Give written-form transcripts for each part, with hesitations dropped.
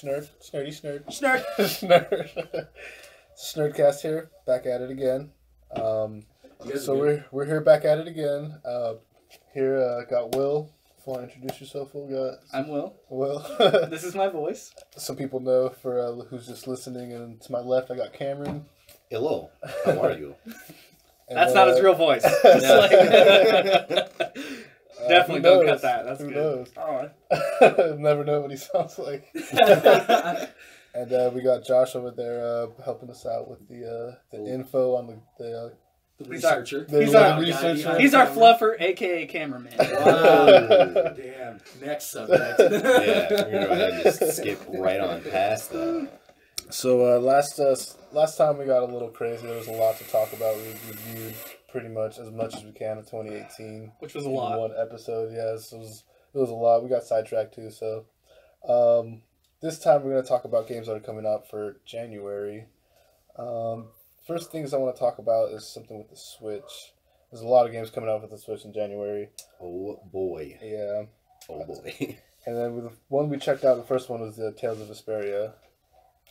Shnerd. Shnerd. Shnerd. Snerdcast here, back at it again. So we're here back at it again. Here got Will. If you want to introduce yourself, Will. I'm Will. Will. This is my voice. Some people know for who's just listening. And to my left, I got Cameron. Hello. How are you? That's not his real voice. Definitely don't cut that. That's who good. Knows? Never know what he sounds like. And we got Josh over there helping us out with the info on the researcher. He's our fluffer, aka cameraman. Oh, damn. Next subject. Yeah, we're gonna go ahead and just skip right on past that. So last time we got a little crazy. There was a lot to talk about. We reviewed pretty much as we can of 2018, which was a lot. One episode, yes, it was a lot. We got sidetracked too. So this time we're gonna talk about games that are coming out for January. First things I want to talk about is something with the Switch. There's a lot of games coming out with the Switch in January. Oh boy. Yeah. Oh boy. And then with the one we checked out, the first one was the Tales of Vesperia.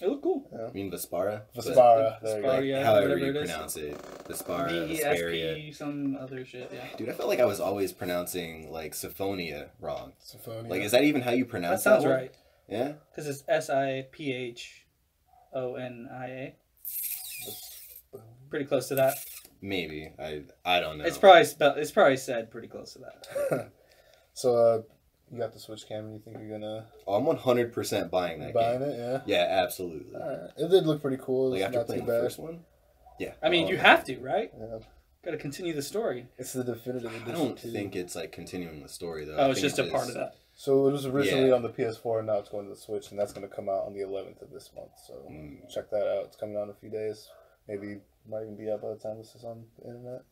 It looked cool. Yeah. You mean Vespara? Vespara. There you go. Yeah, however you pronounce it. Vespara, Vesperia. Some other shit, yeah. Dude, I felt like I was always pronouncing, like, Symphonia wrong. Symphonia. Like, is that even how you pronounce that? Sounds one? right. Yeah? Because it's Siphonia. Pretty close to that. Maybe. I don't know. It's probably said pretty close to that. So, you got the Switch, Cam, and you think you're gonna... Oh, I'm 100% buying that game. Buying it, yeah? Yeah, absolutely. Alright. It did look pretty cool. Like, It's after not playing too the bad. first one? Yeah. I mean, you have to, right? Yeah. Got to continue the story. It's the definitive edition. I don't think it's, like, continuing the story, though. Oh, it's just a part of that. So it was originally on the PS4, and now it's going to the Switch, and that's going to come out on the 11th of this month. So check that out. It's coming out in a few days. Maybe might even be out by the time this is on the internet.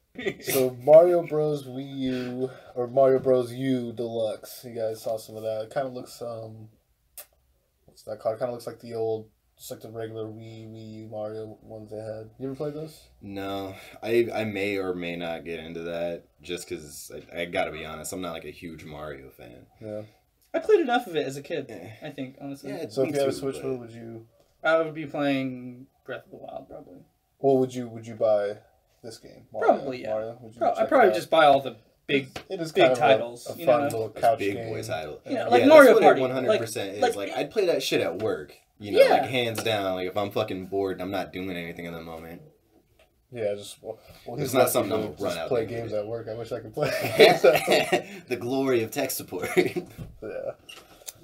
So Mario Bros. Wii U, or Mario Bros. U Deluxe. You guys saw some of that. It kind of looks, what's that called? It kind of looks like the old, just like the regular Wii U Mario ones they had. You ever played those? No. I may or may not get into that, just because I gotta be honest, I'm not like a huge Mario fan. Yeah. I played enough of it as a kid, I think, honestly. Yeah, so if you had a Switch, what would you... I would be playing Breath of the Wild, probably. Well, would you buy this game? Mario? Probably, yeah. Mario? I'd probably just buy all the big titles. A fun little couch big game. Boy title. Yeah, like Mario Party. 100% is. Like, I'd play that shit at work. You know, like, hands down. Like, if I'm fucking bored and I'm not doing anything in the moment. Yeah, just... Well, it's not something I'm going to run out. Play games at work. I wish I could play. The glory of tech support. Yeah.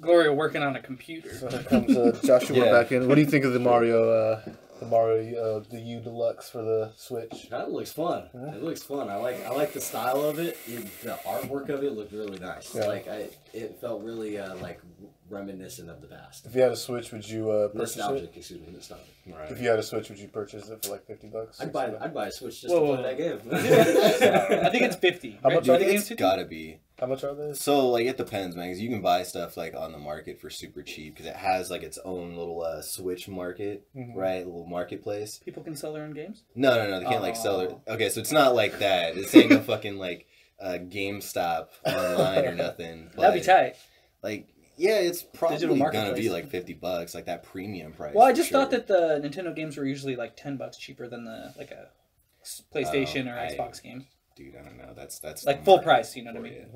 Glory of working on a computer. So here comes Joshua back in. What do you think of the Mario... the U Deluxe for the Switch? That looks fun. Yeah. It looks fun. I like the style of it. The artwork of it looked really nice. Yeah. Like it felt really like reminiscent of the past. If you had a Switch, would you purchase nostalgic? It? Excuse me, nostalgic. Right. If you had a Switch, would you purchase it for like $50? I'd buy a Switch just to play that game. I think it's 50. How much? I think it's gotta be. How much are they? So, like, it depends, man, because you can buy stuff, like, on the market for super cheap, because it has, like, its own little Switch market, right? A little marketplace. People can sell their own games? No, they can't, like, sell their... Okay, so it's not like that. It's ain't no fucking, like, GameStop online or nothing. But, that'd be tight. Like, yeah, it's probably gonna be, like, $50, like, that premium price. Well, I just thought that the Nintendo games were usually, like, $10 cheaper than like, a PlayStation or Xbox game. Dude, I don't know. That's like full price, you know what I mean?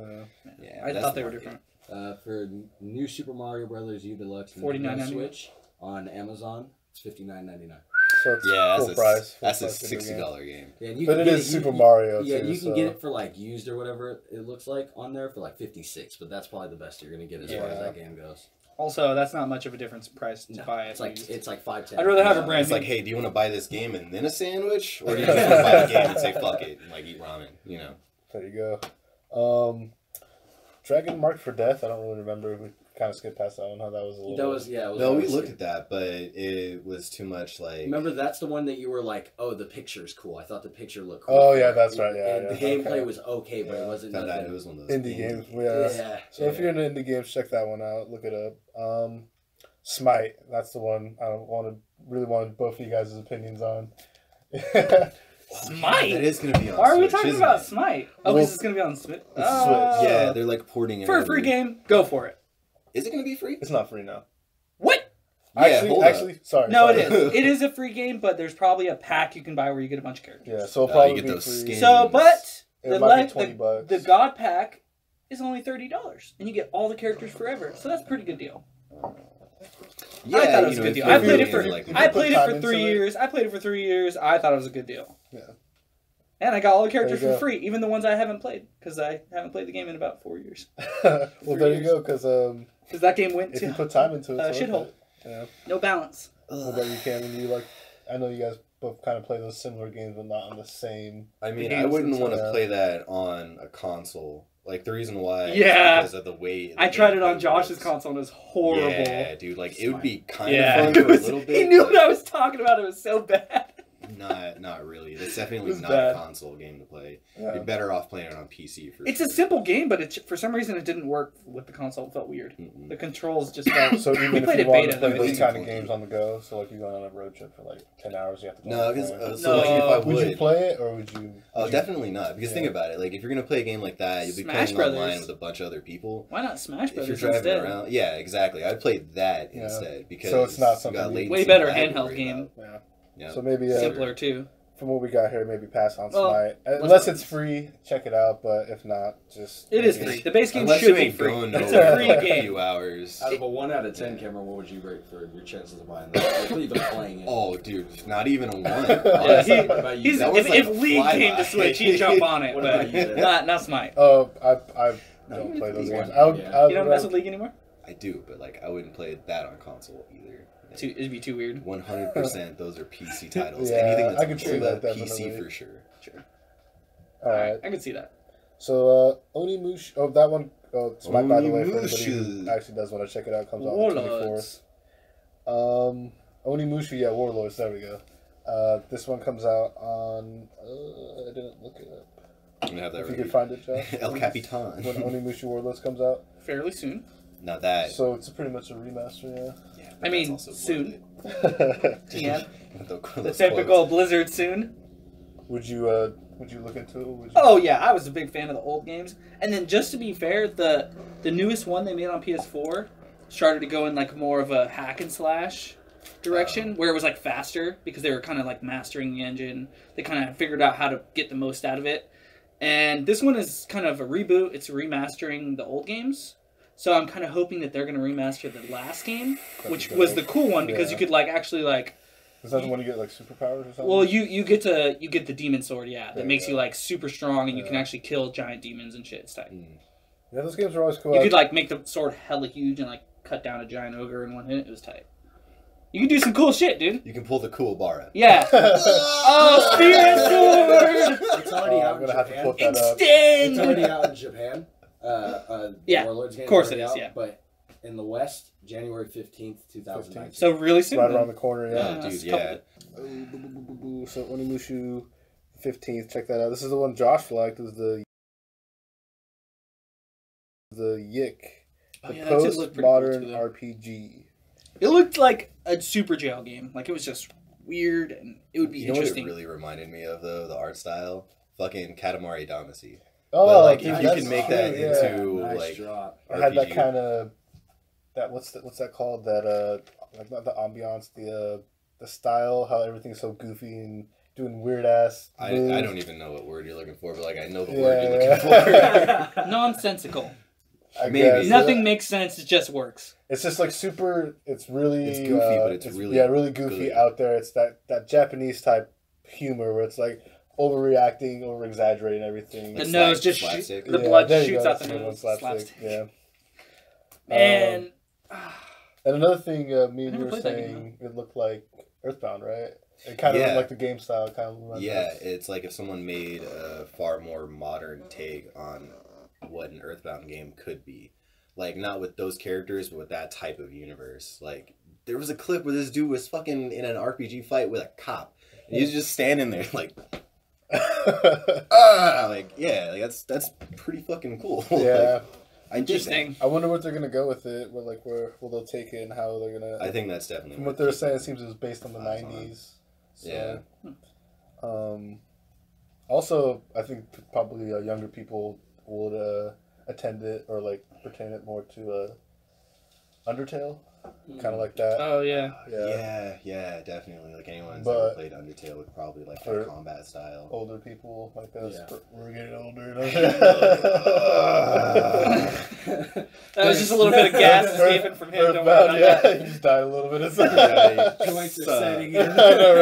Yeah, I thought they were different. For new Super Mario Brothers U Deluxe $49.99 Switch on Amazon, it's $59.99. So it's full price. That's a $60 game. Yeah, but it is Super Mario. Yeah, too, you can get it for like used or whatever it looks like on there for like $56, but that's probably the best you're gonna get as far as that game goes. Also, that's not much of a difference in price to buy it. It's like $5.10. I'd rather have a brand. It's like, hey, do you want to buy this game and then a sandwich, or do you just want to buy the game and say fuck it and like eat ramen? You know. There you go. Dragon Marked for Death. I don't really remember. We kind of skipped past that one. How that was a little. That was It was no, we looked at that, but it was too much. Like, remember, that's the one that you were like, "Oh, the picture's cool." I thought the picture looked cool. Oh yeah, that's right. Yeah, and the gameplay was okay, but it wasn't. It was one of those indie games. Yeah. So if you're into indie games, check that one out. Look it up. Smite. That's the one I really wanted both of you guys' opinions on. Smite? It is going to be on Why are we Switch, talking about Smite? Oh, because it's going to be on Switch. Yeah, they're like porting it for a free game. Go for it. Is it going to be free? It's not free now. What? Actually, sorry. No, sorry. it is. It is a free game, but there's probably a pack you can buy where you get a bunch of characters. Yeah, so it'll probably you get be those free. skins. So, but It might be $20. the God pack is only $30, and you get all the characters forever. So that's a pretty good deal. Yeah, I thought it was a good deal. I played it for I played it for into 3 it. years. I played it for 3 years. I thought it was a good deal. Yeah. And I got all the characters There you for go. free, even the ones I haven't played, because I haven't played the game in about 4 years. Well, 3 there you years. go, because Because that game went if you to put time into it, it's worth shithole. it. Yeah. No balance. What about you, Cameron? You like? I know you guys both kind of play those similar games, but not on the same. I mean, games I wouldn't and want to stuff. play that on a console. Like, the reason why Yeah. is because of the way... I tried it on Josh's console, and it was horrible. Yeah, dude, like, it would be kind Yeah, of fun for a It was- little bit. he knew but what I was talking about. It was so bad. Not really. It's definitely It was not bad. a console game to play. Yeah. You're better off playing it on PC for It's sure. a simple game, but for some reason it didn't work with the console. It felt weird. Mm-mm. The controls just felt. So even We if played you it want beta, to play though, I those think. kind of games on the go, so like you're going on a road trip for like 10 hours, you have to go. No, on because the phone. so like, if I Would you play it or would you? Oh, definitely not. Because think Yeah. about it. Like, if you're gonna play a game like that, you'll be Smash playing online Brothers. with a bunch of other people. Why not Smash If you're Brothers driving instead? around, yeah, exactly. I'd play that Yeah. instead because So it's not you something got you- latency Way better and lag to handheld worry game. about. Yeah. Yeah. So maybe Simpler too. from what we got here, maybe pass on Well, Smite. let's Unless not. it's free, check it out. But if not, just It is maybe- free. The base game Unless should you be ain't free. going It's nowhere a for free like a game. few hours. Out of a 1 out of 10, Cameron, what would you rate for your chances of buying that? Or even playing it? Oh, dude, not even a 1. Yeah, honestly. he- What about you? He's, That was if like if a League came to flyby. Switch, he'd jump on it, What but about you? not Smite. Oh, I No, don't you play can those play games. one. I would. Yeah. I would You don't mess with League anymore? I do, but like I wouldn't play that on console either. It'd be too weird. 100%, those are PC titles. Yeah, Anything that's I could see mobile, that, PC definitely. for sure. Sure. All right. I can see that. So Onimusha. Oh, that one. Smite, by the way, for anybody who Onimusha. actually does want to check it out, comes out on the 24th. Warlords. Onimusha, yeah, Warlords. There we go. This one comes out on. I didn't look it up. I'm gonna have that If you ready. could find it, Josh. El Capitan. When Onimusha Warlords comes out. Fairly soon. Not that. So it's pretty much a remaster, Yeah, but I mean, that's also soon. worth it. Yeah. The The typical Blizzard soon. Would you look into it? Would you... Oh yeah, I was a big fan of the old games. And then just to be fair, the newest one they made on PS4 started to go in like more of a hack and slash direction, where it was like faster because they were kind of like mastering the engine. They kind of figured out how to get the most out of it. And this one is kind of a reboot. It's remastering the old games. So I'm kind of hoping that they're going to remaster the last game, which was the cool one because Yeah. you could like actually like Is that the one you get like superpowers or something? well, you get the demon sword, yeah, that There makes you you go. like super strong, and you can Yeah. actually kill giant demons and shit. It's tight. Yeah, those games are always cool. You could like make the sword hella huge and like cut down a giant ogre in one hit. It was tight. You can do some cool shit, dude. You can pull the cool bar out. Yeah. Oh, spear and sword! It's already out I'm in gonna have to Japan. put that up. It's already Extend. out in Japan. Yeah, Warlords game of course already it is, out, yeah. But in the West, January 15th, 2019. So really soon. Right then. around the corner, yeah. dude, that's a yeah. couple- So Onimusha 15th, check that out. This is the one Josh liked. Was the Yick, Oh, the yeah, that did look pretty cool, postmodern too, though. RPG. It looked like a super jail game. Like it was just weird, and it would be You know what it interesting. really reminded me of though? The art style, fucking Katamari Damacy. Oh, But, like, dude, if you that's can make true, that yeah. into Nice like drop. I had that RPG. kind of what's that called? That like not the ambiance, the style, how everything's so goofy and doing weird ass. I don't even know what word you're looking for, but like I know the Yeah, word you're yeah. looking for. Nonsensical. Maybe. guess. Nothing makes sense. It just works. It's just like super. It's really. It's goofy, but it's really really goofy good. out there. It's that Japanese type humor where it's like overreacting, over exaggerating everything. The It's nose like just slapstick. the blood there you shoots go, out the that's one, nose. slapstick. Slapstick. Yeah. And And another thing, me I and you never were played that saying, it looked like Earthbound, right? It kind of Yeah. like the game style, kind of. Yeah, it's like if someone made a far more modern take on what an Earthbound game could be. Like, not with those characters, but with that type of universe. Like, there was a clip where this dude was fucking in an RPG fight with a cop. And he was just standing there, like, like, yeah, like, that's pretty fucking cool. Yeah. Like, I did that. interesting. I wonder what they're gonna go with it. Where will they take it and how they're gonna? I think that's definitely From worth what they're keeping saying, it seems it was based on the eyes on. '90s. So, Yeah. Also, I think probably younger people would attend it or like pertain it more to Undertale. kind of like that. Oh yeah. Yeah, definitely. Like anyone who's But ever played Undertale would probably like that combat style. Older people like us, we're getting older. That was just a little bit of gas escaping from him. Don't worry about that. He just died a little bit. Joints are setting in. I know,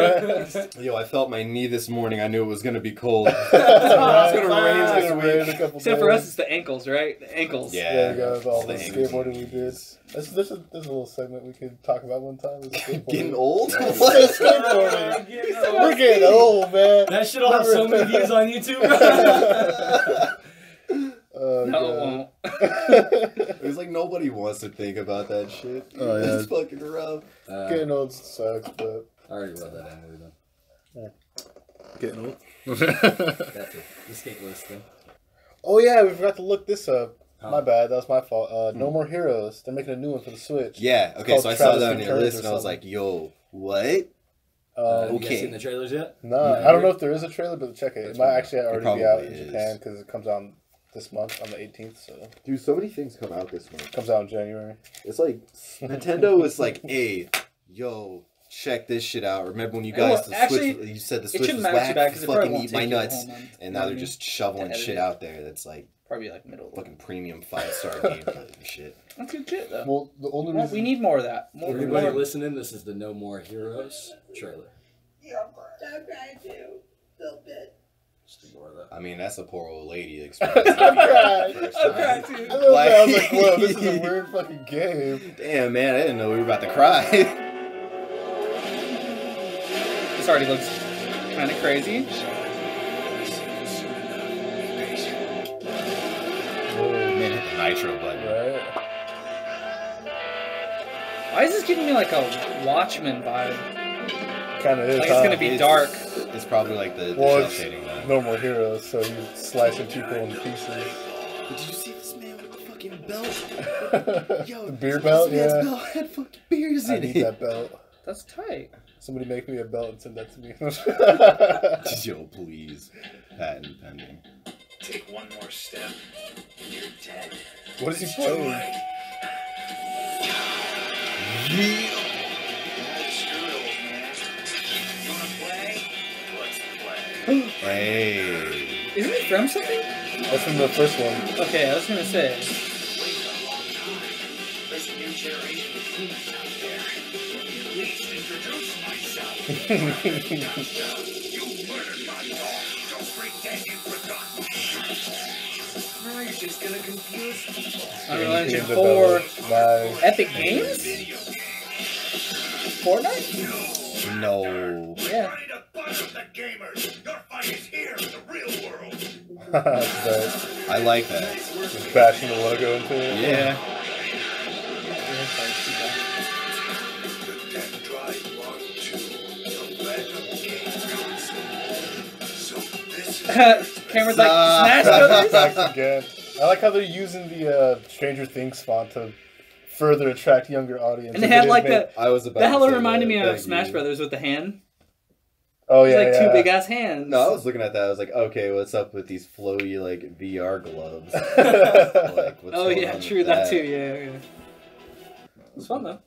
right? Yo, I felt my knee this morning. I knew it was gonna be cold. It's gonna rain a couple Except for us, it's the ankles, right? The ankles. Yeah. There you go. With all the The ankle skateboarding we changes. did. There's a little segment we could talk about one time. Getting old? What? Skateboarding. We're getting old, man. That shit'll have so many views on YouTube. Oh, No, it won't. It was like nobody wants to think about that shit. Oh, yeah. It's fucking rough. Getting old sucks, but I already wrote that down. Movie then. getting old. That's it. The skate list thing. Oh yeah, we forgot to look this up. Oh. My bad, that was my fault. No More Heroes. They're making a new one for the Switch. Yeah, okay, Called so I saw Travis that on your Returns list or and I was something. like, yo, what? You guys Okay. seen the trailers yet? No, I don't know if there is a trailer, but check it. That's It might fine. actually already be probably out in is. Japan because it comes out this month on the 18th. So it Dude, so many things come out this month. comes out in January. It's like, Nintendo was like, hey, yo, check this shit out. Remember when you guys, Well, actually, Switch, you said the It Switch shouldn't was matter too whack, bad because it probably fucking won't eat my take you the nuts. whole month. And now they're just shoveling edit shit it. out there that's like Probably like middle. fucking premium 5-star gameplay and shit. That's good shit though. Well, the only Well, reason we need more of that. More. Everybody listening, this is the No More Heroes trailer. Just ignore that. I mean, that's a poor old lady experience. I'm crying. First I'm time. crying too. I love that. I was like, whoa, this is a weird fucking game. Damn, man, I didn't know we were about to cry. This already looks kind of crazy. Man, hit the nitro button. Right? Why is this giving me like a Watchmen vibe? Kind of is. Like it's gonna be dark. It's probably like the Well, shell it's shading though. No More Heroes, so he's slicing people into pieces. But did you see this man with the fucking belt? Yo, The beer this belt? man's Yeah. belt had fucking beers I in need it. that belt. That's tight. Somebody make me a belt and send that to me. Yo, please. Patent pending. Take one more step, and you're dead. What is he playing? Screw it, old man. You wanna play? Let's play. Hey. Isn't it from something? That's from the first one. Okay, I was gonna say. There's a new generation of humans out there. At least introduce myself. You murdered my dog. Don't pretend you forgot. Now you're just gonna confuse people. Unreal Engine Games 4. developed. Nice. Epic Games? Fortnite? No. Yeah. Ready to butter the gamers. Your fight is here in the real world. That's dope. I like that. Just bashing the logo into it. Yeah. The death drive mark 2. The random game console. So this is Cameron's like, Smash Brothers? Back again. I like how they're using the Stranger Things font to further attract younger audiences. And they had like the I was about the to hella say reminded that. me of Thank Smash you. Brothers with the hand. Oh It's yeah, like yeah. two big ass hands. No, I was looking at that. I was like, okay, what's up with these flowy like VR gloves? Like, what's Oh going yeah, on true with that too. Yeah. It's fun though.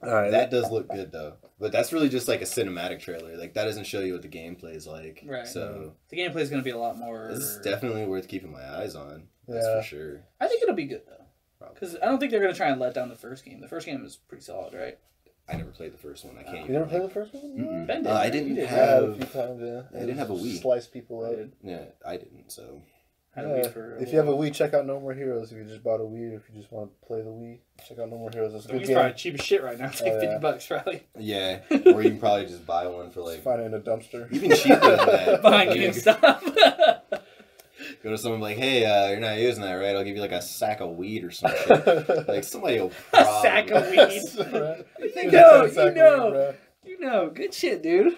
All right. That does look good though, but that's really just like a cinematic trailer. Like that doesn't show you what the gameplay is like. Right. So The gameplay is gonna be a lot more. this is definitely worth keeping my eyes on. That's Yeah. for sure. I think it'll be good though, Probably. because I don't think they're gonna try and let down the first game. The first game was pretty solid, right? I never played the first one. I can't. You never played the first one? Mm-mm. Ben did, I right? didn't You did. I had a have. few times, yeah. I didn't have a Wii. Slice people up. Yeah, I didn't. So Had a Yeah. Wii for If you have a Wii, check out No More Heroes. If you just bought a Wii, or if you just want to play the Wii, check out No More Heroes. It's a The good Wii's game. probably cheap as shit right now. It's like Oh, yeah. $50 probably. yeah, or you can probably just buy one for like Find it in a dumpster. even cheaper than that. Behind You GameStop. Go to someone like, hey, you're not using that, right? I'll give you like a sack of weed or some shit. Like somebody will A probably... sack of weed. You You know, good shit, dude.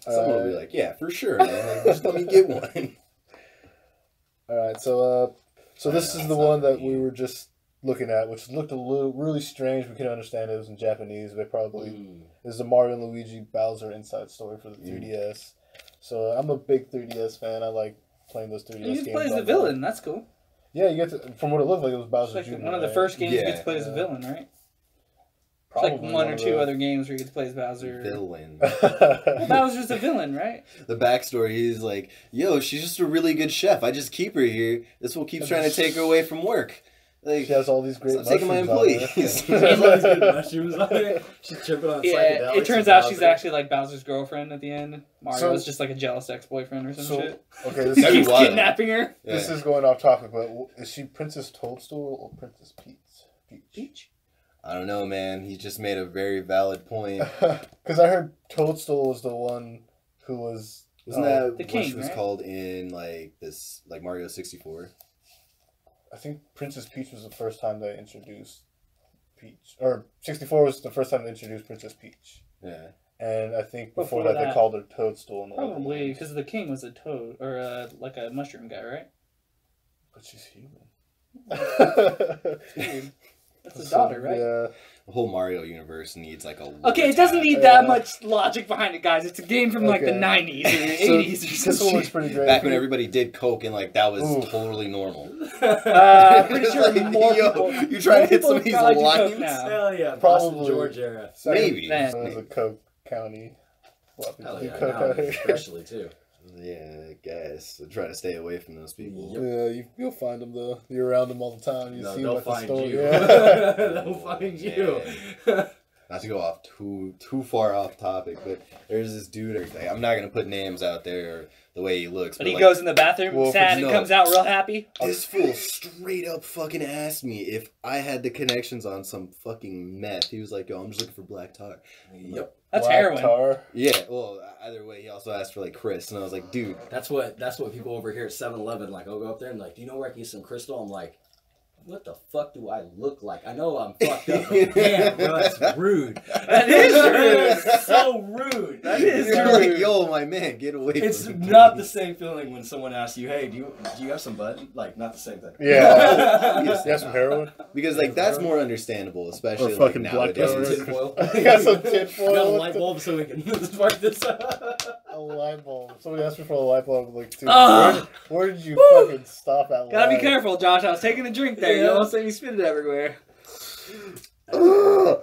Someone will be like, yeah, for sure, man. Like, just let me get one. Alright, so this is that's the not one that me. we were just looking at, which looked a little really strange. We couldn't understand it was in Japanese. They probably is the Mario and Luigi Bowser Inside Story for the 3DS. So I'm a big 3DS fan. I like playing those 3DS You games. play as the online. villain. That's cool. Yeah, you get to, from what it looked like, it was It's Bowser like Jr. one of the right? first games you Yeah. get to play as a villain, right? It's Probably like one or of two the- other games where you get to play as Bowser. Villain. Well, Bowser's a villain, right? The backstory is like, yo, she's just a really good chef. I just keep her here. This will keep trying to take her away from work. Like, She has all these great stop taking my mushrooms on her. employees. She has all these good mushrooms on it. She's tripping on Yeah, psychedelics. it turns and out she's Bowser. actually like Bowser's girlfriend at the end. Mario's So- just like a jealous ex-boyfriend or some So, shit. okay, this He That'd be keeps wild. kidnapping her. This Yeah. is going off topic, but is she Princess Toadstool or Princess Peach? Peach? I don't know, man. He just made a very valid point. Because I heard Toadstool was the one who was. Wasn't that The what king, she was right? called in like this, like Mario 64? I think Princess Peach was the first time they introduced Peach. Or 64 was the first time they introduced Princess Peach. Yeah. And I think before, Before that, they that- called her Toadstool. In the other Probably games. because the king was a toad or like a mushroom guy, right? But she's human. Dude, that's his daughter, right? Yeah. The whole Mario universe needs like a. Okay, it doesn't need that much logic behind it, guys. It's a game from like the Okay. 90s or So, 80s or this something. one looks pretty great. Back when everybody did coke and like that was Ooh. totally normal. Pretty sure Like, more yo, people. you trying to more hit some of people these probably do coke lines? now. Hell yeah, Probably. Boston, George era. Maybe. Man. It was a Coke County. A lot of people Hell do yeah, Coke now out here. especially too. Yeah, I guess. I'm trying to stay away from those people. Yep. Yeah, you'll find them though. You're around them all the time. You No, see them they'll at the find store. you. Yeah. They'll find you. Not to go off too far off topic, but there's this dude. Like, I'm not gonna put names out there or the way he looks. But he like, goes in the bathroom Well, sad and no. comes out real happy. This fool straight up fucking asked me if I had the connections on some fucking meth. He was like, "Yo, I'm just looking for black tar." Yep. That's Black heroin. Tar. Yeah, well, either way, he also asked for like Chris, and I was like, "Dude, That's what people over here at 7-Eleven, like, I'll go up there and like, do you know where I can get some crystal? I'm like, what the fuck do I look like? I know I'm fucked up, but damn, bro, that's rude. That is rude. It's so rude. That is you're rude. like, yo, my man, get away It's from me." not the same feeling when someone asks you, hey, do you have some bud? Like, not the same thing. Yeah. Yes. You have some heroin? Because like that's more understandable, especially Or like fucking black nowadays. tar. Tinfoil. You got some We tinfoil. got a light bulb so we can spark this A light bulb. Somebody asked me for a light bulb. Like, dude, Ugh. where did you Woo. fucking stop at? Gotta be light? careful, Josh. I was taking a drink there. You Yeah. almost made me spit it everywhere. Alright,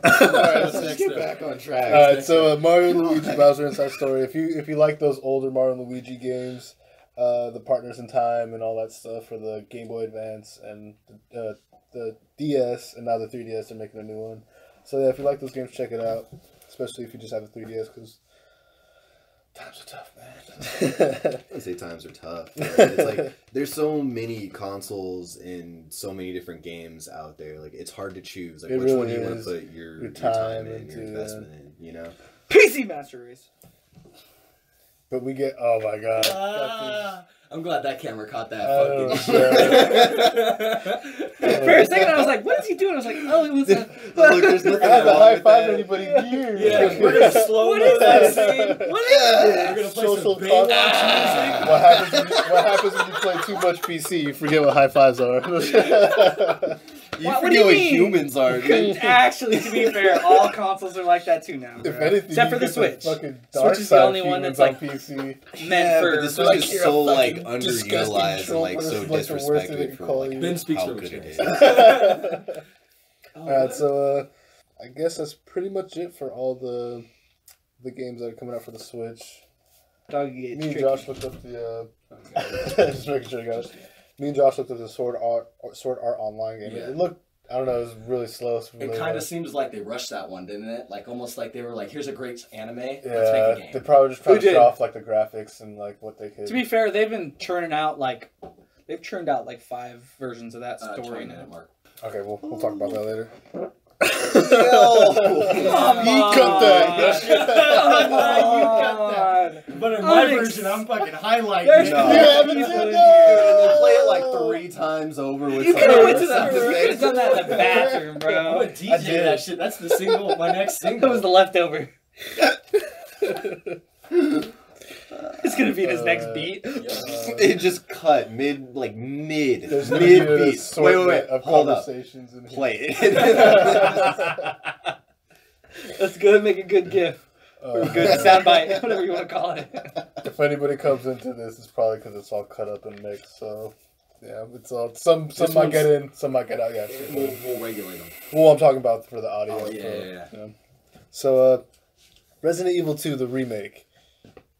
What's let's next get up? back on track. Alright, so Mario and Luigi Bowser Inside Story. If you like those older Mario and Luigi games, the Partners in Time and all that stuff for the Game Boy Advance and the DS and now the 3DS, they're making a new one. So yeah, if you like those games, check it out. Especially if you just have a 3DS, because times are tough, man. I say times are tough. It's like there's so many consoles and so many different games out there. Like it's hard to choose. Like It which one really do you want is. to put your Your time time in, into, your investment in? You know. PC Master Race. But we get, oh my god. Got I'm glad that camera caught that Oh, fucking shit. For a second, I was like, "What is he doing?" I was like, "Oh, it was a." Look, there's these- nothing I haven't wrong high with five that. anybody here. Yeah, we're gonna slow What is that this. scene? What is We're this? gonna play Social some Baywatch talk. music. What happens when you play too much PC? You forget what high fives are. You What do forget you what mean? humans are, dude. Actually, to be fair, all consoles are like that too now. If bro. anything, Except you for the get Switch. Fucking dark Switch is the side only one humans that's on like PC. meant Yeah, for. but the Switch Like, is you're a so like fucking disgusting underutilized and troll like so person, like the worst thing they disrespected can for call like you. Ben speaks how from good it experience. is. Alright, so I guess that's pretty much it for all the games that are coming out for the Switch. Doggy gets Me and tricky. Josh looked up the just making sure you got it. Me and Josh looked up the Sword Art Online game. Yeah. It looked, I don't know, it was really slow. It kind of seems like they rushed that one, didn't it? Like almost like they were like, "Here's a great anime. Let's make a Yeah, game." they probably just tried Who to show did? off like the graphics and like what they could. To be fair, they've been churning out like. They've churned out like 5 versions of that story 20 now. minute mark. Okay, we'll talk about that later. Yo! You cut that. You cut that. But in my Unex- version, I'm fucking highlighting There's it. No. Yeah, people but in you here. And then play it like 3 times over with You some could have went other to sound the. You could have effects. done that in the bathroom, I'm bro. gonna DJ did. that shit. That's the single. My next That single. was the leftover. It's gonna be his next beat. It just cut mid There's gonna be an beat. Wait, assortment of hold up. conversations in here. Play it. Let's go and make a good gif. Or a good soundbite, whatever you want to call it. If anybody comes into this, it's probably because it's all cut up and mixed. So Yeah, it's all some might get in, some might get out. Yeah, We'll regulate them. well, I'm talking about for the audio. Oh, yeah. You know. So, Resident Evil 2, the remake,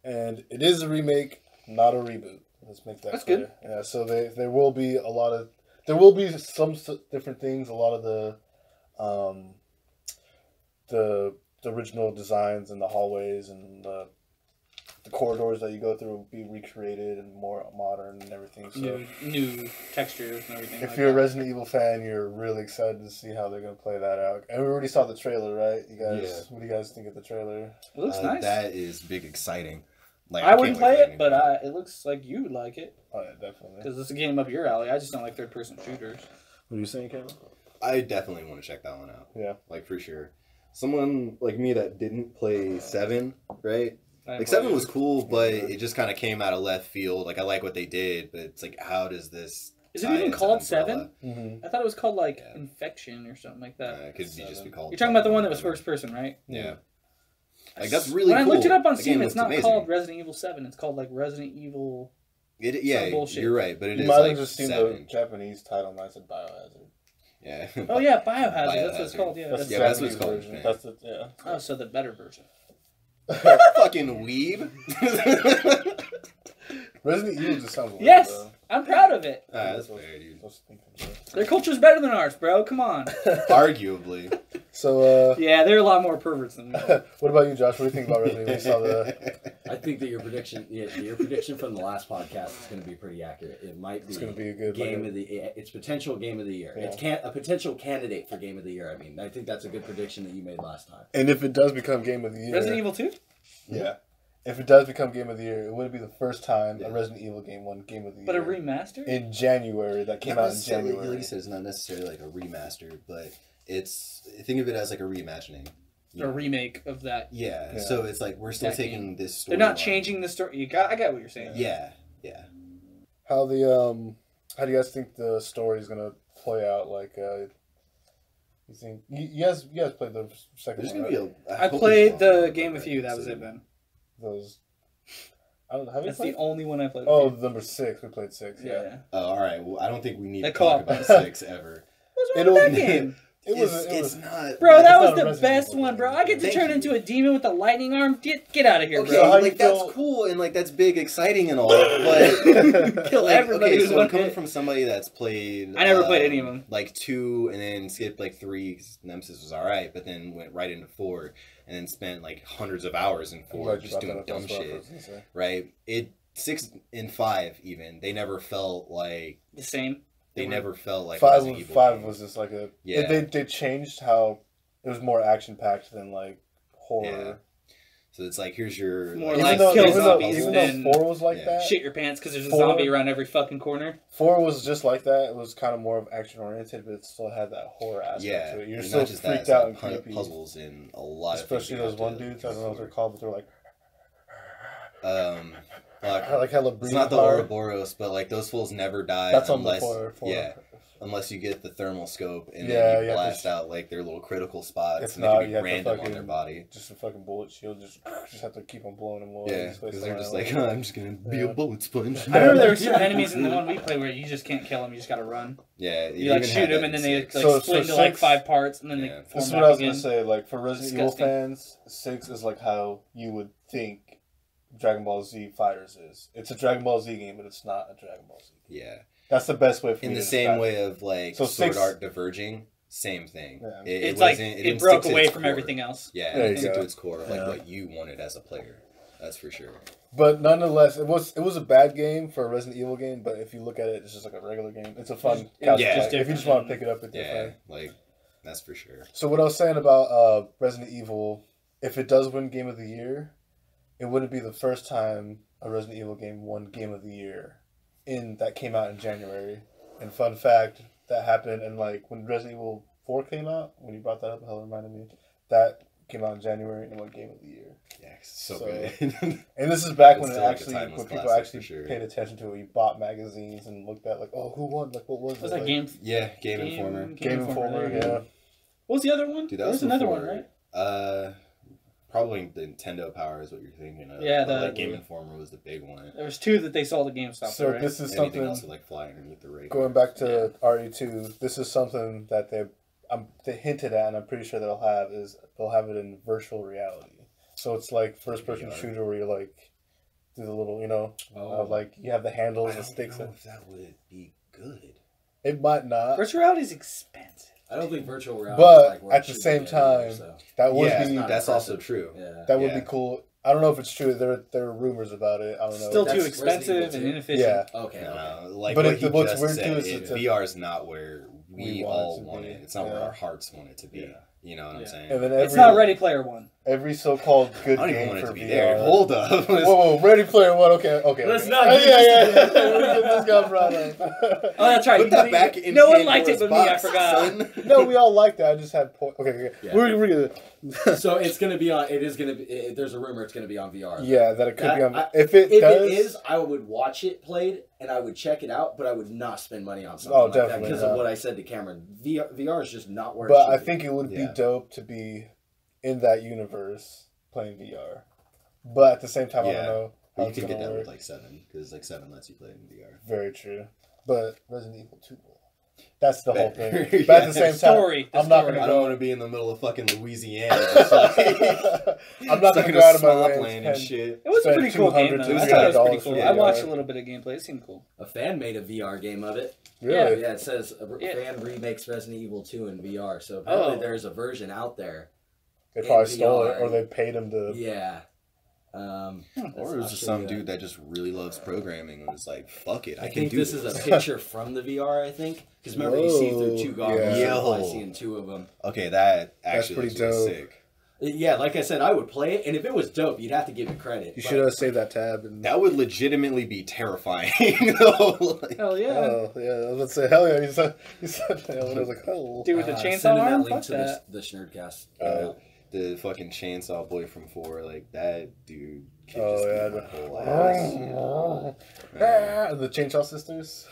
and it is a remake, not a reboot. Let's make that That's clear. good. Yeah, so there will be some different things. A lot of the original designs and the hallways and the corridors that you go through will be recreated and more modern and everything. So New textures and everything. if like you're a that. Resident Evil fan, you're really excited to see how they're gonna play that out. And we already saw the trailer, right? You guys, Yeah. what do you guys think of the trailer? It looks nice. That is big exciting. Like I wouldn't can't wait play for it, but anything. it looks like you would like it Oh yeah, definitely. because it's a game up your alley. I just don't like third-person shooters. What are you saying, Kevin? I definitely want to check that one out. Yeah. Like for sure. Someone like me that didn't play 7, right? I Like play 7 it. was cool, but it just kind of came out of left field. Like I like what they did, but it's like, how does this? Is it tie even into called Umbrella? 7? Mm-hmm. I thought it was called like Yeah. Infection or something like that. It could be just be called. You're talking about the one that was first person, right? Yeah. Like that's really When cool. I looked it up on The Steam, game it's looks not amazing. called Resident Evil 7. It's called like Resident Evil. Yeah, bullshit. you're right, but it You is might like have just seen the 7. Japanese title and I said Biohazard. Yeah. Oh yeah, Biohazard. That's what it's Biohazard. called. Yeah. That's Yeah, the that's what Japanese it's called. version. Yeah. That's the, yeah. Oh, so the better version. Fucking weeb. Resident Evil just sounds weird, Yes, though. I'm proud of it. That's fair, dude. I was thinking, bro. Their culture's better than ours, bro. Come on. Arguably. So, Yeah, they're a lot more perverts than me. what about you, Josh? What do you think about Resident Evil? You saw the... I think that your prediction from the last podcast is going to be pretty accurate. It might be. It's gonna be a good game like, of the. It's potential game of the year. Yeah. It's a potential candidate for game of the year. I mean, I think that's a good prediction that you made last time. And if it does become Game of the Year... Resident Evil 2? Yeah. If it does become Game of the Year, it wouldn't be the first time Yeah. a Resident Evil game won Game of the Year. But a remaster? In January, that came Not out in necessarily- January. Like you said, it's not necessarily like a remaster, but it's think of it as like a reimagining. A remake of that. Yeah. Yeah. So it's like we're still That taking this story. They're not changing the story. I got what you're saying. Yeah. Yeah. How do you guys think the story is gonna play out? Like, you think you guys played the second There's one? gonna Right? be a. I played the game with you. That was it, man. Those. I don't know. Have you That's played? the only one I played. Oh, with you. number 6. We played 6. Yeah. Yeah. Oh, all right. Well, I don't think we need The to talk co-op. about 6 ever. What's wrong It'll- with that game? It was. It's not. Bro, It's that not was a the Resident best Evil one, game. bro. I get to Thank turn you. into a demon with a lightning arm. Get out of here, Okay, So how bro. you like that's feel- cool and like that's big, exciting and all, but Kill like, everybody okay, who's so one coming hit. from somebody that's played. I never played any of them. Like 2 and then skipped like 3. 'Cause Nemesis was all right, but then went right into 4 and then spent like hundreds of hours in I'm 4 glad you just brought doing that up. dumb That's what I shit. was gonna say. Right? 6 and 5 even they never felt like The same. they never felt like 5 Resident was, Evil 5 games. was just like a. Yeah. They changed how it was more action packed than like horror. So it's like here's your More like, Even like though, kill even though, zombies even than though 4 was like Yeah. that, Shit your pants because there's a 4 zombie around every fucking corner. 4 was just like that. It was kind of more of action oriented, but it still had that horror aspect yeah, to it. You're and still not just that, freaked it's out like and creepy. puzzles and a lot Especially of things those one dudes. I don't know what they're called, but they're like. Like hella it's breathing not the hard. Ouroboros, but like those fools never die That's on unless the 4. yeah, unless you get the thermal scope and Yeah, then you you have to blast out like their little critical spots If and not, they you can have be to random on fucking their body. Just a fucking bullet shield. Just have to keep on blowing them away. Yeah, Just waste because they're time. just like, oh, I'm just gonna be a Yeah. bullet sponge. I remember there were certain enemies in the one we played where you just can't kill them. You just gotta run. Yeah, You like even shoot had them that and then in they 6. like So- split so into like 6 5 parts and then Yeah. they form This is back what I was again. gonna say. Like for Resident Evil Disgusting. fans, 6 is like how you would think Dragon Ball Z Fighters is. It's a Dragon Ball Z game, but it's not a Dragon Ball Z game. Yeah, That's the best way for in me the to same describe way it. of like So Sword 6 Art diverging, same thing. Yeah. It's like wasn't- it didn't broke stick to away its from core. everything else. Yeah, There it you didn't stick go. to its core of like Yeah. what you wanted as a player. That's for sure. But nonetheless, it was a bad game for a Resident Evil game. But if you look at it, it's just like a regular game. It's a fun. Yeah, couch just play. If you just want to pick it up, it's Yeah, different. like that's for sure. So what I was saying about Resident Evil, if it does win Game of the Year, it wouldn't be the first time a Resident Evil game won Game of the Year that came out in January. And fun fact, that happened and like when Resident Evil 4 came out, when you brought that up, hell reminded me, that came out in January and won Game of the Year. Yeah, it's so, So- good. And this is back It's when it still like a actually timeless when people classic actually for sure. paid attention to it. You bought magazines and looked at like, oh, who won? Like, what was Was it? that Like, Game yeah, Game Informer. Game Informer, there you go. yeah. What was the other one? Dude, There that was was another one, before, right? Probably the Nintendo Power is what you're thinking of. Yeah, But, like Game Informer was the big one. There was 2 that they sold at GameStop. So right? this is Anything something. else would like fly underneath the radar. Going back to RE2, this is something that they hinted at, and I'm pretty sure they'll have it in virtual reality. So it's like first person VR. shooter where you like do the little, like you have the I handles and don't sticks. know if that would be good. It might not, Virtual reality is expensive. I don't think virtual reality. but is like where at it the should same be anywhere, time, so. that would Yeah, be that's also true. Yeah. that would Yeah. be cool. I don't know if it's true. There are rumors about it. I don't know. Still That's too Resident expensive Evil and 2. inefficient. Yeah. Okay. Like But what if he what's just weird said, too is VR is not where we we want it all to want be. it. It's not where Yeah. our hearts want it to be. Yeah. You know what I'm Yeah. saying? And then It's not Ready Player One. every so-called good I don't even game want it for to be VR. there. Hold up. Whoa, Ready Player One. Okay. Let's okay. not Oh, get yeah. this This got brought up. Oh, that's right. Put that back in No one liked it Pandora's but me. I box, forgot. son. No, we all liked it. I just had point. Okay. Yeah. We're gonna. So it's gonna be on. It is gonna be. There's a rumor it's gonna be on VR. Yeah, that it could be on. That- If it If does, it is, I would watch it played and I would check it out, but I would not spend money on something Oh, like that definitely because not. of what I said to Cameron. VR is just not where. but it should I be. think it would be Yeah. dope to be in that universe playing VR. But at the same time, I don't Yeah. know how You it's could get gonna that work. with like 7, because like 7 lets you play it in VR. Very true. But Resident Evil 2 will. That's the whole thing. Better. But at Yeah. the same time, Story, the I'm not story. gonna I don't go. want to be in the middle of fucking Louisiana. Just like, I'm not stuck gonna in go a out of my swamp way land and and shit. It was a Spend pretty cool game, $200 though. to I thought it was pretty $300 cool. for I watched VR. a little bit of gameplay. It seemed cool. a fan made a VR game of it. Really? Yeah, it says a Yeah. fan remakes Resident Evil 2 in VR. So apparently Oh. there's a version out there. They probably In stole it, VR. or they paid him to. Yeah. Or it was just some dude that just really loves programming and was like, fuck it, I I can think do this is a picture from the VR. I think because remember you see through 2 goggles. Yeah. You're probably Yo. seeing 2 of them. Okay, that actually pretty looks really dope. sick. Yeah, like I said, I would play it, and if it was dope, you'd have to give it credit. You but- should have saved that tab. And That would legitimately be terrifying. though. Like, Hell yeah. Oh yeah, I was about to say hell yeah. He said hell, and I was like hell. Dude with the Send chainsaw him that arm? link Fuck to that. the Shnerdcast. the fucking chainsaw boy from 4, like that dude could Oh, just yeah, beat my whole ass. Ah, the Chainsaw Sisters.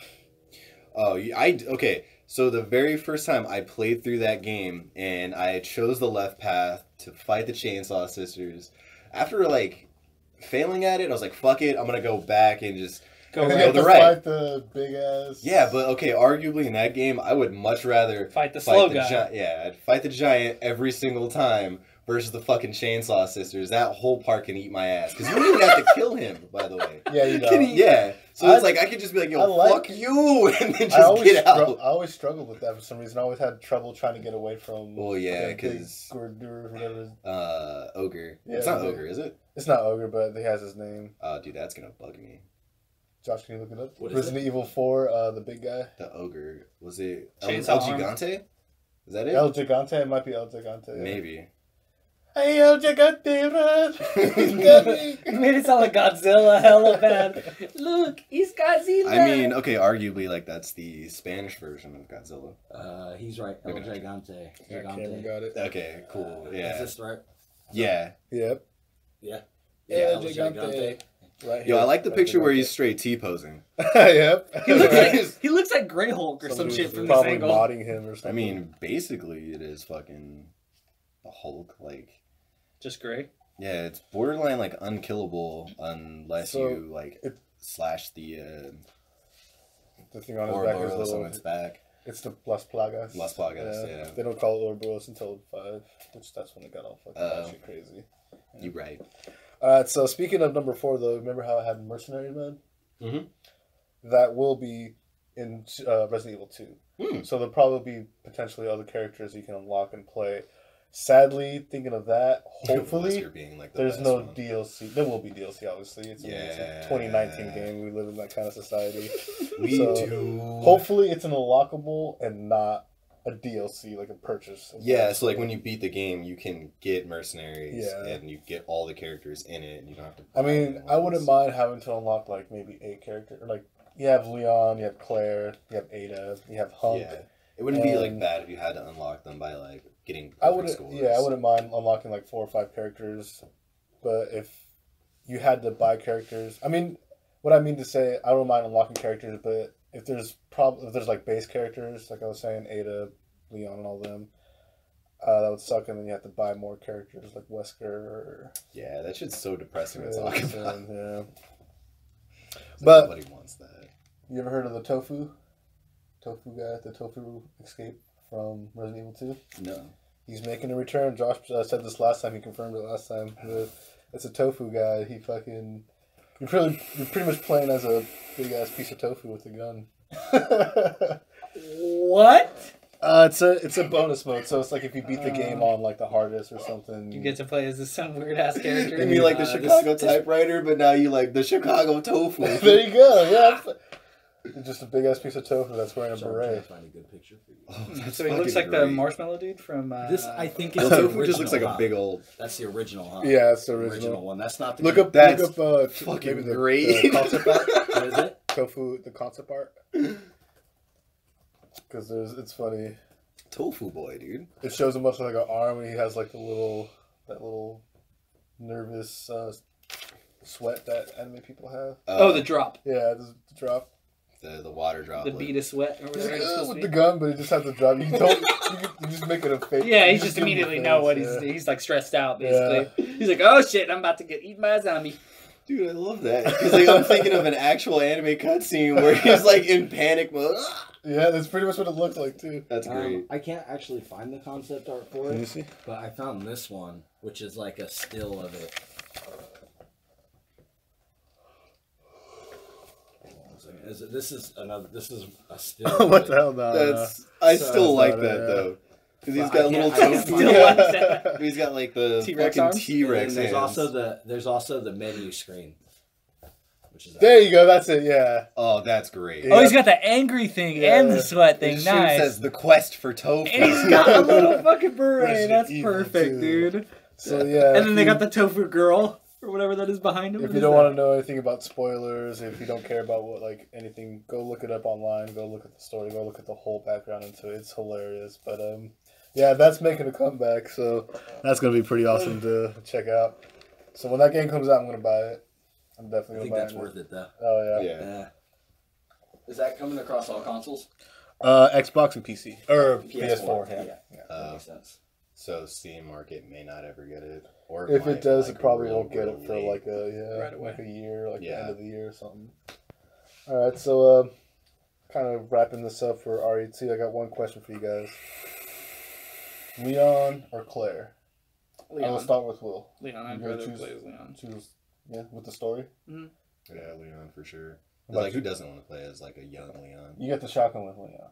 Oh, okay. So the very first time I played through that game and I chose the left path to fight the Chainsaw Sisters, after like failing at it, I was like, "Fuck it, I'm gonna go back and just Go And then right. you have the to right. fight the big ass. yeah." But okay, arguably in that game, I would much rather Fight the slow the guy. I'd fight the giant every single time versus the fucking Chainsaw Sisters. That whole part can eat my ass because you don't even have to kill him. By the way, Yeah, you know. yeah. So it's like I could just be like, "Yo, I like- fuck you," and then I just get out. I always struggled with that for some reason. I always had trouble trying to get away from. Well, yeah, the big 'cause- Gordur, whatever. Ogre. Yeah, It's not yeah. Ogre, is it? It's not Ogre, but he has his name. Oh, dude, that's gonna bug me. Josh, can you look it up? What is Resident Evil 4, the big guy. The Ogre. Was it El Chainsaw arm. Gigante? Is that it? El Gigante. It might be El Gigante. Yeah. Maybe. Hey, El Gigante, run! He's got me. You made it sound like Godzilla, hella bad. Look, he's Godzilla. I mean, okay, arguably, like, that's the Spanish version of Godzilla. He's right. El Okay. Gigante. Yeah, Cameron Gigante. got it. Okay, cool. Is Yeah. this right? Yeah. Yep. Yeah. Yeah, El Gigante. Right Yo, here. I like the El picture where Gigante. he's straight T-posing. Yep. he looks like Grey Hulk or some Somebody shit was from this probably angle. modding him or something. I mean, basically, it is fucking the Hulk. Like, Just Grey. yeah, it's borderline, like, unkillable unless So, you, like, it- slash the the thing on his back is Ouroboros on little. its back. It's the Las Plagas. Las Plagas, yeah. They don't call it Ouroboros until 5, which that's when it got all fucking Oh. actually crazy. You right. Alright, so speaking of number 4, though, remember how I had Mercenary Mode? Mhm. That will be in Resident Evil 2. Hmm. So there'll probably be potentially other characters you can unlock and play. Sadly, thinking of that, Unless hopefully, you're being, like, the there's best no one. DLC. There will be DLC, obviously. It's a 2019 game. We live in that kind of society. We So, do. Hopefully, it's an unlockable and not a DLC, like a purchase. Yeah, so like when you beat the game, you can get mercenaries Yeah. and you get all the characters in it, and you don't have to. I buy mean, new I wouldn't ones. mind having to unlock like maybe 8 characters. Like you have Leon, you have Claire, you have Ada, you have Hunk. Yeah, it wouldn't be like and- bad if you had to unlock them by like getting. I perfect wouldn't. scores. Yeah, I wouldn't mind unlocking like 4 or 5 characters, but if you had to buy characters, I mean, what I mean to say, I don't mind unlocking characters, but if there's like base characters, like I was saying, Ada, Leon, and all them, That would suck, and then you have to buy more characters like Wesker or... Yeah, that shit's so depressing to talk about. Yeah. But nobody wants that. You ever heard of the Tofu? Tofu guy, the Tofu escape from Resident Evil 2? No. He's making a return. Josh said this last time. He confirmed it last time. It's a Tofu guy. You're pretty much playing as a big ass piece of tofu with a gun. What? It's a bonus mode, so it's like if you beat the game on like the hardest or something. You get to play as some weird ass character. You mean like the Chicago typewriter, but now you like the Chicago tofu. There you go. Yeah. It's just a big ass piece of tofu that's wearing a beret. Find a good picture for you. Oh, So he looks like the marshmallow dude from. This I think is The the tofu original. just looks like a huh? big old. That's the original, huh? Yeah, it's the original original. one. That's not the. Look good- up fucking maybe the great. concept art. What is it? Tofu, the concept art. Because it's funny. Tofu boy, dude. It shows him much like an arm, and he has like that little nervous sweat that anime people have. Oh, the drop. Yeah, the drop. The water drop. The bead of sweat or He's whatever like, it's supposed to with be. the gun, but he just has the drop. You don't. You just make it a fake. Yeah, you he just give him immediately the know face, what yeah. he's like stressed out basically. He's like, oh shit, I'm about to get eaten by a zombie. Dude, I love that. Because like, I'm thinking of an actual anime cutscene where he's like in panic mode. Yeah, that's pretty much what it looks like too. That's great. I can't actually find the concept art for Can you it, see? but I found this one, which is like a still of it. This is a still. What of the it. hell? No, I So still like not that a- though. Because he's But got I little can't- I can't tofu. Still like that. He's got like the T-Rex fucking arms? And T-Rex then hands. there's also the menu screen, which is There you go. That's it. Yeah. Oh, that's great. Yeah. Oh, he's got the angry thing Yeah. and the sweat It thing. shoot Nice. says the quest for tofu. And he's got a little fucking beret. Resident That's Evil perfect, 2. dude. So yeah. And then they got the tofu girl or whatever that is behind him. If What you is don't that? want to know anything about spoilers, if you don't care about what like anything, go look it up online. Go look at the story. Go look at the whole background into it. It's hilarious. But yeah, that's making a comeback. So that's gonna be pretty awesome to check out. So when that game comes out, I'm gonna buy it. I'm I definitely think gonna buy that's it. worth it though. Oh yeah. Yeah. Is that coming across all consoles? Xbox and PC or PS4, PS4. Yeah. That makes sense. So Steam Market may not ever get it, or If might, it does, like, it probably real, won't get real it for late. like a Right away. like a year, like the Yeah. end of the year or something. All right, so kind of wrapping this up for RE2. I got one question for you guys: Leon or Claire? I will Leon. start with Will. Leon, I'd You're gonna rather choose- play as Leon. Choose, yeah, with the story. Yeah, Leon for sure. 'Cause, About like, you? who doesn't want to play as like a young Leon? You get the shotgun with Leon.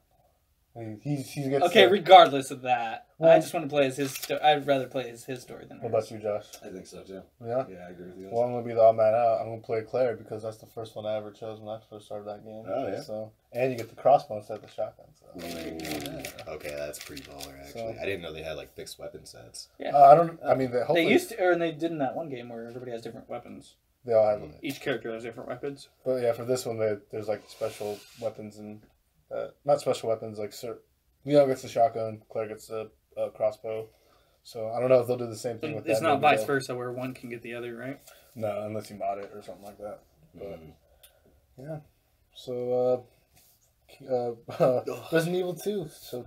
He gets. Okay, regardless of that, Well- I just want to play as his. I'd rather play as his story than What hers. about you, Josh? I think so too. Yeah. Yeah, I agree with you. Well, I'm gonna be the odd man out. I'm gonna play Claire because that's the first one I ever chose when I first started that game. Oh, yeah. So and you get the crossbow instead of the shotgun. So. Okay, that's pretty baller actually. So- I didn't know they had like fixed weapon sets. Yeah. I don't. I mean, hopefully They used to, or they did in that one game where everybody has different weapons. they all have. Each character has different weapons. But yeah, for this one, there's like special weapons and not special weapons. Like Leon gets the shotgun, Claire gets the crossbow. So I don't know if they'll do the same thing with that. It's not maybe vice they'll- versa where one can get the other, right? No, unless you mod it or something like that. But Mm. yeah, so Resident Evil 2. So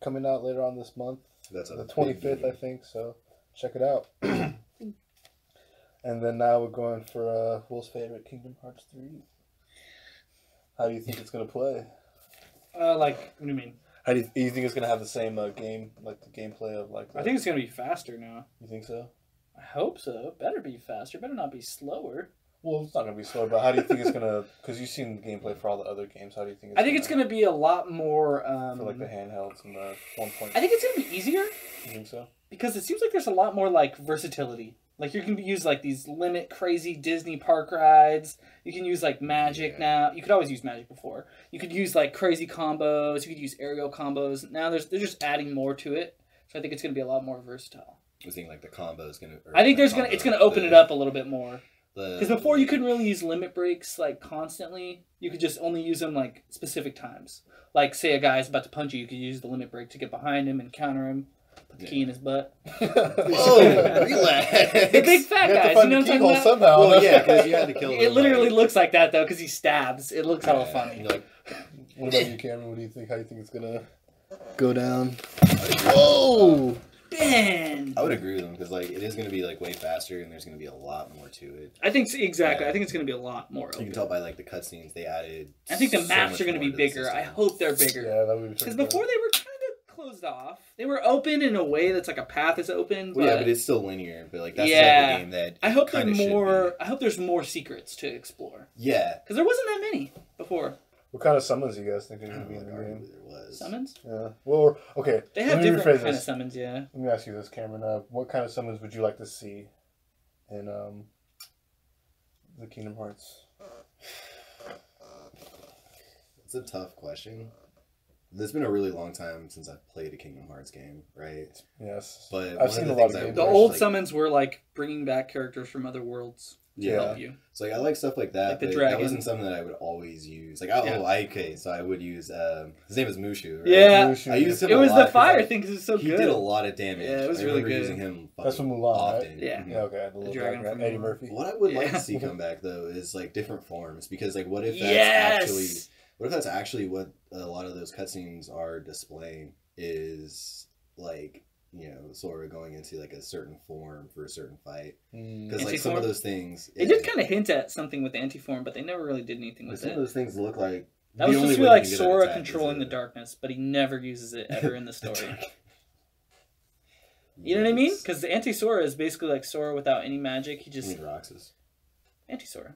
coming out later on this month, That's a the big 25th, game. I think. So check it out. And then now we're going for Will's favorite, Kingdom Hearts 3. How do you think it's gonna play? Like, what do you mean? How do you think it's gonna have the same game, like the gameplay of like? I think it's gonna be faster now. You think so? I hope so. Better be faster. Better not be slower. Well, it's not gonna be slow, but how do you think it's gonna? Because you've seen the gameplay for all the other games. How do you think? I think it's gonna be a lot more. for like the handhelds and the 1.0. I think it's gonna be easier You think so? because it seems like there's a lot more like versatility. Like you can use like these limit crazy Disney park rides. You can use like magic now. You could always use magic before. You could use like crazy combos. You could use aerial combos. Now they're just adding more to it. So I think it's gonna be a lot more versatile. I was thinking like the combo is gonna. I think it's gonna open it up a little bit more. Because before you couldn't really use limit breaks like constantly. You could just only use them like specific times. Like say a guy's about to punch you, you could use the limit break to get behind him and counter him. Put the key in his butt. Whoa, relax. The big fat You have to guys, find you know the what I'm keyhole talking about? somehow. Well, yeah, because you had to kill them. It literally like, looks like that though, because he stabs. It looks hella funny. You're like, What about you, Cameron? What do you think? How do you think it's gonna go down? Whoa! Ben. I would agree with him because like it is going to be like way faster and there's going to be a lot more to it. I think exactly. Yeah. I think it's going to be a lot more. You can tell by like the cutscenes they added. I think the so maps much are going to more be the bigger. system. I hope they're bigger. Yeah, that would be Because before they were kind of closed off. They were open in a way that's like a path is open. Well, but yeah, but it's still linear. But like that's Yeah. the type of game that I hope they're kinda should more. be. I hope there's more secrets to explore. Yeah. Because there wasn't that many before. What kind of summons do you guys think are I going to don't be know in the what game? arguably there was. Summons? Yeah. Well, okay. They have let me different rephrase kind of this. summons, yeah. Let me ask you this, Cameron. What kind of summons would you like to see in the Kingdom Hearts? It's a tough question. It's been a really long time since I've played a Kingdom Hearts game, right? Yes. But I've seen a lot of games. The old summons were like bringing back characters from other worlds to Yeah. help you. So like, I like stuff like that, Like the but dragon. that wasn't something that I would always use. Like, so I would use, his name is Mushu, right? Yeah. I used him It a was lot the 'cause, fire like, thing because it's so he good. did a lot of damage. Yeah, it was I really remember good. using him That's from fucking Mulan, often. right? Yeah. Mhm. Yeah, okay. The little dragon dragon, from Eddie Mulan. Murphy. What I would like Yeah. to see come back though is like different forms, because like what if that's Yes! actually what a lot of those cutscenes are displaying is like, you know, sort of going into like a certain form for a certain fight, because like some Anti-form? of those things They did kind of hint at something with the anti-form, but they never really did anything with some it. of those things look like That was supposed to be like Sora controlling the darkness, but he never uses it ever in the story. You know what I mean? Because the anti-Sora is basically like Sora without any magic. He just Roxas. anti-Sora.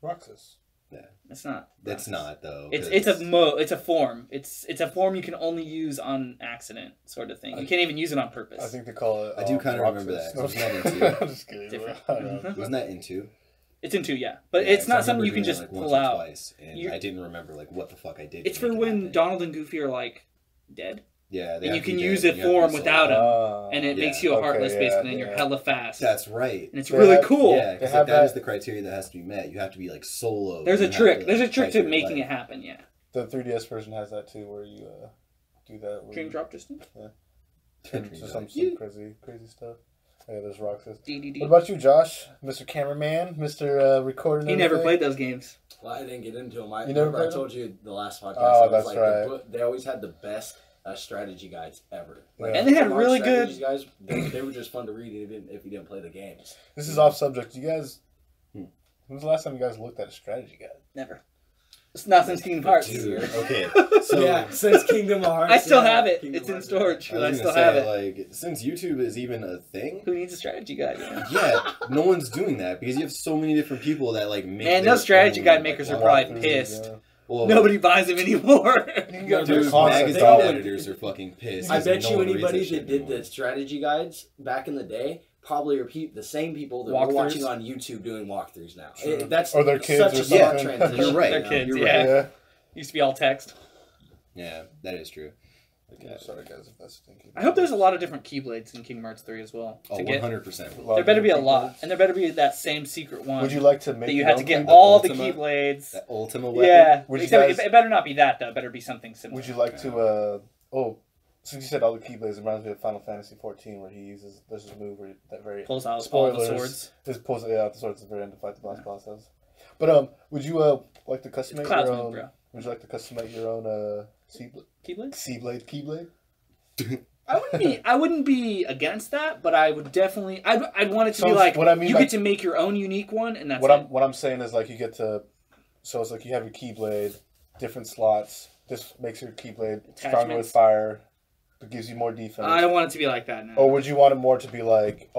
Roxas. Yeah, It's not. that's not though. It's 'cause- it's a form. It's a form you can only use on accident, sort of thing. You can't even use it on purpose. I think they call it. I do kind of remember Roxas. that. Wasn't that in two? I'm just kidding. Different. I don't know. Wasn't that in two? It's in 2, yeah, but Yeah, it's 'cause not I something remember you can doing it, just like, pull once or out. twice, and I didn't remember like what the fuck I did. It's to for make it when happen. Donald and Goofy are like dead, Yeah, they and you have to can be use dead, it you have to form be without sold. him, and it Yeah. makes you a Okay, heartless yeah, basically, and yeah. you're hella fast. That's right. And it's They really have- cool. Yeah, They because have that is that- the criteria that has to be met. You have to be like solo. There's You a have trick. to, There's a like, trick fight to for your making life. it happen. Yeah. The 3DS version has that too, where you do that. where Dream you drop distance. turn to some crazy stuff. Yeah, there's Roxas. DDD. What about you, Josh? Mr. Cameraman? Mr. Recording He never everything? played those games. Well, I didn't get into them. I You never remember played I told you the last podcast. Oh, it was that's like right. They always had the best strategy guides ever. Like, Yeah. And they had Kingdom really Hearts good. strategy guys. They were just fun to read even if you didn't play the games. This is off subject. You guys... When was the last time you guys looked at a strategy guide? Never. It's not since Kingdom Hearts. Dude, okay. So yeah, since Kingdom Hearts. I still yeah, have it. Kingdom It's in Hearts. storage. I I was still gonna have say, it. like, since YouTube is even a thing, Who needs a strategy guide? Yeah. yeah, no one's doing that because you have so many different people that like make. Man, their those strategy own, guide like, makers are walkthroughs. probably pissed. Yeah. Well, Nobody buys them anymore. You can get Dude, their concept magazine out. editors are fucking pissed. I 'cause bet no you one reads anybody shit that did anymore. the strategy guides back in the day probably repeat the same people that we're Walkthroughs? watching on YouTube doing walkthroughs now. Sure. That's Or their kids such or a smart something. transition. You're right. Their you know, kids, you're yeah. right. Yeah. Used to be all text. Yeah, that is true. Yeah, sorry guys if that's thinking. I hope there's a lot of different Keyblades in Kingdom Hearts 3 as well. Oh, To get. 100%. There better be a lot, and there better be that same secret one. Would you like to make that you your have to own get Keyblade? all the Ultima? Keyblades? That Ultima weapon. Yeah. Would you Except guys- it better not be that though. It better be something similar. Would you like to, since you said all the Keyblades, it reminds me of Final Fantasy 14 where he uses, there's this move where that very... Pulls out all Spoilers. the swords. His pulls out the swords at the very end to fight the boss bosses. But, would you, like to customate Cloud's your move, own... bro. Would you like to customate your own, Keyblades? Keyblade? I wouldn't be against that, but I would definitely. I'd want it to So be like what I mean you by- get to make your own unique one, and that's What it. I'm saying is like you get to, so it's like you have your Keyblade, different slots. This makes your Keyblade stronger with Attachments. fire. It gives you more defense. I don't want it to be like that now. Or would you want it more to be like,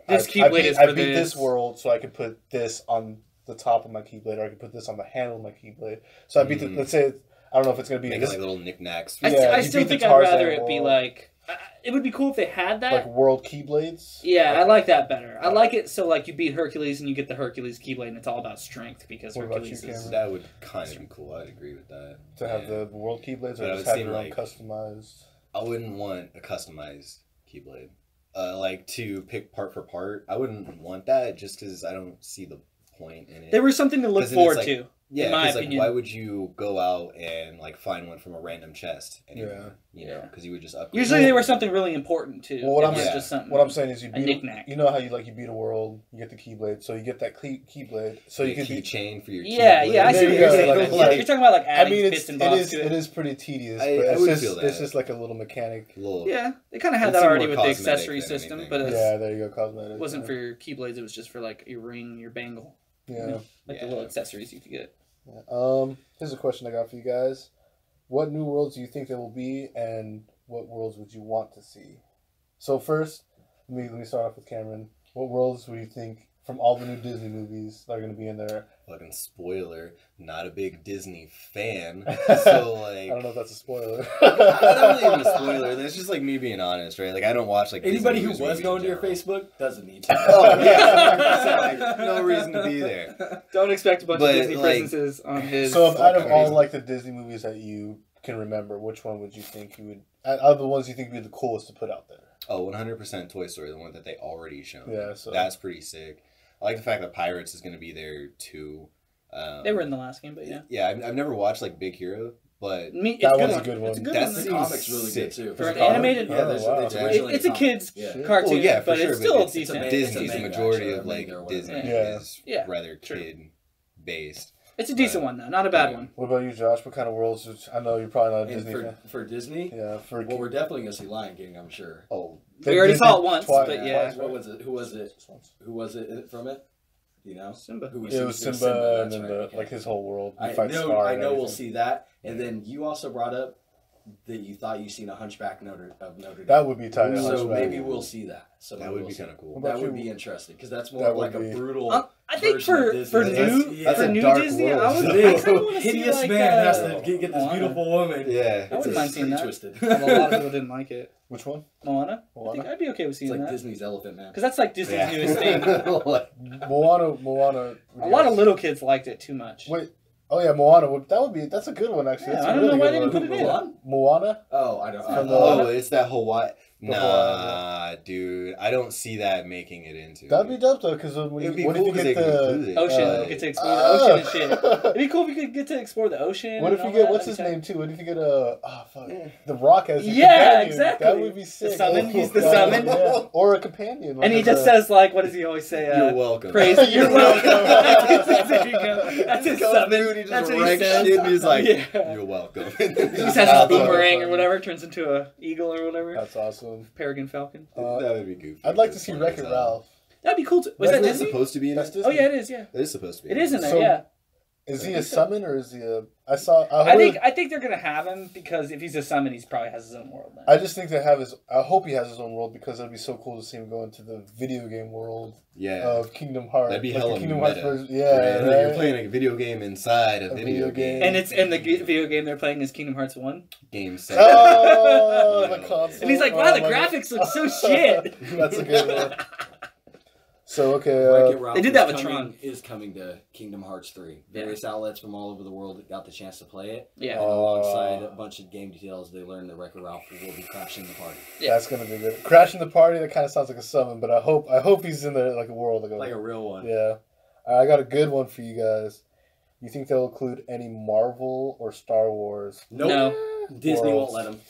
This I Keyblade beat, is I for beat this. this world, so I can put this on the top of my Keyblade, or I can put this on the handle of my Keyblade. So I beat the, let's say, I don't know if it's going to be Making this, like little knickknacks. I you still beat the think I'd rather Tarzan it be world. like. It would be cool if they had that. like world Keyblades. Yeah, I like that better. I like it so like you beat Hercules and you get the Hercules Keyblade and it's all about strength because What about Hercules you, is. Cameron? That would kind of be cool. I'd agree with that. To have Yeah. the world Keyblades, But or I just would have seem your own like- customized. I wouldn't want a customized Keyblade. Like to pick part for part. I wouldn't want that just because I don't see the point in it. There was something to look 'Cause then it's forward like- to. Yeah, in my because like, opinion. why would you go out and like find one from a random chest anymore? Yeah. You know, because you would just upgrade. Usually they were something really important too. Well, what It I'm was saying- just something. What I'm saying is you A beat knick-knack. you know how you beat a world, you get the Keyblade, so you get that Keyblade, so you a can key be. chain for your Yeah, keyblade. yeah, I see There what you you're go, saying. like- You're talking about like I adding mean, bits and bobs to it it. is pretty tedious, I but it's would just feel it's that. just like a little mechanic. Little, Yeah, they kind of had It's that already more with the cosmetic accessory than system, anything. but it Yeah, there you go, cosmetic. wasn't yeah. for your Keyblades. It was just for like your ring, your bangle, Yeah. like the little accessories you could get. Here's a question I got for you guys. What new worlds do you think there will be, and what worlds would you want to see? So first, let me start off with Cameron. What worlds would you think from all the new Disney movies that are going to be in there? Fucking spoiler, not a big Disney fan. So like, I don't know if that's a spoiler. Not really even a spoiler. That's just like me being honest, right? Like I don't watch like Anybody Disney who movies was going to in your general. Facebook doesn't need to. Oh yeah, 100%, like, no reason to be there. Don't expect a bunch But, of Disney like- presences on his. So, out of fucking all reason. like the Disney movies that you can remember, which one would you think you would? Out of the ones you think would be the coolest to put out there? Oh, 100% Toy Story, the one that they already shown. Yeah, so- that's pretty sick. I like the fact that Pirates is going to be there too. They were in the last game, but yeah. Yeah, I've never watched like Big Hero, but It's That good one's a one. good one. It's a good That's one. The seems comic's really sick. good too. For an the comic. animated- Yeah, there's, Oh, wow. it's It- originally It's a comic. kid's Yeah. cartoon, well, yeah, for but sure. it's still but decent. it's Disney's a the manga, majority actually, of a like manga or whatever. Disney Yeah. is Yeah, rather true. kid based. It's a decent one though, not a bad Yeah. one. What about you, Josh? What kind of worlds? I know you're probably not a And Disney fan. for Disney, Yeah, for well, we're definitely gonna see Lion King, I'm sure. Oh, We already saw it once, but yeah. What was it? Who was it? Who was it from it? You know, Simba. Who It was it Simba, and that's then right, okay. like his whole world. He I fights know. Scar I and know we'll everything. see that, and then you also brought up that you thought you seen a Hunchback of Notre Dame. That would be tight. So Hunchback. maybe we'll see that. So that maybe would we'll be see kind of cool. What That about would you? be interesting because that's more That of like would a be- brutal. I think version of for Disney. new That's for a new dark Disney, world. I would Big, kind of want to see hideous like man has to Oh, get this Moana. beautiful woman. Yeah, I wouldn't mind seeing that. Twisted. Well, a lot of people didn't like it. Which one? Moana. I Moana? think I'd be okay with It's seeing like that Disney's Elephant Man. because that's like Disney's yeah. newest thing. Like, Moana. A lot of little kids liked it too much. Wait. Oh yeah, Moana. That's a good one actually. Yeah, That's I a don't know really why good they didn't one. put it in. Mulan? Moana. Oh, I don't. From oh, it's that Hawaii. The Nah, dude, I don't see that making it into. That'd be dope though, because when It'd be what cool if you because they get could the include it. Ocean. You get to explore the ocean and shit. It'd be cool if you could get to explore the ocean. What if and you all get that. what's his That'd be name too? What if you get the Rock as a Yeah, companion? exactly. That would be sick. summon, he's the God, summon. yeah. Or a companion. tight. And he just says like, what does he always say? You're welcome. Praise. You're welcome. There you go. That's his Comes summon. through and he just That's what he wrecks says. shit and he's like, Yeah. "You're welcome." He just has his boomerang or whatever, turns into a eagle or whatever. That's awesome. Peregrine falcon. That would be goofy. I'd like to see Wreck-It Ralph. That'd be cool. Was Isn't that that Disney? supposed to be in That's it? Disney. Oh yeah, it is. Yeah, It is supposed to be. it is in there. So- Yeah. Is he a summon or is he a? I think they're gonna have him because if he's a summon, he probably has his own world. Then. I just think they have his. I hope he has his own world because it'd be so cool to see him go into the video game world Yeah. of Kingdom Hearts. That'd be like hella the Kingdom meta. Hearts version. Right? Yeah, Like, you're right? playing a video game inside a video game. And it's in the video game they're playing is Kingdom Hearts 1. Game set. Oh, the console. And he's like, wow, Oh the my God. graphics look so shit. That's a good one. So okay, Wreck-It Ralph They did that is with coming- Tron. Is coming to Kingdom Hearts 3. Various outlets from all over the world got the chance to play it. Yeah. And alongside a bunch of game details, they learned that Wreck-It Ralph will be crashing the party. Yeah. that's gonna be good. Crashing the party. That kind of sounds like a summon, but I hope he's in there like a world. Like a real one. Yeah. I got a good one for you guys. You think they'll include any Marvel or Star Wars? Nope. No. Disney Worlds. won't let them.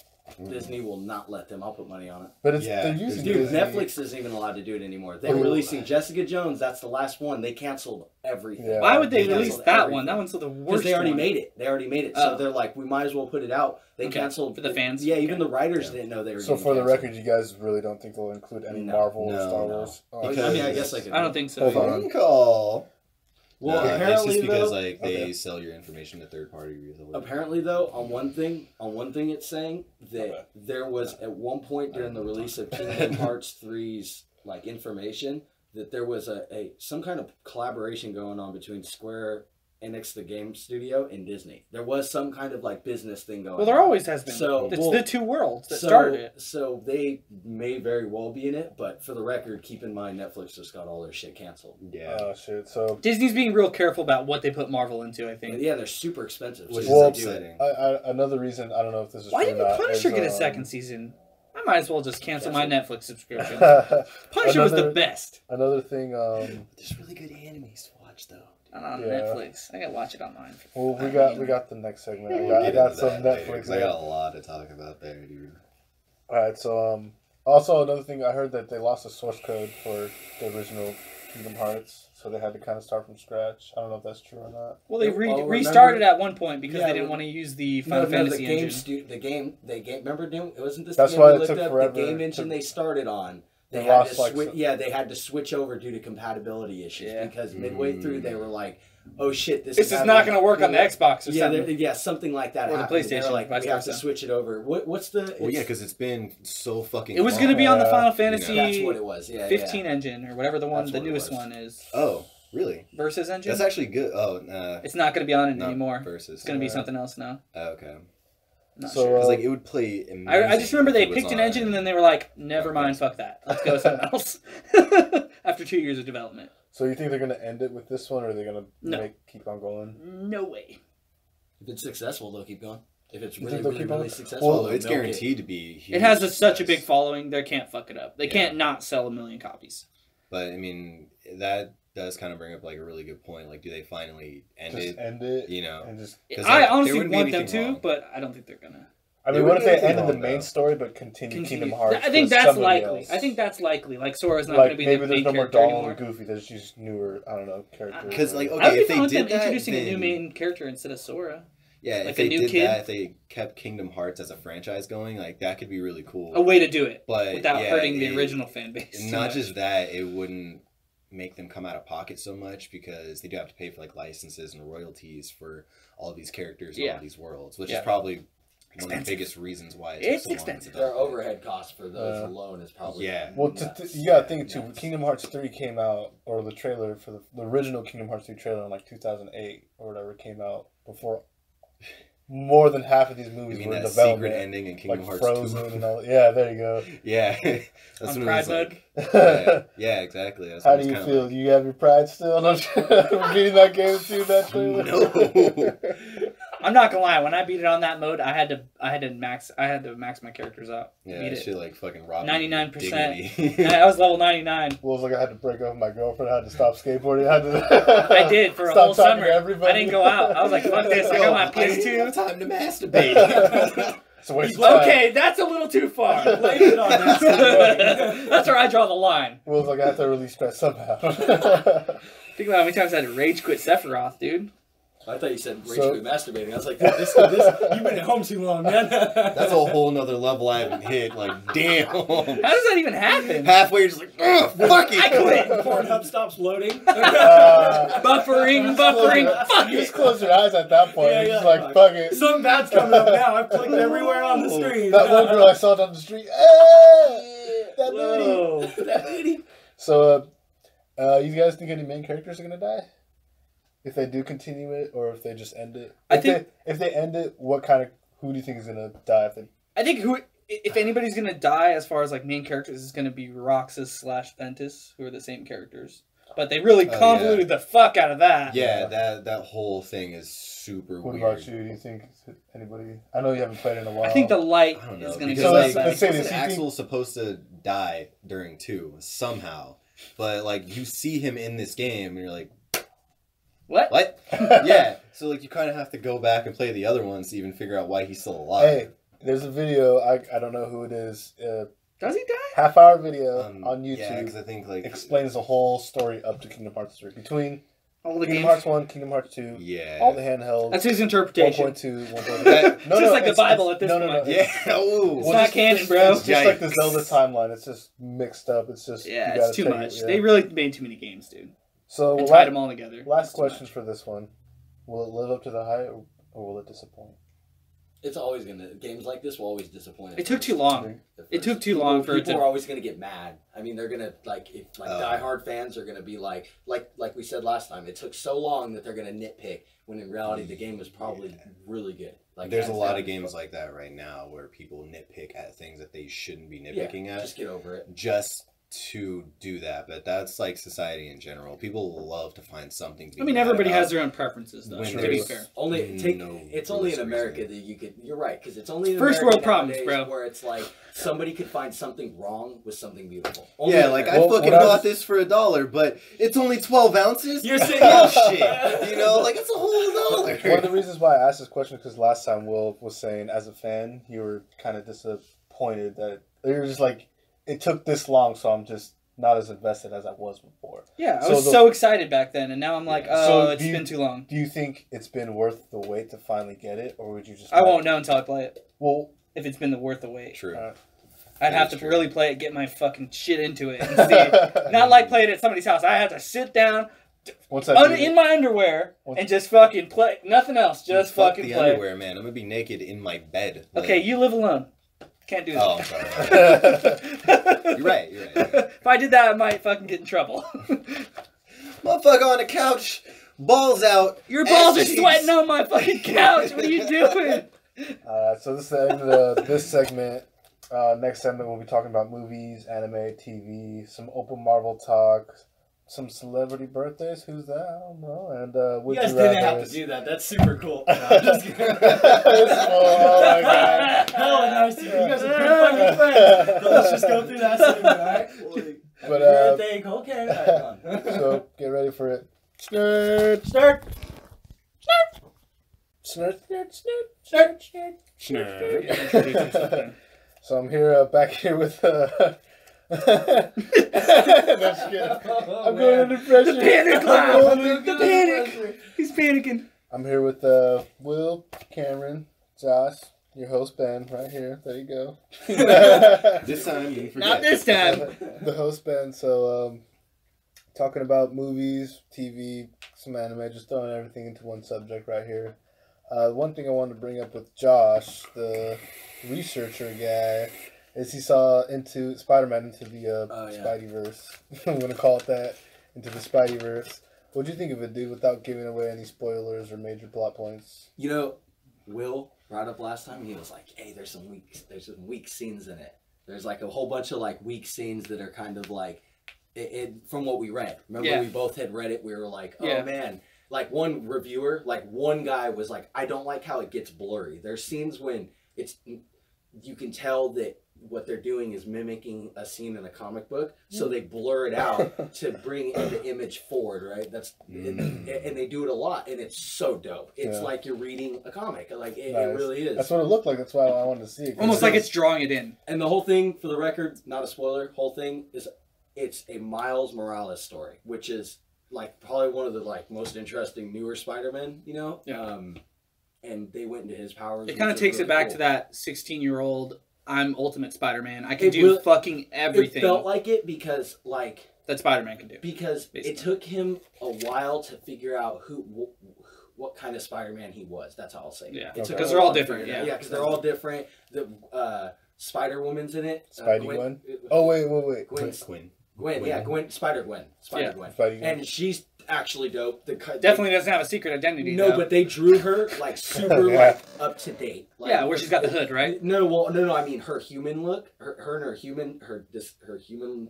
Disney will not let them. I'll put money on it. But it's Yeah, they're using Dude, Disney. Netflix isn't even allowed to do it anymore. They're Oh. releasing Jessica Jones. That's the last one. They canceled everything. Yeah. Why would they They release canceled that everything. one? That one's the Because worst. they already one. made it. Oh. So they're like, we might as well put it out. They Okay. canceled For the fans? Yeah, even Okay. the writers Yeah. didn't know they were. So getting for the canceled. record, you guys really don't think they'll include any No. Marvel or No, Star no. Wars? Oh, I Because- mean, I guess I could. I don't think so. Hold on. Phone call. Well, It's apparently just because though, like they Okay. sell your information to third party resellers. apparently though, on one thing, it's saying that there was at one point during the release of Kingdom Hearts 3's like information that there was a some kind of collaboration going on between Square Enix, the game studio, and Disney. There was some kind of like business thing going on. Well, there always has been. So, it's well, the two worlds that started it. So they may very well be in it, but for the record, keep in mind Netflix just got all their shit canceled. Yeah. Oh shit! So Disney's being real careful about what they put Marvel into. I But think. yeah, they're super expensive. Which so Well, is they do it. upsetting. another reason I don't know if this is Why true didn't or not, Punisher is, get a second season? I might as well just cancel my Netflix subscription. Another Punisher was the best. thing. There's really good animes to watch though. on Yeah. Netflix. I gotta watch it on mine. Well, we got the next segment. I We'll get got into some that later, Netflix. 'cause I got a lot to talk about there, dude. All right, so also another thing, I heard that they lost the source code for the original Kingdom Hearts, so they had to kind of start from scratch. I don't know if that's true or not. Well, they Well, restarted at one point because Yeah, they didn't well, want to use the Final Fantasy engine. the game. Remember, it wasn't this. That's game why we it looked took up? forever The game engine to- they started on. They They had lost, to like, switch. some- Yeah, they had to switch over due to compatibility issues because midway through they were like, "Oh shit, This is not going to work on the Xbox or Yeah, something. yeah, something like that. Or the happened. They were PlayStation, like, vice we have to versa. switch it over. What's the? Well, yeah, it's- because it's been so fucking It was long. going to be on the Yeah. Final Fantasy that's what it was. Yeah, 15 engine or whatever the That's what it newest was. one is. Oh, really? Versus engine. That's actually good. Oh, It's not going to be on it not anymore. Versus. It's going to be something else now. Oh, okay. Not So, sure. Because like it would play amazing. I just remember if they it was picked an on- engine and then they were like, never mind, fuck that. Let's go with something else. After 2 years of development. So you think they're gonna end it with this one, or are they gonna No. keep on going? No way. If it's successful, they'll keep going. If it's You really, think they'll really, keep on? really successful, Well, Well, it's they'll milk guaranteed to be. It has huge such a success. big following, they can't fuck it up. They Yeah. can't not sell 1 million copies. But I mean, that does kind of bring up like a really good point. Like, do they finally end Just it? end it, You know, and just. 'Cause, I like, there honestly wouldn't be want them anything to, wrong. but I don't think they're gonna I mean, There what if wouldn't they be anything ended the wrong, main though. story but continue continue. Kingdom Hearts? I think with that's somebody likely. else? I think that's likely. Like Sora's not Like gonna be maybe the there's main no more character Donald anymore. and Goofy. There's just newer, I don't know, characters. Because like, I would okay, be if fine they with them did that, introducing a new then- main character instead of Sora. Yeah, like if a they new did kid. that, if they kept Kingdom Hearts as a franchise going, like that could be really cool. A way to do it But without yeah, hurting the it- original fan base. too Not much. just that, it wouldn't make them come out of pocket so much because they do have to pay for like licenses and royalties for all these characters and Yeah. all these worlds, which Yeah. is probably one of Expensive. the biggest reasons why it It's took so expensive. long to Their develop. overhead costs for those alone is probably Yeah. Well, nuts. you gotta think too. Nuts. Kingdom Hearts 3 came out, or the trailer for the original Kingdom Hearts 3 trailer in like 2008 or whatever came out before. More than half of these I movies mean were in that development, secret ending in Kingdom like Hearts Frozen 2. and all. Yeah, there you go. Yeah, that's On when it Pride was Mode? like, yeah, exactly. That's How when do it you was feel? kinda You have your pride still? Beating that game too, that trailer? No. I'm not gonna lie. When I beat it on that mode, I had to max my characters out. Yeah, beat that it. shit like fucking robbed 99%. dignity. I was level 99. Well, it was like I had to break up with my girlfriend. I had to stop skateboarding. I had to. I did for a stop whole talking summer. to everybody. I didn't go out. I was like, fuck this. I got my I didn't have PS2. time to masturbate. It's a waste of time. Okay, that's a little too far. Blame it on that. That's where I draw the line. Well, it's like I have to release stress somehow. Think about how many times I had to rage quit Sephiroth, dude. I thought you said rage So- quit masturbating. I was like, this, you've been at home too long, man. That's a whole nother level I haven't hit. Like, damn. How does that even happen? Halfway, you're just like, ugh, fuck it. I quit. Pornhub stops loading. Buffering. Fuck You just it. close your eyes at that point. Yeah, You're just yeah. like, fuck it. Something bad's coming up now. I've clicked everywhere on the screen. That one girl I saw down the street. That booty. Whoa. That booty. So, you guys think any main characters are gonna die? If they do continue it, or if they just end it? If they end it, who do you think is gonna die? I think if anybody's gonna die as far as like main characters is gonna be Roxas / Ventus, who are the same characters. But they really Oh, convoluted the fuck out of that. Yeah, that whole thing is super What weird. about you? Do you think anybody? I know you haven't played in a while. I think the light I don't is know. gonna Because So go let's back. say this. Axel's supposed to die during 2 somehow. But, like, you see him in this game, and you're like, What? what? Yeah. So, like, you kind of have to go back and play the other ones to even figure out why he's still alive. Hey, there's a video. I don't know who it is. Does he die? Half-hour video on YouTube. Yeah, because I think, like... explains the whole story up to Kingdom Hearts 3. Between All the Kingdom games. Hearts 1, Kingdom Hearts 2, Yeah. all the handhelds. That's his interpretation. 1.2, 1.2. That- Just like the Bible at this no, point. Yeah. Oh. It's not canon, bro. It's just like the Yikes. Zelda timeline. It's just mixed up. It's just Yeah, you it's gotta too take much. it, yeah. They really made too many games, dude. So And tied them all together. last It's too question much. for this one: will it live up to the hype, or will it disappoint? It's always gonna games like this will always disappoint. It took too long. It took too long for it people to- are always gonna get mad. I mean, they're gonna if Oh. diehard fans are gonna be like we said last time. It took so long that they're gonna nitpick when in reality the game was probably really good. Like There's a hands lot down, of games like that right now where people nitpick at things that they shouldn't be nitpicking at. Just get over it. Just to do that, but that's like society in general. People love to find something to be I mean, mad everybody about has their own preferences, though. when To be there's fair, It's only in realistic America reason. that you could. You're right, because it's only in First America world problems, nowadays bro. where it's like somebody could find something wrong with something beautiful. Only Yeah, in like America. I fucking when I bought was- this for $1, but it's only 12 ounces. You're saying bullshit. You know, like it's a whole One of $1. the reasons why I asked this question because last time Will was saying, as a fan, you were kind of disappointed that you were just like, it took this long, so I'm just not as invested as I was before. yeah, I So was the- so excited back then, and now I'm like, Yeah. oh, So it's do you- been too long. Do you think it's been worth the wait to finally get it, or would you just? I won't know until I play it. Well, If it's been worth the wait, True. I'd have That's to true. really play it, get my fucking shit into it, and see it. Not like playing it at somebody's house. I have to sit down once I beat in it- my underwear Once- and just fucking play. Nothing else. Just Fuck fucking the play. underwear, man. I'm gonna be naked in my bed. Like- Okay, you live alone. Can't do Oh, I'm that. sorry. You're right. You're right. If I did that, I might fucking get in trouble. Motherfucker on the couch, balls out. Your balls are ass cheeks. sweating on my fucking couch. What are you doing? So this is the end of this segment. Next segment, we'll be talking about movies, anime, TV, some open Marvel talk, some celebrity birthdays. Who's that? I don't know. And You would guys you didn't rather? have to do that. That's super cool. No, I'm just kidding. Oh my god. Hella nice to you. You guys are good fucking friends. But let's just go through that segment, alright? Happy But, birthday, Colt Canons. Alright, come on. So get ready for it. Shnerd. Start. Shnerd. Shnerd. So I'm here, back here with. No, I'm just kidding. I'm going under pressure. The panic I'm laugh. going under The panic. pressure. He's panicking. I'm here with Will, Cameron, Josh, your host Ben, right here. There you go. This time you forget. Not this time. The host Ben. So talking about movies, TV, some anime, just throwing everything into one subject right here. One thing I wanted to bring up with Josh, the researcher guy, is he saw into Spider-Man into the Spideyverse. I'm gonna call it that, into the Spideyverse. What'd you think of it, dude? Without giving away any spoilers or major plot points. You know, Will brought up last time. He was like, "Hey, there's some weak scenes in it. There's like a whole bunch of like weak scenes that are kind of like it from what we read. Remember, Yeah. we both had read it. We were like, oh Yeah. man." Like one reviewer, like one guy was like, "I don't like how it gets blurry. There's scenes when you can tell that what they're doing is mimicking a scene in a comic book, so they blur it out to bring the image forward, right? And they do it a lot, and it's so dope. It's Yeah. like you're reading a comic, like it Nice. really is. That's what it looked like. That's why I wanted to see it. Almost like it's drawing it in. And the whole thing, for the record, not a spoiler. Whole thing is, it's a Miles Morales story, which is like probably one of the like most interesting newer Spider-Man. You know, Yeah. and they went into his powers. It kind of which is takes it really back cool. to that 16-year-old, I'm Ultimate Spider-Man. I can It do will- fucking everything It felt like it because like. that Spider-Man can do. Because Basically. it took him a while to figure out what kind of Spider-Man he was. That's how I'll say it. Yeah. It took Because him a they're all while to different, figure it out. yeah. Yeah, because they're all different. The Spider-Woman's in it. Spidey Gwen? Oh, wait. Gwen, yeah, Gwen, Spider-Gwen. Yeah. Spider-Gwen. Spidey Gwen. And she's actually dope. Definitely doesn't have a secret identity, No, though. but they drew her like super Yeah. like up to date. Like, Yeah, where she's got the hood, right? No. I mean her human look, her and her human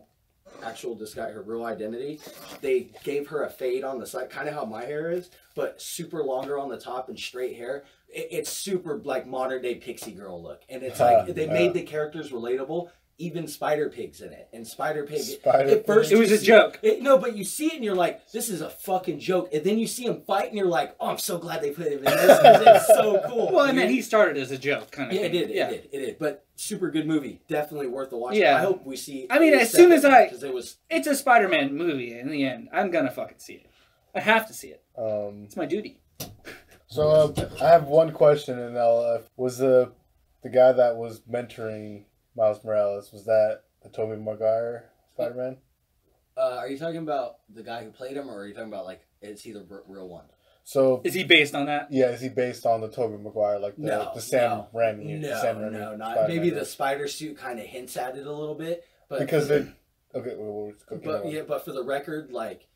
actual disguise, her real identity. They gave her a fade on the side, kind of how my hair is, but super longer on the top and straight hair. It's super like modern day pixie girl look, and it's like they made the characters relatable. Even Spider Pig's in it, and Spider Pig. At first, It was you a see- joke. No, but you see it and you're like, this is a fucking joke. And then you see him fight and you're like, oh, I'm so glad they put him in this 'cause it's so cool. Well, I mean, he started as a joke, kind of. Yeah, thing. it did. But super good movie. Definitely worth the watch. Yeah. I hope we see. I mean, as soon as because it was. It's a Spider-Man movie. In the end, I'm gonna fucking see it. I have to see it. It's my duty. So I have one question, and was the guy that was mentoring Miles Morales, was that the Tobey Maguire Spider-Man? Are you talking about the guy who played him, or are you talking about like is he the real one? So Is he based on that? yeah, is he based on the Tobey Maguire, like the Sam Raimi? No, Sam Raimi no, not Spider-Man, maybe right? the spider suit kind of hints at it a little bit, but because they. Okay, we'll just go. but for the record, like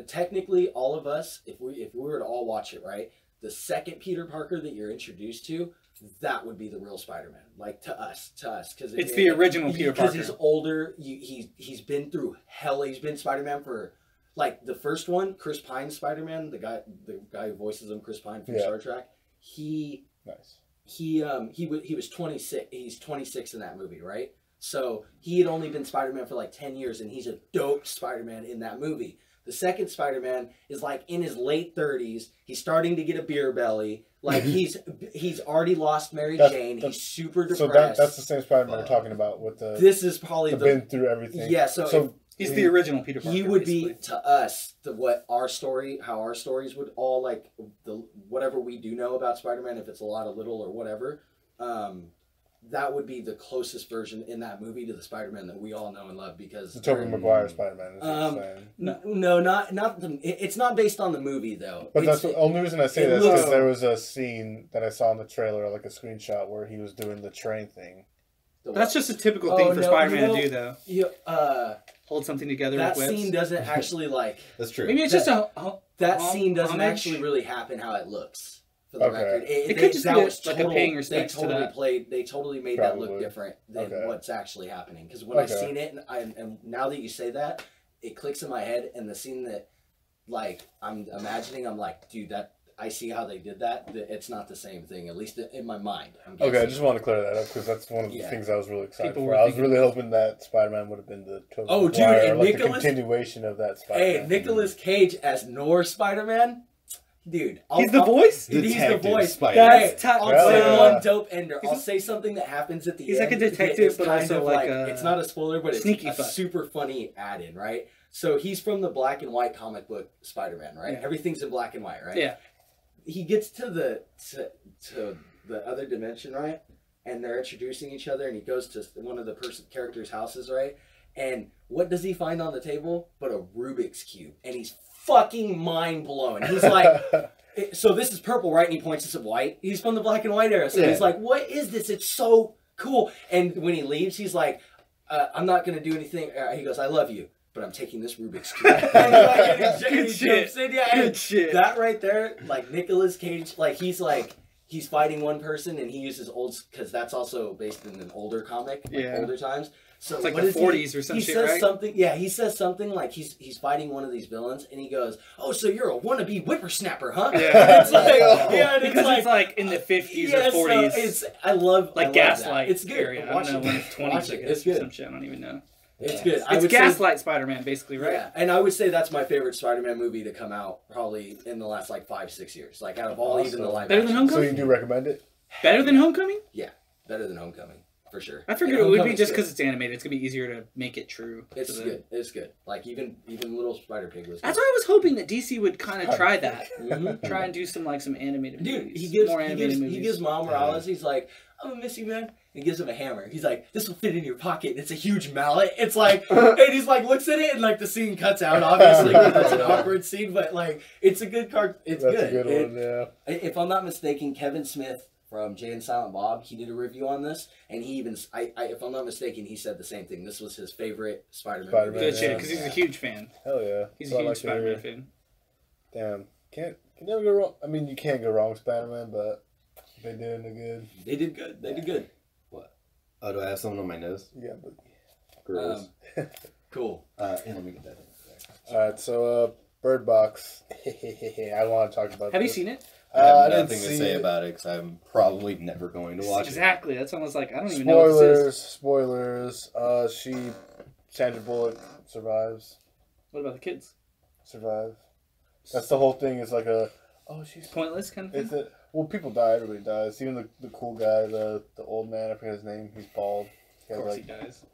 technically all of us, if we were to all watch it, right, the second Peter Parker that you're introduced to that would be the real Spider-Man. Like to us, because It's the original Peter Parker. Because he's older. He's been through hell. He's been Spider-Man for like the first one, Chris Pine's Spider-Man, the guy who voices him, Chris Pine from Star Trek. He was 26. He's 26 in that movie, right? So he had only been Spider-Man for like 10 years, and he's a dope Spider-Man in that movie. The second Spider-Man is like in his late 30s. He's starting to get a beer belly. Like he's already lost Mary Jane. He's super depressed. So that's the same Spider-Man we're talking about with the. This is probably been through everything. Yeah. So he's the original Peter Parker. He would basically be to us how our stories would all like whatever we do know about Spider-Man, if it's a lot, a little, or whatever. That would be the closest version in that movie to the Spider-Man that we all know and love because the Tobey Maguire Spider-Man. Is what you're saying. No, not it's not based on the movie though. But that's the only reason I say that is because there was a scene that I saw in the trailer, like a screenshot where he was doing the train thing. That's just a typical thing for Spider-Man to do, though. Hold something together. That with whips. scene doesn't actually like. That's true. Maybe it's just that scene doesn't actually really happen how it looks. For the record, it could just be like a paying respects to that. They totally made that look different than what's actually happening. Because when I've seen it, and now that you say that, it clicks in my head. And the scene that, like, I'm imagining, I'm like, dude, that I see how they did that. It's not the same thing, at least in my mind. Okay, I just want to clear that up because that's one of the things I was really excited for. I was really hoping that Spider-Man would have been the Tobey Maguire, and like the continuation of that Spider-Man. Hey, Nicolas Cage as North Spider-Man. Dude, he's the voice. He's the voice. I'll say one dope ender. I'll say something that happens at the end. He's like a detective, but also like a. It's not a spoiler, but it's a super funny add-in, right? So he's from the black and white comic book Spider-Man, right? Yeah. Everything's in black and white, right? Yeah. He gets to the other dimension, right? And they're introducing each other, and he goes to one of the characters' houses, right? And what does he find on the table but a Rubik's Cube? And he's fucking mind blown. He's like, so this is purple, right? And he points to white. He's from the black and white era. So he's like, what is this? It's so cool. And when he leaves, he's like, I'm not going to do anything. He goes, I love you, but I'm taking this Rubik's Cube. And he jumps in. Yeah, good shit. That right there, like Nicolas Cage, like he's fighting one person and he uses because that's also based in an older comic, like older times. So it's like the 40s or some shit, says right? something. Yeah, he says something like he's fighting one of these villains, and he goes, "Oh, so you're a wannabe whippersnapper, huh?" Yeah, it's like, because it's like in the 50s or 40s. So I love Gaslight. It's good. Area. I don't know when it's 20s. It's good. Some shit. I don't even know. It's good. It's Gaslight Spider-Man, basically, right? Yeah, and I would say that's my favorite Spider-Man movie to come out probably in the last like 5-6 years. Like out of all, even the live. Better than Homecoming. So you do recommend it? Better than Homecoming? Yeah, better than Homecoming. For sure. I figured it would be just because it's animated. It's going to be easier to make it true. It's good. It's good. Like, even Little Spider-Pig was good. That's why I was hoping that DC would kind of try that. Try and do some animated movies. Dude, he gives Miles Morales, he's like, I'm going to miss you, man. And he gives him a hammer. He's like, this will fit in your pocket. And it's a huge mallet. It's like, and he's like, looks at it, and like the scene cuts out, obviously. That's an awkward scene, but like, it's a good card. It's good. That's a good one, yeah. If I'm not mistaken, Kevin Smith from Jay and Silent Bob, he did a review on this, and he even, if I'm not mistaken, he said the same thing. This was his favorite Spider-Man movie. Good shit, because he's a huge fan. Hell yeah. He's a huge Spider-Man fan. Damn. Can never go wrong. I mean, you can't go wrong with Spider-Man, but they did good. They did good. They did good. What? Oh, do I have something on my nose? Yeah, but... Gross. Cool. Let me get that in. Alright, so, Bird Box. I want to talk about Have you seen it? I have nothing to say about it because I'm probably never going to watch it. Exactly. That's almost like, I don't even know what this is. Spoilers. Sandra Bullock survives. What about the kids? Survive. That's the whole thing. It's like she's pointless kind of thing? Well, people die. Everybody dies. Even the cool guy, the old man, I forget his name. He's bald. Of course he dies.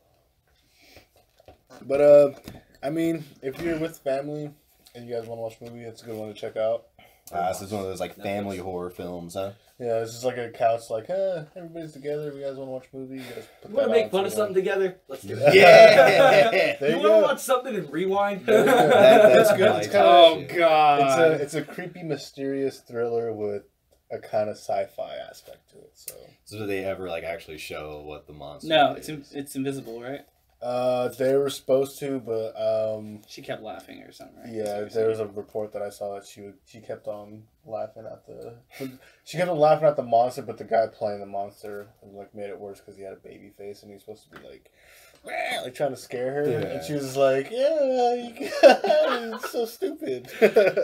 But, I mean, if you're with family and you guys want to watch a movie, it's a good one to check out. This is one of those like family horror films, huh? Yeah, it's just like a couch, like, everybody's together. You guys want to watch a movie? You guys put you want to make fun of something together? Let's do it. Yeah. You want to watch something and rewind? That's good. It's oh god! It's a creepy, mysterious thriller with a kind of sci-fi aspect to it. So do they ever like actually show what the monster? No, is? it's invisible, right? They were supposed to, but She kept laughing or something, right? yeah, there was a report that I saw that she kept on laughing at the monster, but the guy playing the monster like made it worse because he had a baby face and he was supposed to be like trying to scare her, and she was just like, yeah, it's so stupid.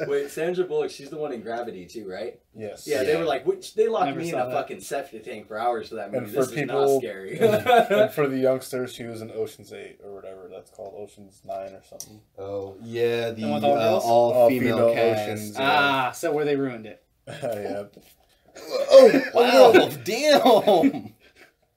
Wait, Sandra Bullock, she's the one in Gravity too, right? Yes. Yeah, they were like, they locked Never me in saw a that. fucking septic tank for hours for that movie. And for This is not people- scary. And for the youngsters, she was in Ocean's 8 or whatever that's called, Ocean's 9 or something. Oh yeah, the And with all girls? all female All-female cast. Oceans. Ah, so where they ruined it. Yeah. Oh wow, damn!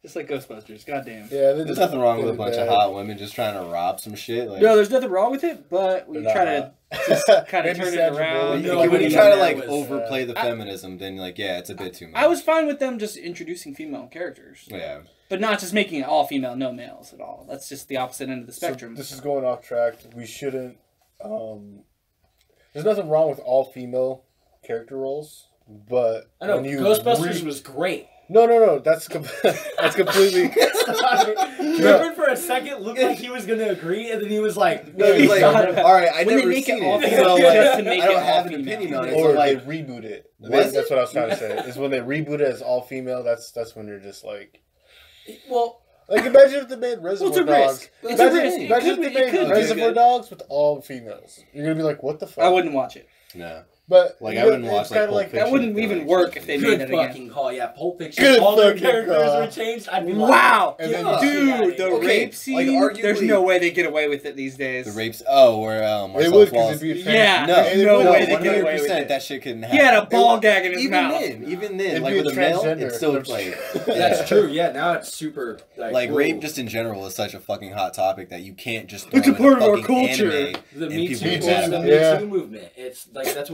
Just like Ghostbusters, goddamn. Yeah, There's nothing wrong with a bunch of hot women just trying to rob some shit. Like, No, there's nothing wrong with it, but we They're try not to just kind of Maybe turn it Sandra around. Bullock. No, when you I try to mean, like that was, overplay the feminism, then like it's a bit too much. I was fine with them just introducing female characters, Yeah. but not just making it all female, no males at all. That's just the opposite end of the spectrum. So this is going off track. We shouldn't. There's nothing wrong with all female character roles, but I know, when you Ghostbusters was great. No, that's that's completely. Remember for a second, looked like he was going to agree, and then he was like, No, he's like, all right, I When they never make it seen all it, female, so just like, to make I don't it have all an opinion female. on it. Or So like, they reboot it. Was That's what I was trying to say. Is when they reboot it as all female. That's when you're just like. well, Like imagine if they made Reservoir it's a Dogs. risk. It's a Imagine, risk. It imagine could if be- they it made could be Reservoir good. Dogs with all females. You're gonna be like, what the fuck? I wouldn't watch it. no. But Like, you I know, wouldn't watch, it's like, kinda Pulp Fiction. That wouldn't even work if they made good it again. fucking call. Yeah, Pulp Fiction. Good all their fucking characters call. were changed. I'd be like, Wow, And then "Get dude, outta the here." Okay, rape like, scene. There's arguably- no way they get away with it these days. The rapes. Oh, where They Marcel would Wallace. because it'd be a Yeah, No, there's They no would. way they get away with 100% it. that shit couldn't He happen. had a ball gag in his even mouth. Even then, It'd like be with a a male, transgender. it's still like That's true. Yeah, now it's super Like whoa. rape, just in general, is such a fucking hot topic that you can't just. It's throw a in part of our fucking culture. anime The and Me people Too, get Too. mad the about Me it. Yeah. Too movement. It's like that's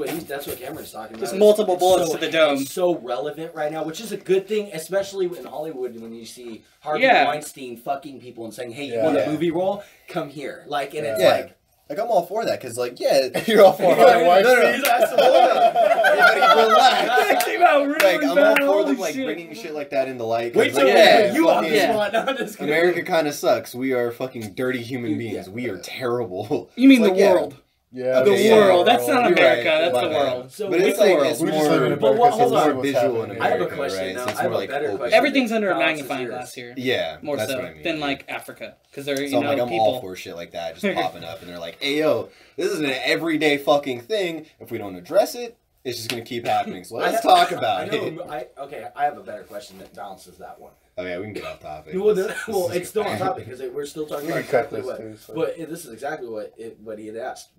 what Cameron's talking about. Just It's- multiple it's bullets so, to the dome. It's so relevant right now, which is a good thing, especially in Hollywood when you see Harvey Yeah. Weinstein fucking people and saying, "Hey, you Yeah. want Yeah. a movie role? Come here." Like, and it's Yeah. like, Like I'm all for that because, like, yeah, You're all for No, Harvey no, Weinstein. no. Everybody relax. That came out really Like I'm bad. all for Holy them, like shit. bringing shit like that into light. 'cause, wait till like, we yeah, put you on fucking this yeah. one. No, I'm just kidding. America kind of sucks. We are fucking dirty human beings. Yeah. We are terrible. You mean Like, the yeah. world? Yeah, The Okay, yeah. world. That's not You're America. right. That's My the bad. world. So But with it's the like world, it's we just live in more, America, But what- so hold we on. see more what's visual in happening. I have a America, question right? now. So it's I have more a like better culture. question. Everything's under a Balance is magnifying yours. glass here. Yeah, More that's so what I mean. than like Africa, because they're So I'm like, I'm all people. for shit like that just popping up, and they're like, "Hey, yo, this is an everyday fucking thing. If we don't address it, it's just gonna keep happening. So let's talk about it." I have a better question that balances that one. Okay, we can get off topic. Well, it's still on topic because we're still talking We about can cut exactly this what. too. So. But this is exactly what he had asked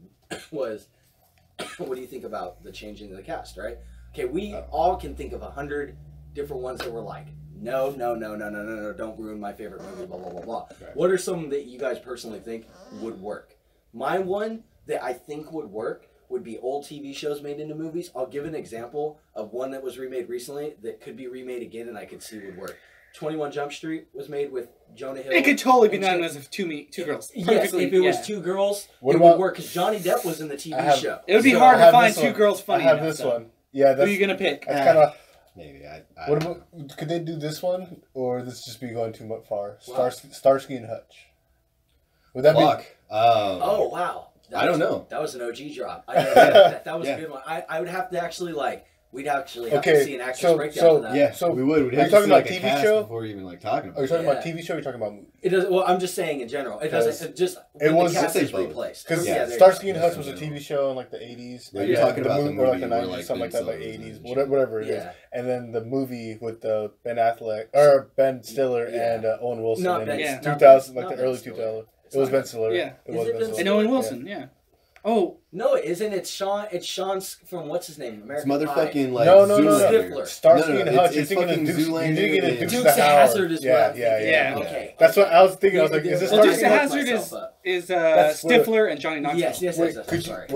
was, what do you think about the changing of the cast? Right? Okay, we all can think of 100 different ones that were like, no, don't ruin my favorite movie, blah blah blah blah. Right. What are some that you guys personally think would work? My one that I think would work would be old TV shows made into movies. I'll give an example of one that was remade recently that could be remade again and I could see would work. 21 Jump Street was made with Jonah Hill. It could totally be and done Ch- as if two girls. Yes, Perfectly, if it was yeah. two girls, What it about- would work because Johnny Depp was in the TV I have- show. It would be So hard I to have find this two one. girls funny. I have enough, this though. one. Yeah, Who are you gonna pick? That's kind of. Maybe I What don't know. about? Could they do this one, or this just be going too much far? Wow. Starsky and Hutch. Would that Fuck. Oh wow! I don't know. That was an OG drop. That was Yeah. a good one. I would have to actually we'd actually have Okay, to see an actress so- breakdown so- of that. Yeah, So, we would. We'd are have you to talking see, about like, a TV cast show? before even like talking Are about you talking it. about TV show? Or are you talking about movie? It does. Well, I'm just saying in general. It doesn't. It just when was- the cast I'd say is both. replaced. Because Yeah, there you Starsky go. and Hutch was a TV show in like the 80s. Yeah, you're talking about the or like the movie where, 90s, like, something like Ben that, like Stiller was 80s, in shit. whatever it is. Yeah. And then the movie with Ben Affleck or Ben Stiller Yeah. and Owen Wilson Not in Ben. Yeah. 2000, not like the Ben early Stiller. 2000s. It's It was not Ben Stiller. Yeah. It Is was it Ben Ben Stiller. And Owen Wilson, yeah. Oh, No, it isn't. It's Sean. It's Sean's from what's his name? It's American motherfucking like No. Zoolander. Stifler. Starsky No, and it's- Hutch. You're it's thinking of fucking Dukes. You're Zoolander thinking of and- Dukes Dukes of of Hazzard is what Yeah, I'm thinking. Yeah. Okay. That's what I was thinking. I was like, is this well, Well, Dukes Starsky of and Hutch? Hazzard is That's what- Stifler and Johnny Knoxville. Yes. Wait, I'm could you sorry.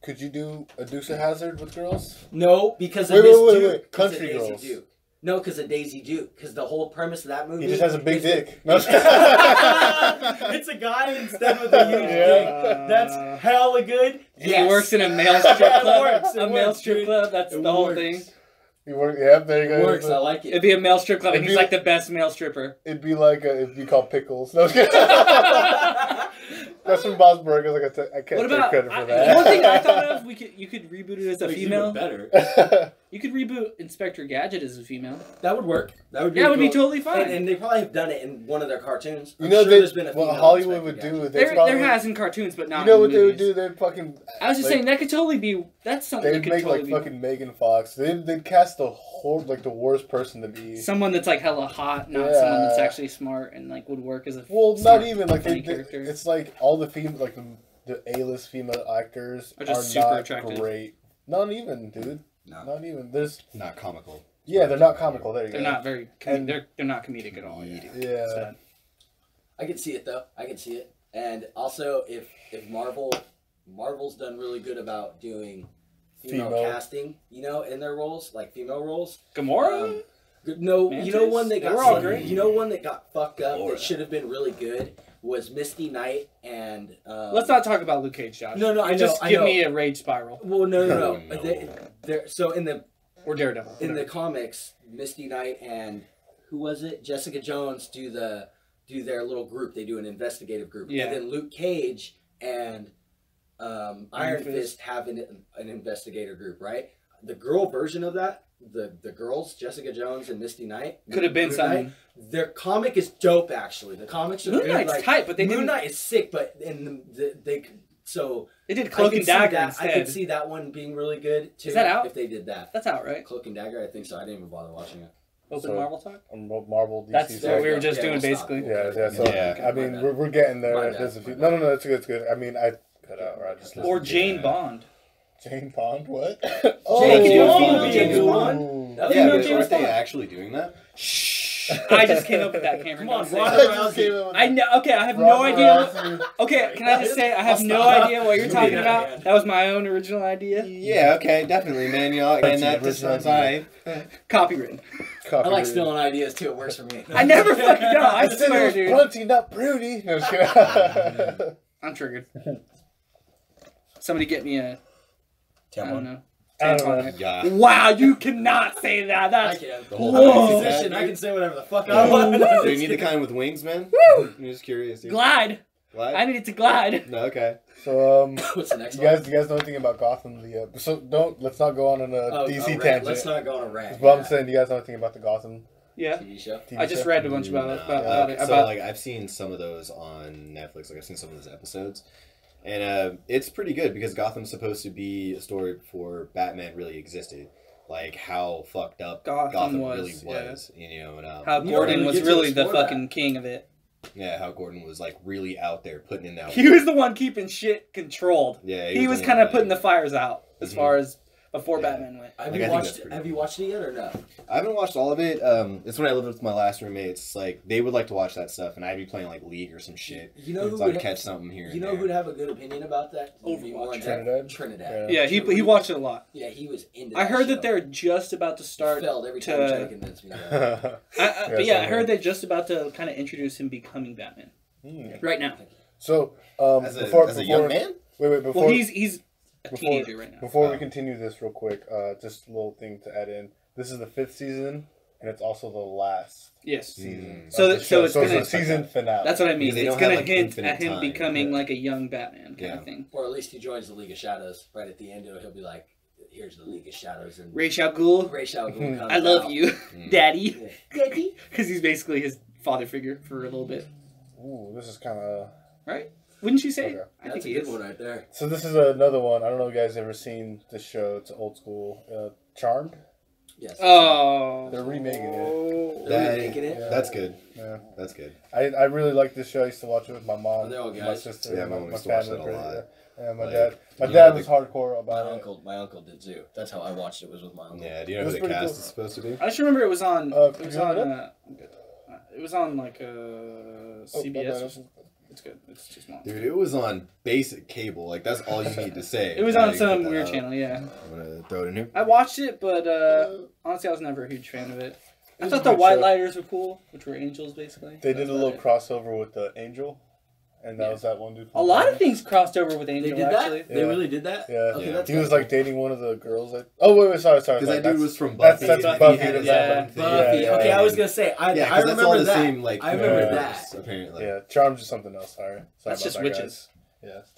could you do a Dukes of Hazzard with girls? No, because Wait, of Miss wait, Duke. wait. 'cause of Country Daisy Girls. Duke. No, because of Daisy Duke. Because the whole premise of that movie. He just has a big is dick. it's a guy instead of a huge Yeah. dick. That's hella good. He works in a male strip It club. works, it A male works, strip dude. club. That's It the whole works. thing. You work. Yeah, there you go. It works. I like It'd it. be a male strip club, and It'd he's be- like the best male stripper. It'd be like it'd be called Pickles. No, that's from Bob's Burgers. I can't What take about credit for that. one thing I thought of? You could reboot it as a Makes it female. even better. You could reboot Inspector Gadget as a female. That would work. That would be Yeah, it would be cool. totally fine. And they probably have done it in one of their cartoons. You I'm know, sure they, there's been a what female Hollywood Inspector would do Gadget. is they There probably, has in cartoons, but not. you know in what they would movies. do? They'd fucking. I was just saying that could totally be. That's something that They'd could make totally like be. fucking Megan Fox. They'd cast the the worst person to be. Someone that's like hella hot, not Yeah. someone that's actually smart and like would work as a. Well, smart, not even like funny they, character. it's like all the female like the A-list female actors Are just are super not attractive. great. Not even, dude. No. Not even. There's Not comical. yeah, they're not comical. There you They're go. not very. And- they're not comedic at all. Yeah. Yeah. Sad. I can see it though. I can see it. And also, if Marvel's done really good about doing female casting, you know, in their roles, like female roles. Gamora. No, Mantis? you know one that They got were all fucked- great. You know one that got fucked up Laura. that should have been really good was Misty Knight and. Let's not talk about Luke Cage, Josh. No, I know, Just I give know. me a rage spiral Well, no. No. They're so in the or Daredevil. in the whatever. comics, Misty Knight and who was it? Jessica Jones do their little group. They do an investigative group. Yeah. And then Luke Cage and Iron Fist have an investigator group, right? The girl version of that, the girls, Jessica Jones and Misty Knight, Could have been Moon something. Knight, their comic is dope, actually. The comics are Moon good. Knight's like, tight, but they Moon didn't. Knight is sick, but so They did I Cloak can and see Dagger that. instead. I could see that one being really good too. Is that out? If they did that. That's out, right? Cloak and Dagger, I think so. I didn't even bother watching it. Open So- Marvel talk. Marvel DC. That's stuff. what we were Yeah, just doing, we'll stop. basically. Yeah. So Yeah. I mean, we're getting there. My bad, There's a few. my bad. No, it's good. It's good. I mean, I cut out. Right, just Or listen. Jane Bond. Jane Bond. What? Jane Bond Bond. would be a good one. Ooh. That would Yeah, be but James aren't they Bond. actually doing that? Shh. I just came up with that, Cameron. Come on, Don't say Ronda it. I just came up with I know. Okay, I have no Ronda idea. Rousey. Okay, can I just say I have I'll no stop. idea what you're talking Yeah, about? man. That was my own original idea. Yeah, okay, definitely, man. Y'all, and that Original just sounds idea. alright. Copywritten. I like stealing ideas too. It works for me. I never fucking know. I said it swear, was dude. Grunty, not Broody. No, just kidding. I'm triggered. Somebody get me a. I don't know. I don't know. Tampon. Yeah. Wow, you cannot say that. I That's can. The whole Whoa. I'm in thing is position. that, I can say whatever the fuck I want. Do you need the kind with wings, man? Woo! I'm just curious. Dude. glide. What? I needed to glide. No, okay. So What's the next you one? guys know anything about Gotham? Let's not go on a Oh, DC a rant. tangent. Let's not go on a rant. But I'm saying, you guys know anything about the Gotham Yeah. TV show. TV I just show? read a bunch about it. No. About it. So About like I've seen some of those on Netflix. Like I've seen some of those episodes, and it's pretty good because Gotham's supposed to be a story before Batman really existed. Like how fucked up Gotham really was, was, you know, and how You Gordon don't was really get to really the explore that. fucking king of it. yeah, how Gordon was like really out there putting in that. He was the one keeping shit controlled. Yeah, He was the kind one of putting the that- fires out as Mhm. far as before Yeah. Batman went. Have Like, you I think watched? that's pretty Have you cool. watched it yet or no? I haven't watched all of it. It's when I lived with my last roommates. Like they would like to watch that stuff, and I'd be playing like League or some shit. You know who so I'd would catch something here. You and know there. who'd have a good opinion about that? You'd be more in depth. Trinidad? Trinidad. Yeah, he watched it a lot. Yeah, he was into. I heard show. that they're just about to start. failed every time to- he tried to convince me. Of that. But yeah, I heard they're just about to kind of introduce him becoming Batman right now. So as a, before as a young man. wait before Well, he's a teenager right now. before we continue this real quick, just a little thing to add in. This is the 5th season, and it's also the last Yes. season. So of that- the so show. it's so gonna- it's a season finale. That's what I mean. Because they It's don't gonna have, like, hint infinite at him time. becoming Yeah. like a young Batman kind Yeah. of thing. Or at least he joins the League of Shadows right at the end. He'll be like, "Here's the League of Shadows," and Ra's al Ghul, Ra's al Ghul comes I love out. you, Mm. Daddy. Yeah. Daddy. Because he's basically his father figure for a little bit, Ooh, this is kind of. right? Wouldn't you say? Okay. I That's think a he good is. one right there. So this is another one. I don't know if you guys ever seen this show. It's old school. Charmed. Yes. Oh. They're remaking it. They're That- remaking it. Yeah. That's good. Yeah. That's good. I really like this show. I used to watch it with my mom, Are they all my guys? sister, Yeah, my mom my used to watch family. that a lot. Yeah, my Like, dad. My you dad know, was the- hardcore My about uncle did too. That's how I watched it. Was with my uncle. Yeah. Do you It know was who the pretty cast cool. is supposed to be? I just remember it was on. Could It was you look on. it It was on like Oh, CBS. my or something. It's good. It's just not. Dude, it was on basic cable. Like that's all you need to say. It was Now on you can some put that weird up. channel. Yeah. I'm gonna throw it in here. I watched it, but honestly, I was never a huge fan of it. I was thought a the good White show. Lighters were cool, which were angels basically. They That's did a about little it. crossover with the Angel, and that was that one dude. A lot of things crossed over with Angel. They did that? Actually. They Yeah. really did that? Yeah, Okay, that's he was kinda like dating one of the girls. Oh wait, sorry. Because that dude was from that's Buffy. Buffy. Had his Yeah. own thing. Buffy. Yeah, Okay, yeah, I was yeah. gonna say I Yeah, I because that's all remember the that. same like I remember universe, that. apparently. Yeah, Charms is something else. Sorry, That's just about witches. guys.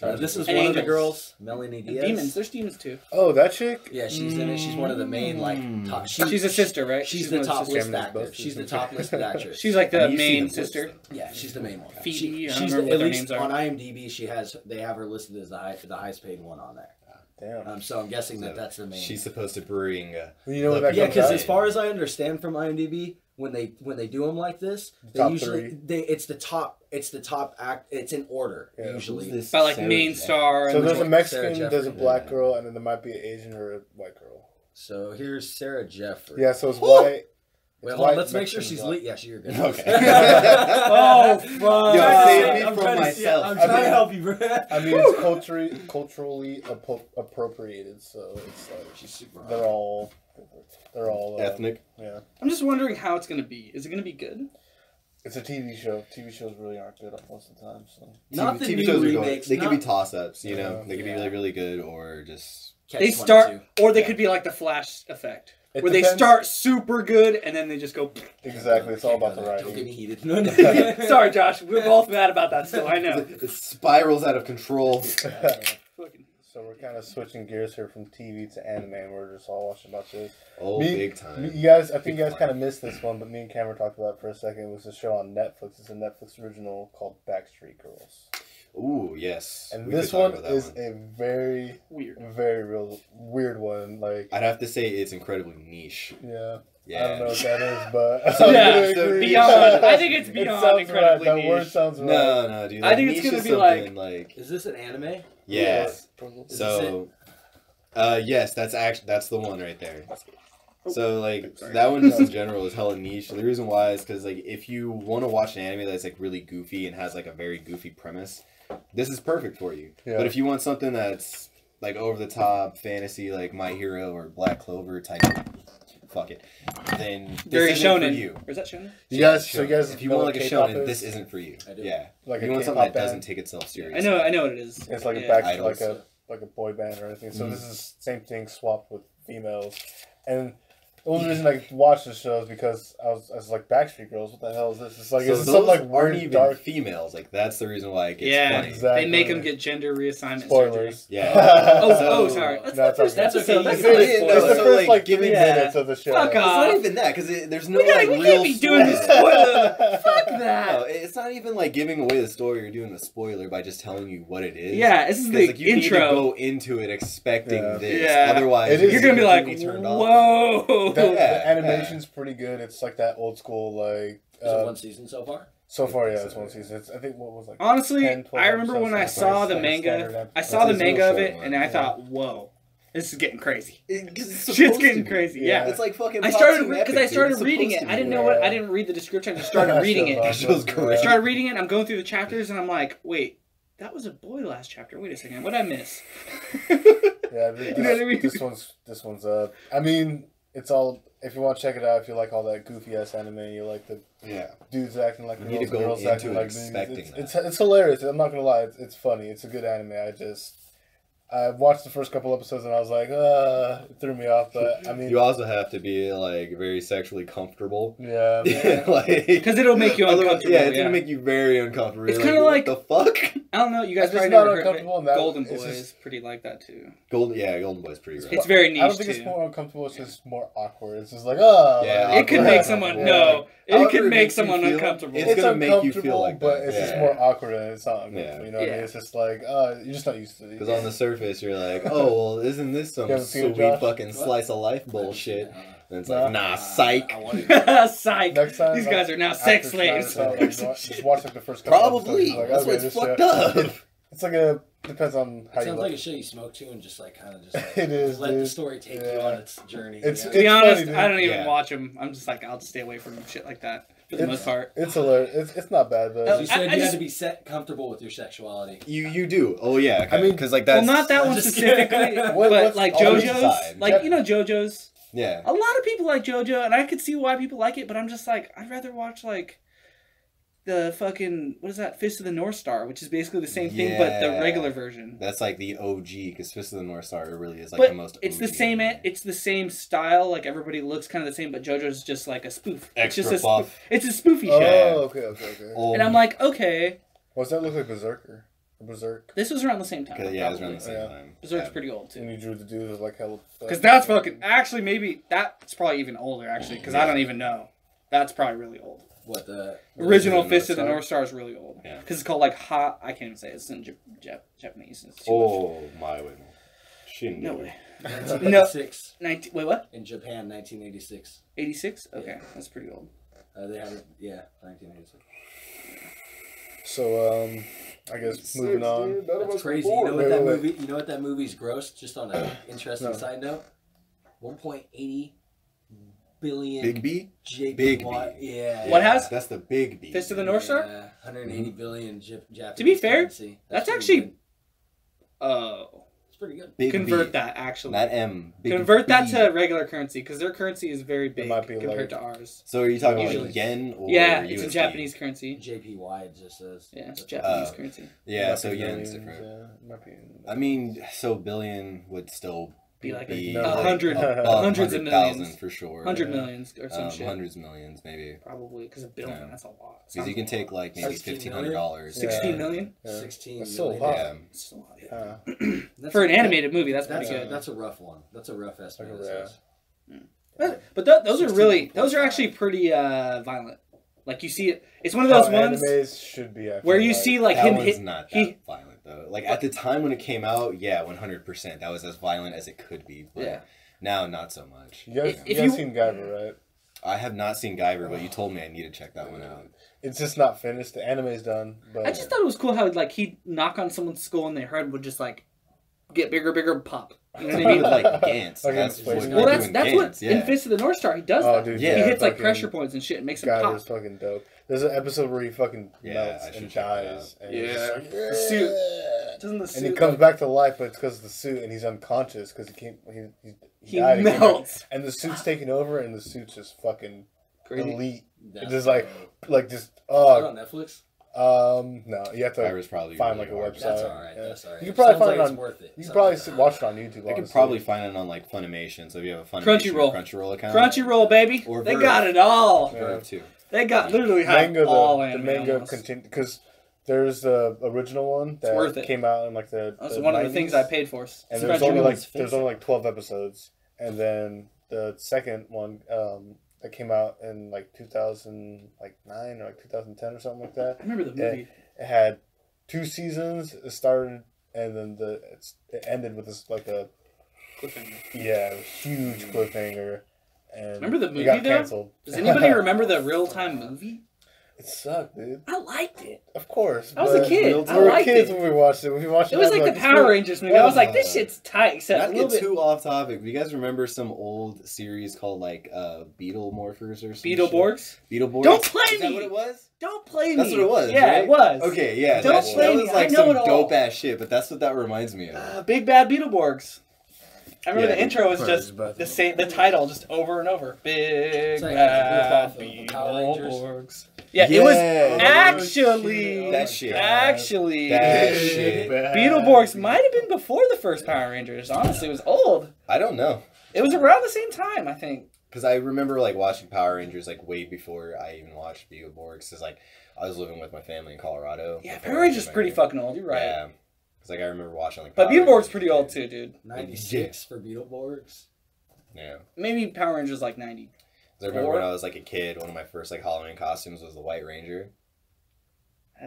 Yeah. This is And one of the angels. girls, Melanie And Diaz. demons. There's demons too. Oh, that chick. Yeah, she's in it. She's one of the main like top. She's a sister, right? She's one the of top sisters. list Cameron's actor. both She's the sisters. top listed actress. She's like the And you see main them sister. listed. Yeah, she's the main one. Phoebe, I don't She's remember at what their least names are. on IMDb. They have her listed as the highest paid one on there. Damn. So I'm guessing that's the main. She's supposed to bring. You know what that Yeah, comes because out? as far as I understand from IMDb, when they do them like this, they Top usually three. it's the top act. It's in order Yeah. usually. Who's this By like Sarah main Jack? star. So And there's a Sarah Mexican, Jeffrey. there's a black Yeah. girl, and then there might be an Asian or a white girl. So here's Sarah Jeffrey. Yeah, so it's white. Wait, it's hold on. white, Let's make sure Mexican, she's black. lit. Yeah, you're good. Okay. Oh, fuck. Yo, I'm save trying me to- I'm from trying to- myself. I'm I trying to mean- help you, bro. I mean, it's culturally appropriated, so it's like She's super hot. they're all Ethnic. Yeah, I'm just wondering how it's gonna be. Is it gonna be good? it's a TV show. TV shows really aren't good most of the time. So Not the TV new shows are going. remakes. They could not- be toss-ups. You know, Yeah. they could be really, really good or just. Catch They 22. start, or they Yeah. could be like the Flash effect, It where depends- they start super good and then they just go. exactly, it's all about the Don't get me writing. heated. No. Sorry, Josh. We're both mad about that still. I know. It spirals out of control. Fucking- So we're kind of switching gears here from TV to anime, and we're just all watching about this. Oh, big time. You guys, I think Big you guys time. kind of missed this one, but me and Cameron talked about it for a second. It was a show on Netflix. It's a Netflix original called Backstreet Girls. Ooh, yes. And We this could talk one about that is one. a very, Weird. very real weird one. Like, I'd have to say it's incredibly niche. yeah, Yeah. I don't know what that is, but So, I'm yeah, gonna so agree. beyond. I think it's It beyond sounds incredibly right. That word niche. sounds right. No, dude. I think it's niche gonna is be something like Is this an anime? yes. Is So, yes, that's the one right there. So like Sorry. that one just in general is hella niche. The reason why is because like if you want to watch an anime that's like really goofy and has like a very goofy premise, this is perfect for you. Yeah. But if you want something that's like over the top fantasy, like My Hero or Black Clover type, fuck it, then this Very isn't shonen. for you. Or is that shonen? You guys, so you Shonen. guys, if you know want what like a K-pop shonen, is? this isn't for you. I do. Yeah, Like you a want something K-pop that doesn't band? take itself serious. I know what it is. It's like Yeah. a back, Idols. like a boy band or anything. So Mhm. this is same thing swapped with females, and the only reason I watch this show is because I was like Backstreet Girls. What the hell is this? It's like So is this those something like aren't weird, even dark females. Like that's the reason why it gets Yeah, funny. Exactly. they make them get gender reassignment spoilers? surgery. Yeah. Oh, So- sorry. That's No, the first it's okay. episode. That's That's It's, not okay. a it's the So, spoiler. first like, like 3 yeah. minutes of the show. Fuck It's off. not even that because there's no We like can't real be doing the story. spoiler. Fuck No, that. it's not even like giving away the story or doing a spoiler by just telling you what it is. Yeah, this is 'Cause, the like, you need to intro. go into it expecting Yeah. this. Yeah. Otherwise, It is- You're gonna be like, turned off. whoa. The Yeah, animation's pretty good. It's like that old school like. Is it one season so far? So far, yeah, it's one season. It's, I think what was like. Honestly, 10, 12 I remember when I episodes, saw like the standard manga. episode. I saw the That's a manga of real it, short and one, I yeah. thought, "Whoa, this is getting crazy." Shit's Shit's getting crazy. Yeah. It's like fucking. I started Cartoon because Epic, I started dude. It's reading it. supposed to I didn't be. know what. I didn't read the description. I just started reading it. That show's great. I started reading it. I'm going through the chapters, and I'm like, "Wait, that was a boy last chapter. Wait a second, what did I miss?" Yeah, this, You know what I mean? this one's I mean, it's all. If you want to check it out, if you like all that goofy ass anime, you like the Yeah. dudes acting like You girls, need to go girls into acting it like expecting dudes. that. It's hilarious. I'm not gonna lie. It's funny. It's a good anime. I watched the first couple episodes and I was like, it threw me off. But I mean, You also have to be like very sexually comfortable. yeah. Like, Because it'll make you otherwise- uncomfortable. Yeah, it's gonna make you very uncomfortable. It's You're kinda like- what the fuck. I don't know. You guys It's probably just not never heard of uncomfortable it. in that- Golden Boy it's just- is pretty like that too. Golden Boy's pretty rough. It's very niche I don't think too. it's more uncomfortable. It's just more awkward. It's just like, oh. Yeah, like, It could awkward. make someone Yeah. no. It However can it make makes you someone feel, uncomfortable. it's gonna make you feel uncomfortable, like but that. it's just Yeah. more awkward and it's not uncomfortable. Yeah. You know what I mean? Yeah. It's just like, you're just not used to it. Because on the surface, you're like, oh, well, isn't this some You haven't seen it, sweet Josh? fucking What? slice of life bullshit? And it's Nah. like, nah, psych. I wanted to- Psych. Next time, These guys are now after sex trying slaves. it out, like, just watch like the first couple Probably. episodes, like, That's okay, what's this fucked shit- up. It's like depends on how It you sounds look. like a shit you smoke to and just like kind of just like It is, let the dude. story take you Yeah. on its journey. It's- you know? To be It's honest, funny, dude. I don't even Yeah. watch them. I'm just like, I'll just stay away from shit like that for the most part. It's hilarious. It's not bad, but Oh, You said I you just- had to be comfortable with your sexuality. You do. Oh, yeah. I mean, because like Well, that's. not that I'm one just specifically, kidding. but What's like on each JoJo's. side? Like, you know JoJo's? Yeah. A lot of people like JoJo, and I could see why people like it, but I'm just like, I'd rather watch like the fucking what is that? Fist of the North Star, which is basically the same thing, but the Yeah. regular version. That's like the OG, because Fist of the North Star really is like But the most. it's the OG same. anime. It's the same style. Like everybody looks kind of the same, but JoJo's just like a spoof. Extra it's just a buff. It's a spoofy Oh, shit. okay. Old- And I'm like, okay, What's that look like? Berserker? Berserk. this was around the same time. yeah, it was around probably. the same Yeah. time. Berserk's Yeah. pretty old And too. you drew the dude with like hell. Because that's fucking. Actually, maybe that's probably even older. Actually, because I don't even know. That's probably really old. What the Original North Fist of the Star? North Star is really old. Yeah. Because it's called like Ha. I can't even say it. It's in Japanese. It's too Oh my way. Shindu. much. No way. 1986 Wait, what? in Japan, 1986. 86? Okay, that's pretty old. They had it, 1986. So I guess moving on. That's crazy. You know what that movie? You know what that movie's grossed? Just on an interesting No. side note, 1.80 billion. Big B? JPY. Big B. Yeah. What has? That's the big B. Fist of the North Star? 180 billion Japanese. To be fair, currency. that's pretty actually- good. Oh. It's pretty good. Big Convert B. that, actually. Not M. Big Convert that B. to regular currency, because their currency is very big might be compared like- to ours. So are you talking Usually. about yen or Yeah, USD? it's in Japanese currency. JPY it just says. Yeah, it's That's- Japanese Oh. currency. Yeah, Might so be yen's millions, different. Yeah, it might be. I mean, so billion would still Be like be a like hundred- above hundreds of 100,000 millions. for sure. 100 Yeah. millions or some shit. Hundreds of millions, maybe. Probably, because a billion, Yeah. that's a lot. Because you can take like maybe 16 $1,500. Yeah. 16 million? Yeah. 16 That's so million. hot. Yeah. That's a lot, yeah. Yeah. For an animated movie, that's pretty That's good. That's a rough one. That's a rough estimate. Yeah. But those are 16 really, plus those are five. actually pretty violent. Like you see it, it's one of those How ones animes should be. I where feel you see like That him one's hit. not that he- violent though. Like at the time when it came out, yeah, 100%. That was as violent as it could be. But Yeah. now, not so much. You guys, If you guys you- seen Guyver, right? I have not seen Guyver, but you told me I need to check that one out. It's just not finished. The anime's done, but I just thought it was cool how like he'd knock on someone's skull and their head would just like get bigger, pop. You know what I mean? Like Gantz. Like in That's Space what Jam. you're Well, that's doing that's Gantz, what yeah. in Fist of the North Star he does. Oh, that. dude, Yeah. He hits like fucking pressure points and shit, and makes them pop. Guyver's fucking dope. There's an episode where he fucking Yeah, melts I should and check that dies. And Yeah. he's just like, The suit. Doesn't the And suit he comes like, back to life, but it's because of the suit, and he's unconscious because he can't. he died, came back, melts. and the suit's taking over, and the suit's just fucking Crazy. elite. That's It's just like just Is that on Netflix? no, you have to Guyver's probably find really like a hard. website. That's alright. Yeah. That's alright. You can probably Sounds find like it it's on. worth it. You can Sounds probably like watch it on YouTube. I could honestly. probably find it on like Funimation. So if you have a Crunchyroll. Crunchyroll account, Crunchyroll, baby. Or They Verve. got it all. Yeah. Verve too. They got literally have manga. all The anime manga almost. continue because there's the original one worth that it. came out in like the. That's the one of the 90s. things I paid for. And there's only Crunchyroll. like 12 episodes, and then the second one that came out in like 2009 or like 2010 or something like that. I remember the movie. It had 2 seasons. It started and then it ended with this like a huge cliffhanger. And Remember the it movie, got though? canceled. Does anybody remember the real time movie? It sucked, dude. I liked it. Of course. I was a but kid. We I were liked kids it. when we watched it. We watched It was I like the Power Rangers movie. I was like, this shit's tight, except Not a to little get bit. too off topic. Do you guys remember some old series called like Beetle Morphers or something? Beetleborgs? Beetleborgs? Don't play Is that me! what it was? Don't play me. That's what it was. Yeah, right? it was. Okay, yeah. Don't that, play that me. was I like know some it all. dope ass shit, but that's what that reminds me of. Big Bad Beetleborgs. I remember Yeah, the intro was right, just but- the same, the title just over and over. Big It's like Bad a ripoff of the Power Rangers. Beetleborgs. Yeah, it was Yeah. actually That shit. Actually, That shit. Beetleborgs might have been before the first Power Rangers. Honestly, it was old. I don't know. It was around the same time, I think. Because I remember like watching Power Rangers like way before I even watched Beetleborgs. Because like I was living with my family in Colorado. Yeah, before Power I Rangers came is pretty out here. fucking old. You're right. Yeah. Because like I remember watching like. But Power Beetleborgs Rangers pretty as a old kid. too, dude. 96 for Beetleborgs. Yeah. Maybe Power Rangers like 90. 'Cause I remember Or- when I was like a kid, one of my first like Halloween costumes was the White Ranger.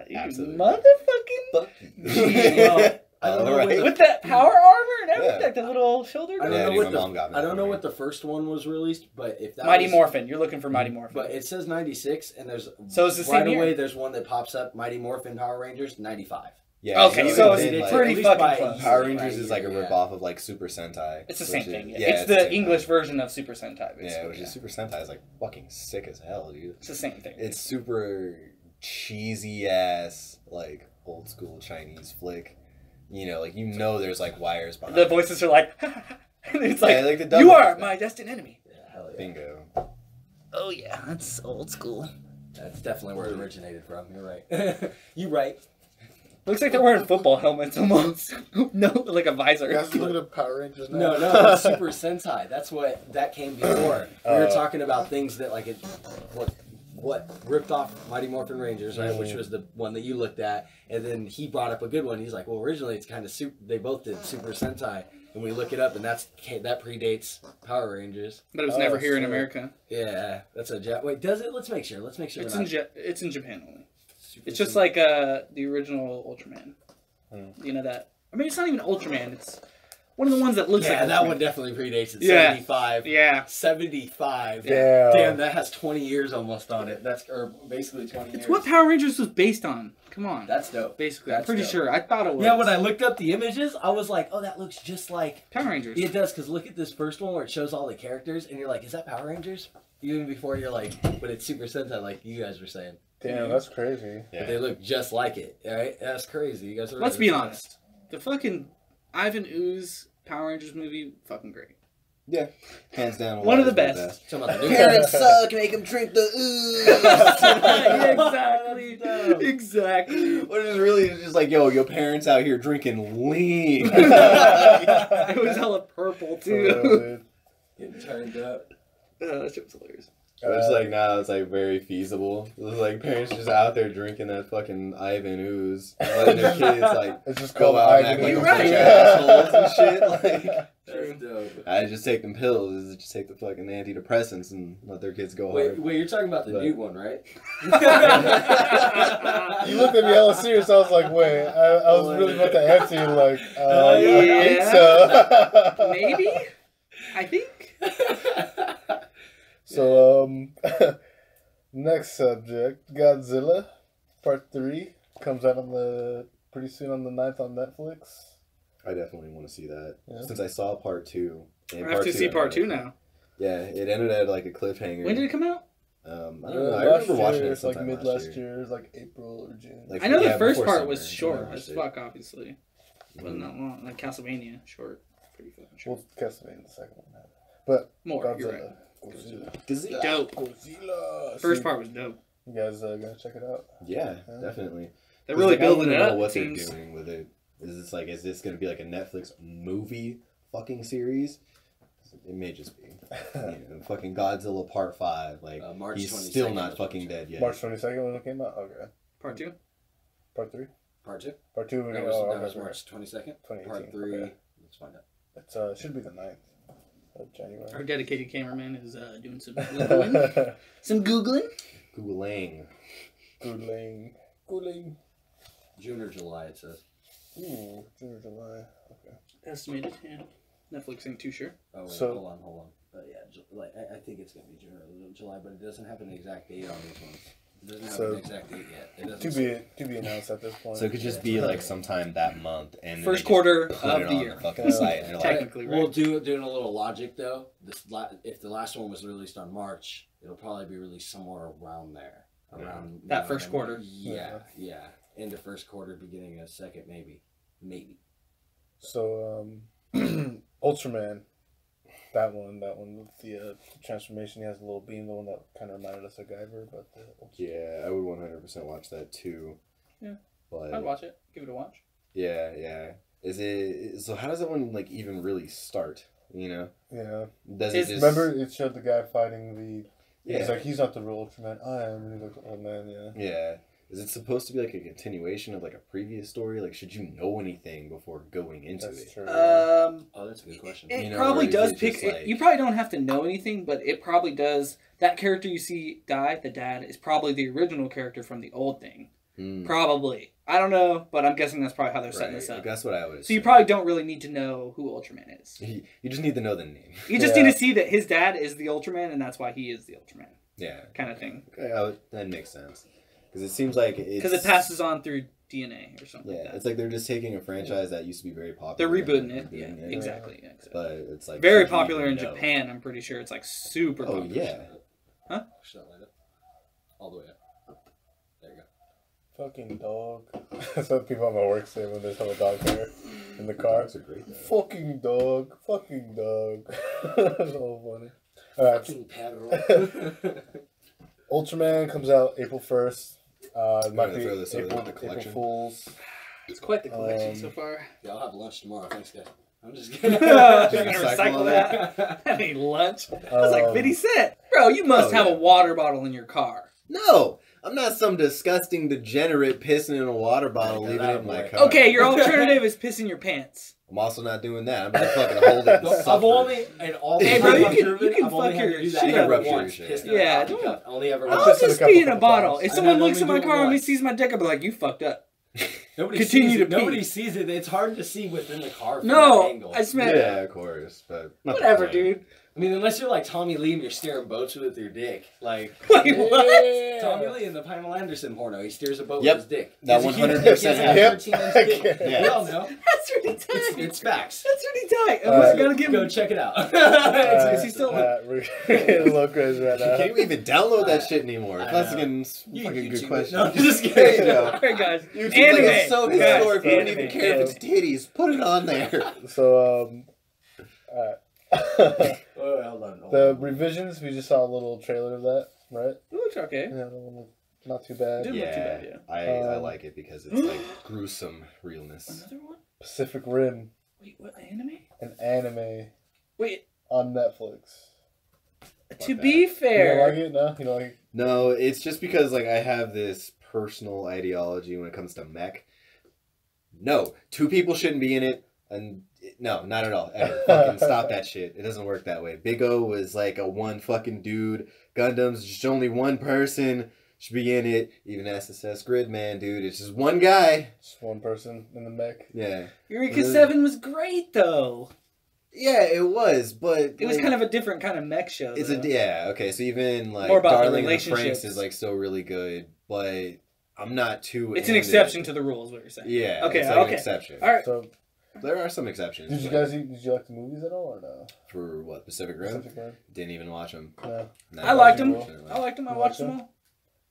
You Absolutely. motherfucking. Fuck Well, I don't know what the- With that power armor and everything, Yeah. like the little shoulder I guard. don't Yeah, know dude, what my the mom got me I don't that know for what the first one was released, but if that Mighty was, Morphin. You're looking for Mighty Morphin. But it says 96, and there's So it's the right same year. away. There's one that pops up. Mighty Morphin Power Rangers 95. Yeah. Okay, even so then, it's like, pretty at least fucking by a close. year, Power by Rangers is like a year, ripoff of like Super Sentai. It's the which same is- thing. Yeah. Yeah, it's the the same English thing. version of Super Sentai, basically. Yeah, which is Super Sentai is like fucking sick as hell, dude. It's the same thing. It's super cheesy ass like old school Chinese flick. You know, like there's like wires behind. The it. voices are like, and it's like, Yeah, like the dub you voice, are man. my destined enemy. Yeah, hell yeah. Bingo. Oh yeah, that's old school. That's definitely where it originated from. You're right. You're right. Looks like they're wearing football helmets almost. No, like a visor. You guys look at Power Rangers now. No, it's Super Sentai. That came before. We were talking about things that like what ripped off Mighty Morphin Rangers, right? Which was the one that you looked at, and then he brought up a good one. He's like, well, originally it's kind of they both did Super Sentai, and we look it up, and that predates Power Rangers. But it was never here in America. Yeah, that's a wait. Does it? Let's make sure. It's in Japan only. Super It's just Sentai. like the original Ultraman. You know that? I mean, it's not even Ultraman. It's one of the ones that looks like. Yeah, that Ultraman. one definitely predates it. Yeah. 75. Yeah. 75. Yeah. Damn, that has 20 years almost on it. Or basically 20 years. It's what Power Rangers was based on. Come on. That's dope. Basically, I'm That's pretty dope. sure. I thought it was. Yeah, when I looked up the images, I was like, oh, that looks just like... Power Rangers. It does, because look at this first one where it shows all the characters, and you're like, is that Power Rangers? Even before you're like, but it's Super Sentai, like you guys were saying. Damn, that's crazy. Yeah. They look just like it, right? That's crazy. You guys are Let's right. be honest. The fucking Ivan Ooze Power Rangers movie, fucking great. Yeah, hands down. One of the Wise best. Talking about the new Parents suck. Make them drink the ooze. Yeah, exactly. What is really just like, yo, your parents out here drinking lean. It was hella purple too. Getting turned up. That shit was hilarious. But it's like now it's like very feasible. It's like parents just out there drinking that fucking Ivan ooze, letting their kids like It's just go called out and act Ivan like You're a right. bunch of assholes and shit. Like, That's dope. I just take them pills, just take the fucking antidepressants and let their kids go hard. Wait, you're talking about the But- new one, right? You looked at me hella serious. I was like, wait. I was really about to answer you like, I think so. Maybe? I think? So, next subject, Godzilla Part 3 comes out on pretty soon on the 9th on Netflix. I definitely want to see that. Yeah. Since I saw part 2. And I have to see part 2 now. Yeah, it ended at like a cliffhanger. When did it come out? I don't know. I remember watching it It's like sometime mid last year. It was like April or June. Like, I know yeah, the first before part summer, was short I as watched it. fuck, obviously. Wasn't that long. Like Castlevania, short. Pretty fucking short. Well, Castlevania the second one. But More, you're right. Godzilla. Godzilla. Godzilla. Dope. Godzilla. First So, part was dope. You guys gonna check it out? Yeah, definitely. They're 'Cause, really like, I wanna building it know up. what they're Teams. doing with it. Is this going to be like a Netflix movie fucking series? It may just be. Fucking Godzilla Part 5. Like, March he's 22nd still not is fucking what dead yet. March 22nd when it came out? Okay. Part 2? Part 3? Part 2? Part 2 That was March 22nd. 2018. Part 3. Okay. Let's find out. It should be the 9th of Our January. dedicated cameraman is doing some Googling. Some Googling? Gulang. Cooling. June or July, it says. Ooh, June or July. Okay. Estimated, yeah. Netflix ain't too sure. Oh, wait, So- hold on. Yeah, I think it's going to be June or July, but it doesn't have an exact date on these ones. It doesn't have So- an exact date yet. It doesn't To be announced at this point. So it could just be like sometime that month. And then First they just quarter put of it the on year. the fucking Yeah. site. And they're like, Technically, right? Well, doing a little logic though. If the last one was released on March, it'll probably be released somewhere around there. Around That first quarter. Yeah. End of first quarter, beginning of second, maybe. So, Ultraman. That one with the transformation. He has a little beam, the one that kind of reminded us of Guyver, but yeah, I would 100% watch that too. Yeah. But I'd watch it. Give it a watch. yeah. So how does that one like even really start? You know? yeah. Does it It's- just Remember, it showed the guy fighting the. Yeah. He's like, he's not the real Ultraman. I am. And he's like, oh man, yeah. Yeah. Is it supposed to be like a continuation of like a previous story? Like, should you know anything before going into That's it? true. Oh, that's a good question. It You know, probably or is does it pick. just like- You probably don't have to know anything, but it probably does. That character you see die, the dad, is probably the original character from the old thing. Hmm. Probably. I don't know, but I'm guessing that's probably how they're setting Right. this up. That's what I would. So you assume. probably don't really need to know who Ultraman is. You just need to know the name. You just Yeah. need to see that his dad is the Ultraman, and that's why he is the Ultraman, Yeah. kind of thing. Okay, that makes sense. Because it seems like it's... Because it passes on through DNA or something Yeah, like that. it's like they're just taking a franchise that used to be very popular. They're rebooting and it. Yeah, rebooting exactly. Yeah, exactly. But it's like Very should you popular in even know? Japan. I'm pretty sure it's like super Oh popular. yeah. Huh? Push that light up. All the way up. There you go. Fucking dog. That's what people at my work say when there's a dog hair in the car. Dogs are great. Though. Fucking dog. That's so funny. Alright. Fucking pedal. Ultraman comes out April 1st. It might be throw this over April, the collection. April Fools. It's quite the collection so far. Yeah, I'll have lunch tomorrow. Thanks, guys. I'm just kidding. You're gonna Recycle recycle that? that? That ain't lunch. That's like 50 cents. Bro, you must have a water bottle in your car. No, I'm not some disgusting degenerate pissing in a water bottle, leaving it in my car. Okay, your alternative is pissing your pants. I'm also not doing that. I'm gonna fucking hold it. And I've suffer. only, and all the Hey, bro, time you I've can- driven, you can I've only fuck had to your do that shit up. once. Rupture your Pissed shit. in a Yeah, coffee don't- cup. Only ever I'll I'll piss in a just couple pee in a of bottle. times. If I someone know, looks in only my do it car and he once. sees my dick, I'll be like, you fucked up. Nobody Continue sees to it. pee. Nobody sees it. It's hard to see within the car. From No, that angle. I just meant, Yeah, of course, but not the whatever, point. dude. I mean, unless you're like Tommy Lee and you're steering boats with your dick. Like Wait, what? Tommy Lee in the Pamela Anderson porno. He steers a boat Yep. with his dick. That He has a 100% huge dick. He has a happened. 13-inch dick. Yeah. We all know. That's really tight. It's facts. That's really tight. All right. I gotta give Go him. check it out. Is he still- We're getting a little crazy right now. Can't we even download that shit anymore? I That's know. again You fucking YouTube good it. question. No, I'm just kidding. Yeah. Alright, guys. YouTube's Anime. like, it's so Guys, historic. We don't anime. even care if it's titties. Put it on there. So, alright. Oh, hold on. The revisions, we just saw a little trailer of that, right? It looks okay. Yeah, not too bad. Didn't look too bad, yeah. I like it because it's like gruesome realness. Another one? Pacific Rim, Wait, what anime? an anime Wait, on Netflix. to that. be You don't fair, like it? No? You don't like it? No, it's just because like I have this personal ideology when it comes to mech. No, two people shouldn't be in it, and no, not at all. Ever. Fucking stop that shit. It doesn't work that way. Big O was like a one fucking dude. Gundam's just only one person should be in it. Even SSS Gridman, dude, it's just one guy. Just one person in the mech. Yeah, Eureka 7 was great, though. yeah, it was, but It was kind of a different kind of mech show. It's though. okay. So even like More about the Darling and the Franks relationships. is like still really good, but I'm not too. It's an into exception it. to the rules, what you're saying. Yeah. Okay, it's like okay. An exception. All right. So, There are some exceptions. did you but like the movies at all or no? for what Pacific Rim? Pacific Rim? Didn't even watch them. No. I liked them. Cool. I liked them. I You watched liked them all.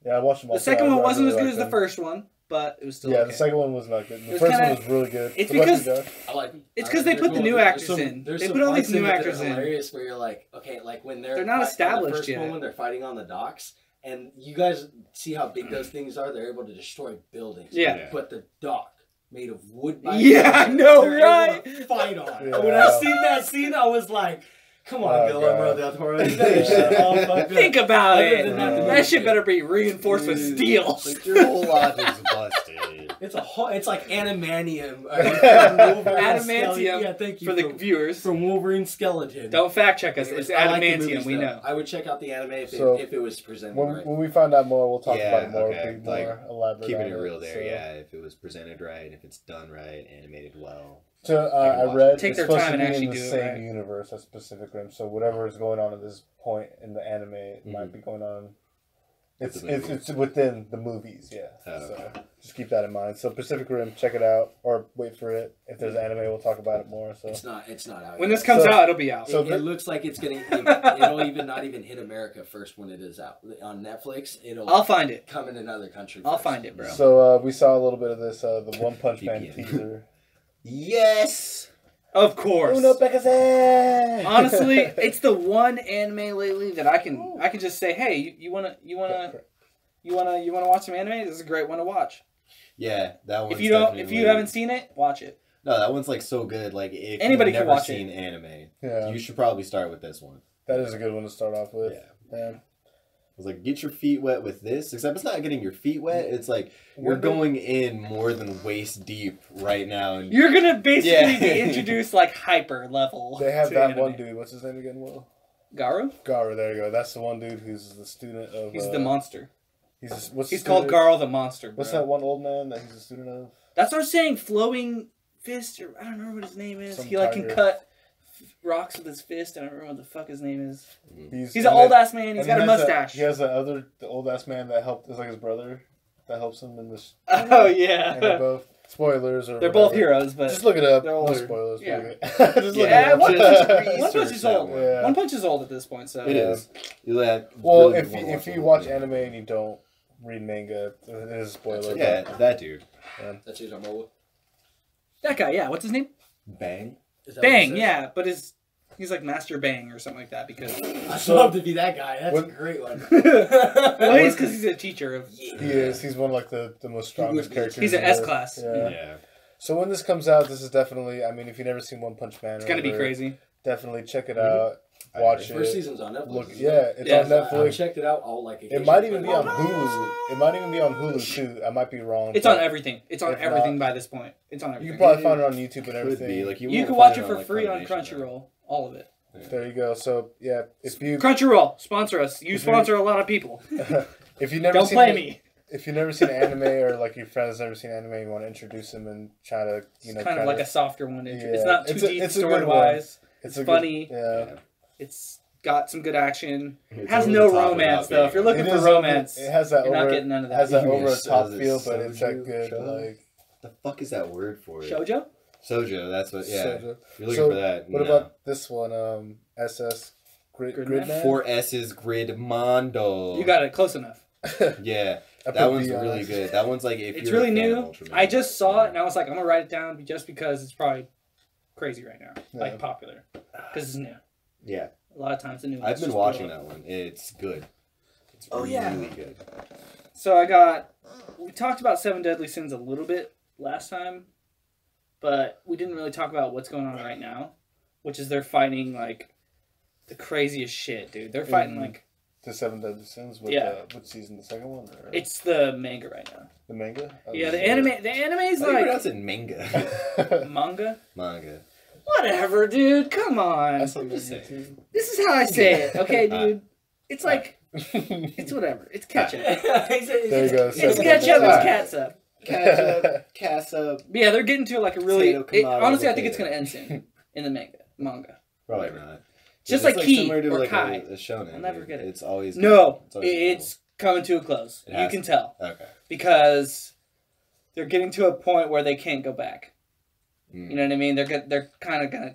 Yeah, I watched them all. The second too. one I wasn't as really good as the liked them. first one, but it was still Yeah, okay. the second one was not good. It The was first kinda- one was really good. it's The rest because- was good. I like. It's I 'cause like they they're put the cool. new There's actors some- in. there's They some put all these fights in new it that actors are in. hilarious where you're like, okay, like when They're not on the established first yet. one when they're fighting on the docks, and you guys see how big those things are. They're able to destroy buildings. Yeah. But the dock made of wood. By Yeah, I know, they're right? able to fight on. Yeah. When I seen that scene, I was like, "Come on, Oh, Guillermo God. del Toro, you got your shit all fucked up." Think about Other it. than that, the That movie's shit good. better be reinforced with Dude, steel. Like your whole logic's busted. It's a whole. It's like animanium. Adamantium Yeah, thank you For the viewers, from Wolverine skeleton. don't fact check us. Anyways, It's I like the adamantium. movies, We though. know. I would check out the anime So, if it was presented When, right. when we find out more, we'll talk Yeah, about it more. okay, Be more like, elaborate. Keeping on it real there, so. yeah. If it was presented right, if it's done right, animated well. So I can I watch read it. Take it's their supposed time to and be actually in the do it same right. universe as Pacific Rim. So whatever is going on at this point in the anime, it Mm-hmm. might be going on. It's The movie. it's within the movies, yeah. Oh, So okay. just keep that in mind. So Pacific Rim, check it out or wait for it. If there's anime, we'll talk about it more. So It's not out. When yet. this comes So- out, it'll be out. so it looks like it's gonna. It'll even not even hit America first when it is out on Netflix. It'll I'll find it. come in another country. I'll first. find it, bro. So we saw a little bit of this the One Punch Man VPN. teaser. Yes. Of course. Uno Pekase! Honestly, it's the one anime lately that I can just say, hey, you wanna watch some anime? This is a great one to watch. Yeah, that one. If you haven't seen it, watch it. No, that one's like so good. Like if Anybody you've can never watch it. seen anime, Yeah, you should probably start with this one. that is a good one to start off with. Yeah. I was like, get your feet wet with this. Except it's not getting your feet wet. It's like you're What the- going in more than waist deep right now. And You're gonna basically Yeah. be introduced like hyper level. They have to that anime. one dude. What's his name again? Will Garu? Garu. There you go. That's the one dude who's the student of. He's the monster. What's He's the called student- Garl the monster. Bro. What's that one old man that he's a student of? That's what I'm saying. Flowing fist, or I don't remember what his name is. Some He like can tiger. cut rocks with his fist. I don't remember what the fuck his name is. He's and an old then- ass man. He's and got a he has mustache. He has the old ass man that helped. Is like his brother that helps him in this. Oh And they're yeah. both spoilers or. They're both whatever. heroes, but Just look it up. they're No older. spoilers. Yeah. Just look yeah, it One up. Punch is Research that old. one. Yeah. One Punch is old at this point, so It is. Well, really if wanna if the you whole watch thing. anime and you don't read manga, it is a spoiler. Yeah, that dude. That's who's our mobile. that guy. Yeah, what's his name? Bang. Is that what it Bang. says? Yeah, but his He's like Master Bang or something like that because. I'd love to be that guy. That's a great one. Well, he's because he's a teacher of. He is. He's one of like the most strongest characters. He's an S class. Yeah. So when this comes out, this is definitely. I mean, if you've never seen One Punch Man, It's gonna be crazy. Definitely check it out. Watch it. First season's on Netflix. Look, it's on Netflix. I checked it out. All like it might even be on Hulu. It might even be on Hulu too. I might be wrong. It's on everything. It's on everything by this point. It's on everything. You can probably find it on YouTube and everything. Like you can watch it for free on Crunchyroll. All of it. There you go. So yeah, if you Crunchyroll sponsor us. You sponsor a lot of people. If you never don't play me. If you've never seen anime or like your friend's never seen anime, you want to introduce them and try to it's kind of like a softer one. It's not too deep story wise. It's funny. It's got some good action. It has no romance though. If you're looking for romance, it has that you're not getting none of that. Has that over the top feel, but it's that good. Like the fuck is that word for it? Shoujo. Sojo. That's what. Yeah. Sojo. You're looking for that. What about this one? SS Gridman. 4 S's Gridmondo. You got it close enough. Yeah. That one's really good. That one's like if it's you're really a fan new. of Ultraman. I just saw it and I was like, I'm gonna write it down just because it's probably crazy right now, like popular, because it's new. Yeah. A lot of times the new. I've been watching that one. It's good. It's really good. So we talked about 7 Deadly Sins a little bit last time, but we didn't really talk about what's going on right now, which is they're fighting like the craziest shit, dude. They're fighting like the 7 Deadly Sins with what season? The second one? Or? It's the manga right now. The manga? Oh, yeah, the anime. The anime's like. How do you pronounce it? Manga. Manga. Manga. Whatever, dude. Come on. That's what this is how I say it, okay, dude? It's like it's whatever. It's ketchup. There you go. It's ketchup. It's catsup. Catsup. Yeah, they're getting to like a really. Honestly, I think it's gonna end soon in the manga. Probably not. Just like Key similar to or like Kai. a shonen. I'll never get it. It's always it's coming to a close. You can tell. Okay. Because they're getting to a point where they can't go back. You know what I mean? They're kind of gonna.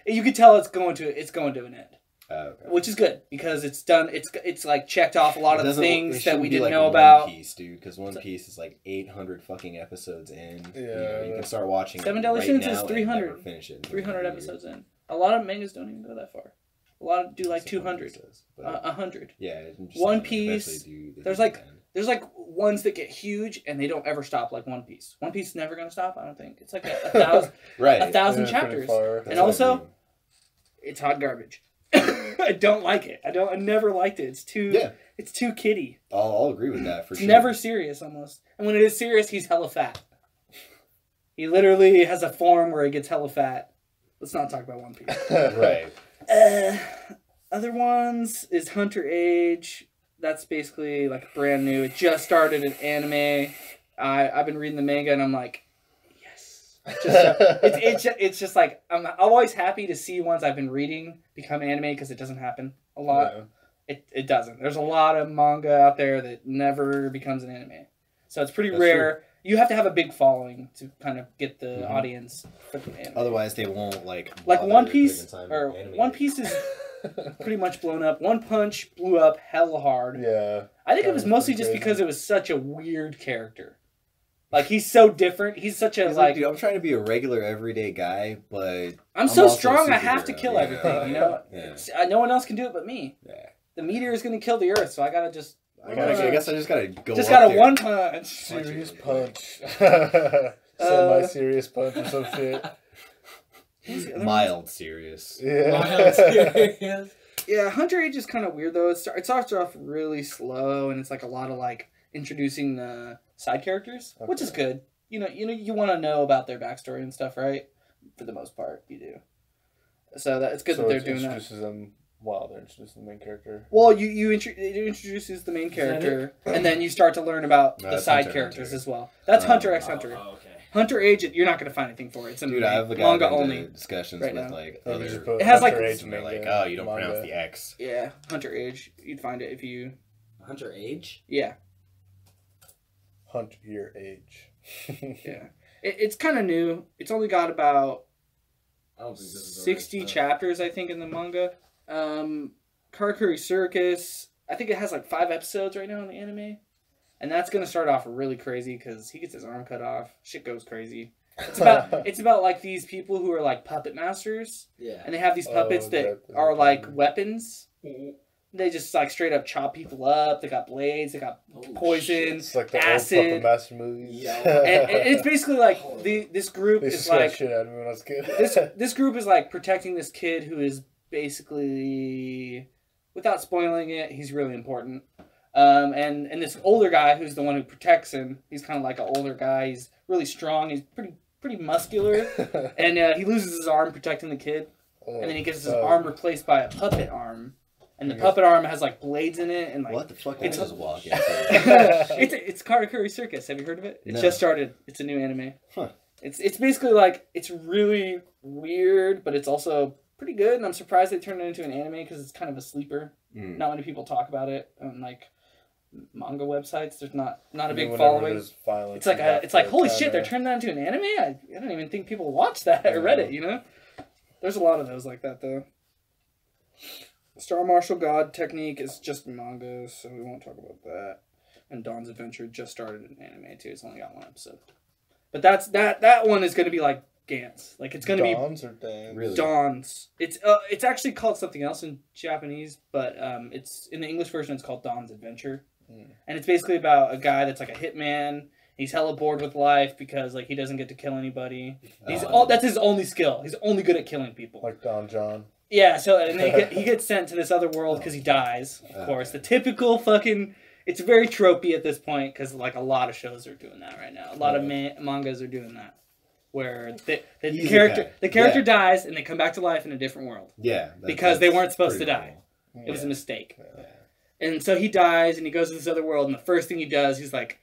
You can tell it's going to an end. Okay. Which is good because it's done. It's like checked off a lot of the things that we didn't know One about. Piece, dude, because One Piece is like 800 fucking episodes in. Yeah, you can start watching. 7 Deadly Sins is 300. 300. Finish it. 300 episodes in. A lot of mangas don't even go that far. A lot do like 200, 100. Yeah. One Piece. There's like ones that get huge and they don't ever stop. Like One Piece. One Piece is never gonna stop. I don't think it's like a 1,000. Right. 1,000 chapters. And also, it's hot garbage. I don't like it. I never liked it. It's too kiddie. I'll agree with that for sure. It's never serious almost. And when it is serious, he's hella fat. He literally has a form where he gets hella fat. Let's not talk about One Piece. Right. Other ones is Hunter Age. That's basically like brand new. It just started an anime. I've been reading the manga and I'm like, yes. It's just like I'm always happy to see ones I've been reading become anime because it doesn't happen a lot. Yeah. It doesn't. There's a lot of manga out there that never becomes an anime. So it's pretty rare. True. You have to have a big following to kind of get the audience for the anime. Otherwise, they won't like One Piece. Or One Piece is pretty much blown up. One Punch blew up hella hard. Yeah. I think it was mostly just because it was such a weird character. Like he's so different. He's such a like. Dude, I'm trying to be a regular everyday guy, but I'm so strong. I have to kill everything. You know. Yeah. No one else can do it but me. Yeah. The meteor is gonna kill the Earth, so I gotta just. I guess I just gotta go. Just got a one punch. Serious punch. Semi-serious punch or some shit. Mild serious. Yeah. Mild serious. Yeah, Hunter Age is kind of weird though. It starts off really slow, and it's like a lot of like introducing the side characters, which is good. You want to know about their backstory and stuff, right? For the most part, you do. So it's good that they're doing that. Introduces them while they're introducing the main character. Well, it introduces the main character, and then you start to learn about the side characters as well. That's Hunter x Hunter. Okay. Hunter Age, you're not going to find anything for it. It's Dude, I've manga only. Discussions right with now. like Maybe other. just put It has Hunter like Age And they're like, manga, oh, you don't manga. pronounce the X. Yeah, Hunter Age. You'd find it if you. Hunter Age? Yeah. Hunt your age. Yeah. It's kind of new. It's only got about I don't think this is 60 chapters, I think, in the manga. Karakuri Circus. I think it has like 5 episodes right now in the anime. And that's going to start off really crazy because he gets his arm cut off. Shit goes crazy. It's about like these people who are like puppet masters, Yeah. and they have these puppets that are like weapons. They just like straight up chop people up. They got blades. They got poison, It's like the acid. old Puppet Master movies. Yeah. And it's basically like this group They is scared like shit out of me when I was a kid. this group is like protecting this kid who is basically, without spoiling it, he's really important. And this older guy who's the one who protects him, he's kind of like an older guy. He's really strong. He's pretty muscular, and he loses his arm protecting the kid, and then he gets his arm replaced by a puppet arm. And the puppet arm has like blades in it, and like What the fuck? It's Just walking. it's Karakuri Circus. Have you heard of it? It No. just started. It's a new anime. Huh. It's basically like it's really weird, but it's also pretty good. And I'm surprised they turned it into an anime because it's kind of a sleeper. Not many people talk about it on like manga websites. There's not a big following. It's like holy shit, they're turning that into an anime. I don't even think people watch that or read it. You know, there's a lot of those like that though. Star Martial God Technique is just manga, so we won't talk about that. And Dawn's Adventure just started an anime too. It's only got one episode, but that one is going to be like Gantz. Like it's going to be Dawns or Dans? Really? Dawn's. It's actually called something else in Japanese, but it's in the English version. It's called Dawn's Adventure, and it's basically about a guy that's like a hitman. He's hella bored with life because like he doesn't get to kill anybody. That's his only skill. He's only good at killing people. Like Don John. Yeah, so and then he gets sent to this other world because he dies. Of course, the typical fucking. It's very tropey at this point because like a lot of shows are doing that right now. A lot of mangas are doing that, where the character dies and they come back to life in a different world. Yeah, because they weren't supposed to die. Cool. It was a mistake. Yeah. And so he dies and he goes to this other world, and the first thing he does, he's like,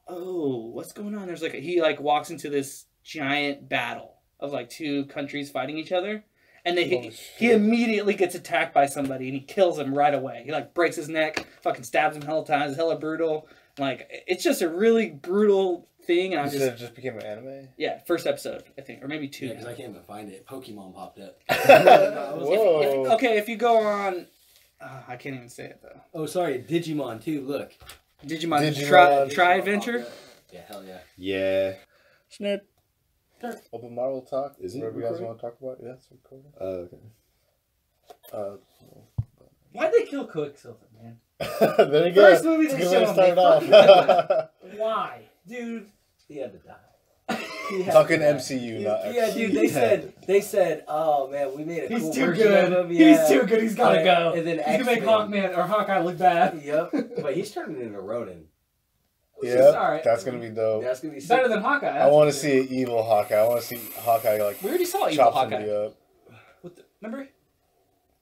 "Oh, what's going on?" There's like he like walks into this giant battle of like two countries fighting each other. And he immediately gets attacked by somebody, and he kills him right away. He like breaks his neck, fucking stabs him hella times, hella brutal. Like it's just a really brutal thing. And it just became an anime. Yeah, first episode I think, or maybe 2. Yeah, because I can't even find it. Pokemon popped up. Whoa. If you go on, I can't even say it though. Oh, sorry, Digimon too. Look, Digimon Try Adventure. Yeah, hell yeah. Yeah. Shnerd. Open Marvel talk. Is it whatever you guys recording? want to talk about? Yeah, it's recording. Okay. Why'd they kill Quicksilver, man? There you go. First movie they It's a good way to showed start him, off. Why, dude? He had to die. Talking MCU, not Yeah, XCU. dude. They said, "Oh man, we made a He's cool too version good. of him." Yeah. He's too good. He's gotta go. And then He's gonna make X-Men. Hawkeye look bad. Yep, but he's turning into Ronin. Yeah, alright. that's gonna be dope. That's gonna be Better sick. than Hawkeye. I want to see an evil Hawkeye. I want to see Hawkeye like We already saw Evil chop Hawkeye. somebody up. Remember?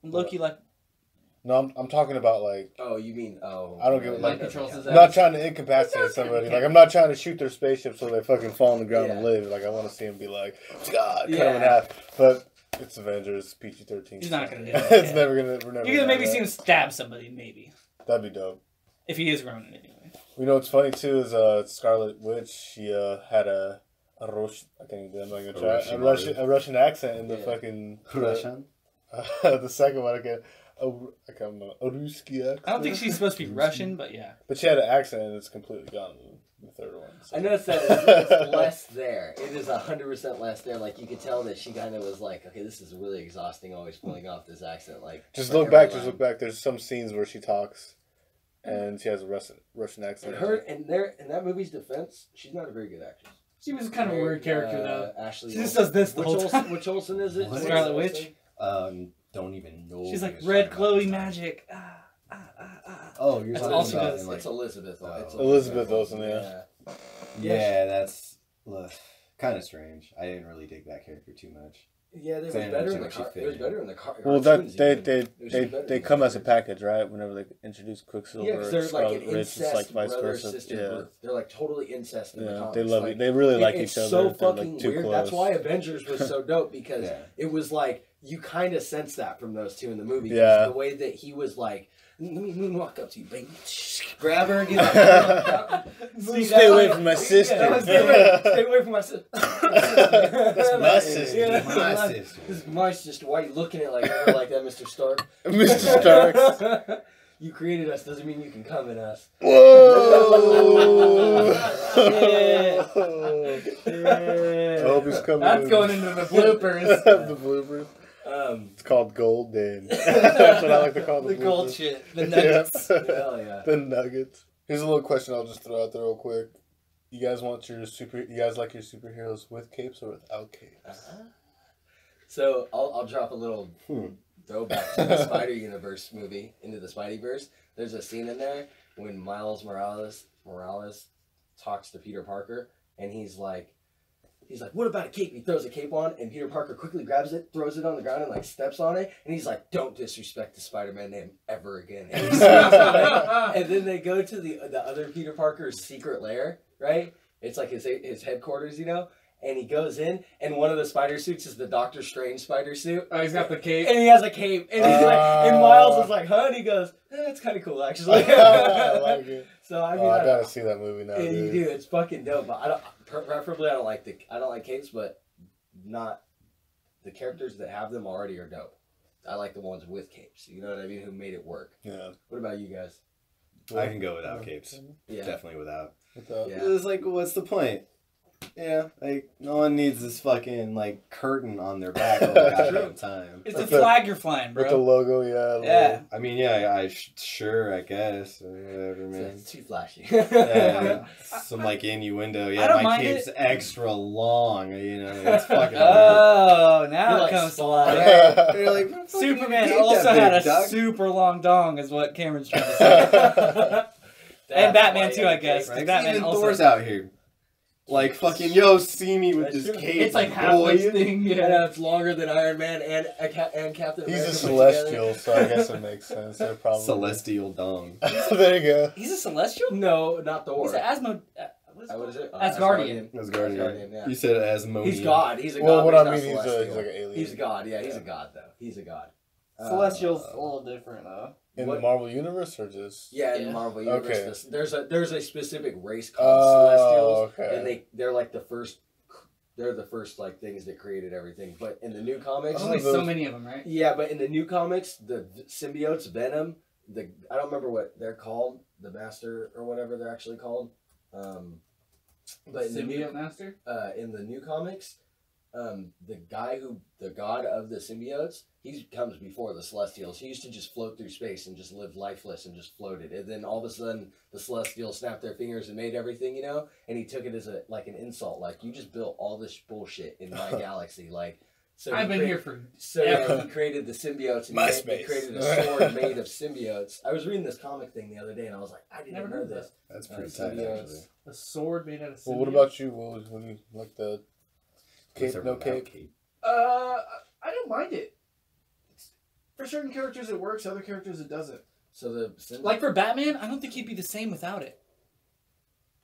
When Loki like No, I'm talking about like Oh, you mean I don't give a Mind like. controls his I'm not ass. trying to incapacitate somebody. Like I'm not trying to shoot their spaceship so they fucking fall on the ground and Yeah. live. Like I want to see him be like, God, cut him Yeah. in half. But it's Avengers, PG-13. He's not gonna do that. It's never gonna. We're never. You're gonna maybe do see him that. stab somebody, maybe. That'd be dope. If he is Ronin anyway. You know what's funny too is Scarlet Witch. She had a Russian. I can't even do it. I'm not gonna try. A Russian accent in the fucking Russian? the second one. I can't remember. A Ruski accent. I don't think she's supposed to be Russian, but yeah. But she had an accent and it's completely gone in the third one. So. I noticed that it's less there. It is 100% less there. Like you could tell that she kind of was like, okay, this is really exhausting. Always pulling off this accent. Like Just like look back. every Just line. look back. There's some scenes where she talks, and she has a Russian accent. In that movie's defense, she's not a very good actress. She was kind of a weird character though. Ashley. She just does this the Which whole Olsen, time. which Olsen is it? What? Scarlet Witch. Don't even know. She's what like you're red talking Chloe about. magic. Oh, you're That's talking all she about does. in, like, It's Elizabeth. It's Elizabeth Olsen, yeah. yeah, that's kind of strange. I didn't really dig that character too much. Yeah, there was Saying better that in the she car. fit It was in. better in the car. Well, cartoons that even. It was better they in come the as a cartoons. package, right? Whenever they introduce Quicksilver, Yeah, because they're like Scarlet an Witch, it's incest like vice brother versa. sister. Yeah, They're like totally incest in the yeah, comics. they love like, it. They really like it's each other. so They're fucking like too weird. close. That's why Avengers was so dope because Yeah. it was like you kind of sense that from those two in the movie. 'Cause Yeah. the way that he was like, let me moonwalk up to you, baby. Grab her and get her. Stay away from my sister. Stay away from my sister. That's my sister. Yeah, My sister. This is my sister. Why are you looking at like her like that, Mr. Stark? Mr. Stark. You created us doesn't mean you can come in us. Whoa! Yeah. I hope he's coming. That's going into the bloopers. The bloopers. It's called golden. That's what I like to call The the gold bloopers. shit. The nuggets. Hell yeah. The nuggets. Here's a little question I'll just throw out there real quick. You guys like your superheroes with capes or without capes? So I'll drop a little throwback to the Spider Universe movie, Into the Spideyverse. There's a scene in there when Miles Morales talks to Peter Parker, and he's like, what about a cape? He throws a cape on, and Peter Parker quickly grabs it, throws it on the ground, and like steps on it, and he's like, don't disrespect the Spider-Man name ever again. And, he steps on it. And then they go to the other Peter Parker's secret lair, right? It's like his headquarters, you know? And he goes in, and one of the spider suits is the Doctor Strange spider suit. Oh, he's got the cape. And he has a cape. And he's like, and Miles is like, huh? And he goes, that's kind of cool, actually. I like it. So I mean, I gotta see that movie now. yeah, you Dude. do. It's fucking dope. But preferably I don't like capes, but not the characters that have them already are dope. I like the ones with capes. You know what I mean? Who made it work. Yeah. What about you guys? I can go without capes. Yeah. Definitely without. Yeah. It's like, what's the point? Yeah, like no one needs this fucking like curtain on their back all the goddamn time. It's a flag you're flying, With the bro. logo, yeah. Yeah. I mean, yeah, sure, I guess, or whatever, man. It's too flashy. Yeah, some like innuendo. I Yeah, don't my mind cape's it. extra long. You know, it's fucking. Oh, now You're it like comes to Spawn. life. You're like, "What the fuck you Superman cape also that had big, a dog?" super long dong, is what Cameron's trying to say. And Batman too, I guess. Right? Batman Even also. Thor's out here, like fucking yo, see me with this cape. It's like half boy. this thing. Yeah, Yeah. it's longer than Iron Man and Captain America. He's a put celestial, so I guess it makes sense. They're probably Celestial dong. There you go. He's a celestial? together. No, not Thor. He's an Asmo. What is it? Asgardian. Asgardian. yeah. You said Asmodean. He's God. He's a god. Well, what but I he's mean, not he's celestial. like an alien. He's a god. Yeah, he's a god though. He's a god. Celestial's a little different though. In what- the Marvel universe, or just Yeah, in Yeah. Marvel Universe, Okay. there's a specific race called Celestials, okay. and they're like the first. They're the first like things that created everything. But in the new comics, There's only those- so many of them, right? yeah, but in the new comics, the symbiotes, Venom, I don't remember what they're called, the Master or whatever they're actually called. But in Symbiote Master? in the new comics, the god of the symbiotes, he comes before the Celestials. He used to just float through space and just live lifeless and just floated. And then all of a sudden, the Celestials snapped their fingers and made everything, you know. And he took it as an insult, like you just built all this bullshit in my galaxy, like. So I've been here for. So ever. he created the symbiotes and My he space. created a sword made of symbiotes. I was reading this comic thing the other day and I was like, I didn't Never know heard this. That's pretty So, tight, yeah, actually. A sword made out of. Well, what symbiote? about you? What do you like the cape? What's No up without cape. I don't mind it. For certain characters it works, other characters it doesn't. So the Like for Batman, I don't think he'd be the same without it.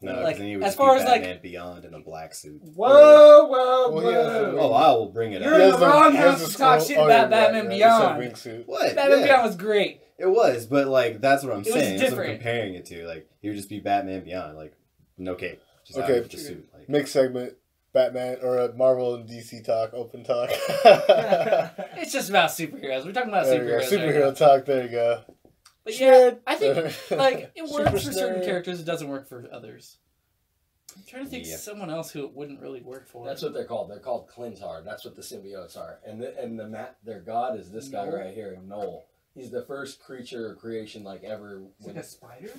No, Like, because then you would as just far be as, like- Batman Beyond in a black suit. Whoa, whoa, Well, yeah, Oh, I will bring it You're up. in the wrong house to talk shit about Batman Beyond. What? Batman Yeah. Beyond was great. It was, but like that's what I'm It was saying. That's what I'm different. comparing it to. Like he would just be Batman Beyond, like no cape, just Okay. out of the suit. Like Mixed segment. Batman or Marvel and DC talk, open talk. It's just about superheroes. We're talking about There you go. superheroes. right Superhero now. talk. There you go. But yeah, I think like it Super works for certain Shnerd. characters. It doesn't work for others. I'm trying to think Yeah. someone else who it wouldn't really work for. That's what they're called. They're called Clintar. That's what the symbiotes are. And their god is this guy Noel? right here, Noel. He's the first creature or creation like ever. It's like a spider.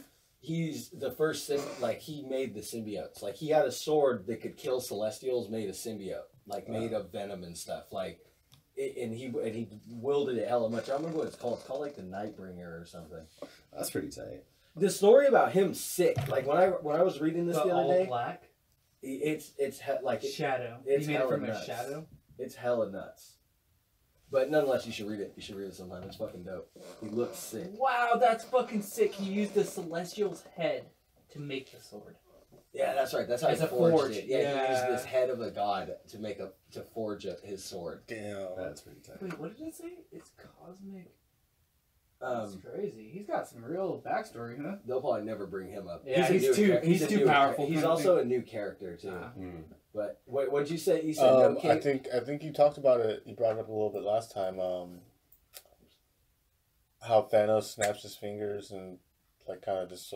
He's the first thing, like he made the symbiotes. Like he had a sword that could kill Celestials, made a symbiote, like made of venom and stuff. Like, and he wielded it hella much. I don't remember what it's called. It's called like the Nightbringer or something. that's pretty tight. The story about him sick. Like when I was reading this But the other all day, black. like Shadow. it's he made it hella from a nuts. shadow. It's hella nuts. But nonetheless, you should read it. You should read it sometime. It's fucking dope. He looks sick. Wow, that's fucking sick. He used the Celestial's head to make the sword. Yeah, that's right. That's how As he a forged forge, it. Yeah, he used yeah. this head of a god to forge his sword. Damn. That's pretty tight. Wait, what did it say? It's cosmic. Um, That's crazy. He's got some real backstory, huh? they'll probably never bring him up. Yeah, a he's new too- char- he's a too new powerful He's kind of also a new character too. Ah. Mm. But what'd you say? You said no I cape. think you talked about it. You brought it up a little bit last time. how Thanos snaps his fingers and like kind of just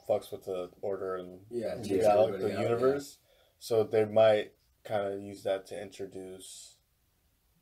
fucks with the order and the universe. So they might kind of use that to introduce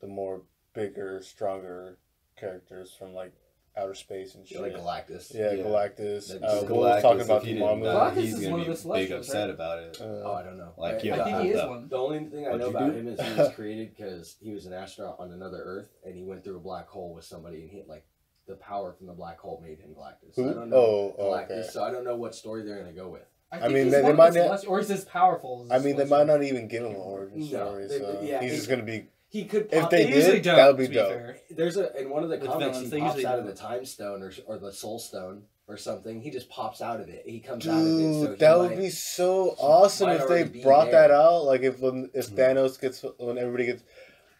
the more bigger, stronger characters from like outer space and shit. Like Galactus. Yeah, Galactus. Galactus, We'll talk about if he the didn't manga. die, Galactus he's is gonna one of be the big Celestials, upset right? about it. Oh, I don't know. Like, I think he is that. one. The only thing I What'd know you about do? him is he was created because he was an astronaut on another Earth, and he went through a black hole with somebody, and he like the power from the black hole made him Galactus. So I Who? don't know Galactus. Okay. So I don't know what story they're gonna go with. I I think mean, he's they one of might the not- Celestials, or he's as powerful. As I mean, they Celestial. might not even give him an origin No, story, so yeah, he's just gonna be. He could. If Pop, they They usually did, don't, that would be to be dope. fair. there's in one of the With comics villains, he they pops usually out of don't. the Time Stone or the Soul Stone or something. He just pops out of it. He comes out of it. So Dude, he that would might- be so awesome might if they already be brought there. that out. Like if Thanos gets, when everybody gets,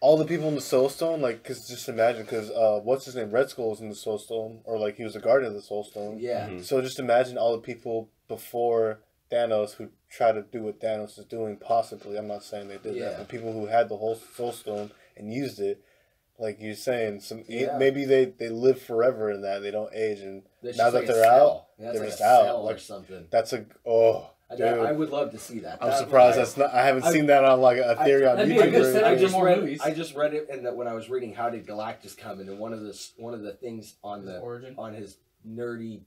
all the people in the Soul Stone, like, cause just imagine, cause what's his name, Red Skull's in the Soul Stone, or like he was a guardian of the Soul Stone. Yeah. Mhm. So just imagine all the people before Thanos who try to do what Thanos is doing. Possibly, I'm not saying they did Yeah. that, but people who had the whole Soul Stone and used it. Like you're saying, Yeah. maybe they live forever in that, they don't age, and There's now just that like a they're cell. out, Yeah, it's they're like just a out. cell or Like something. that's a dude. I would love to see that. I'm That- surprised I- that's not. I haven't I- seen that on like a theory on that'd be a YouTube. good or setup anything. for more movies. I just read it, and that when I was reading How Did Galactus Come, and one of the things on His origin. on his nerdy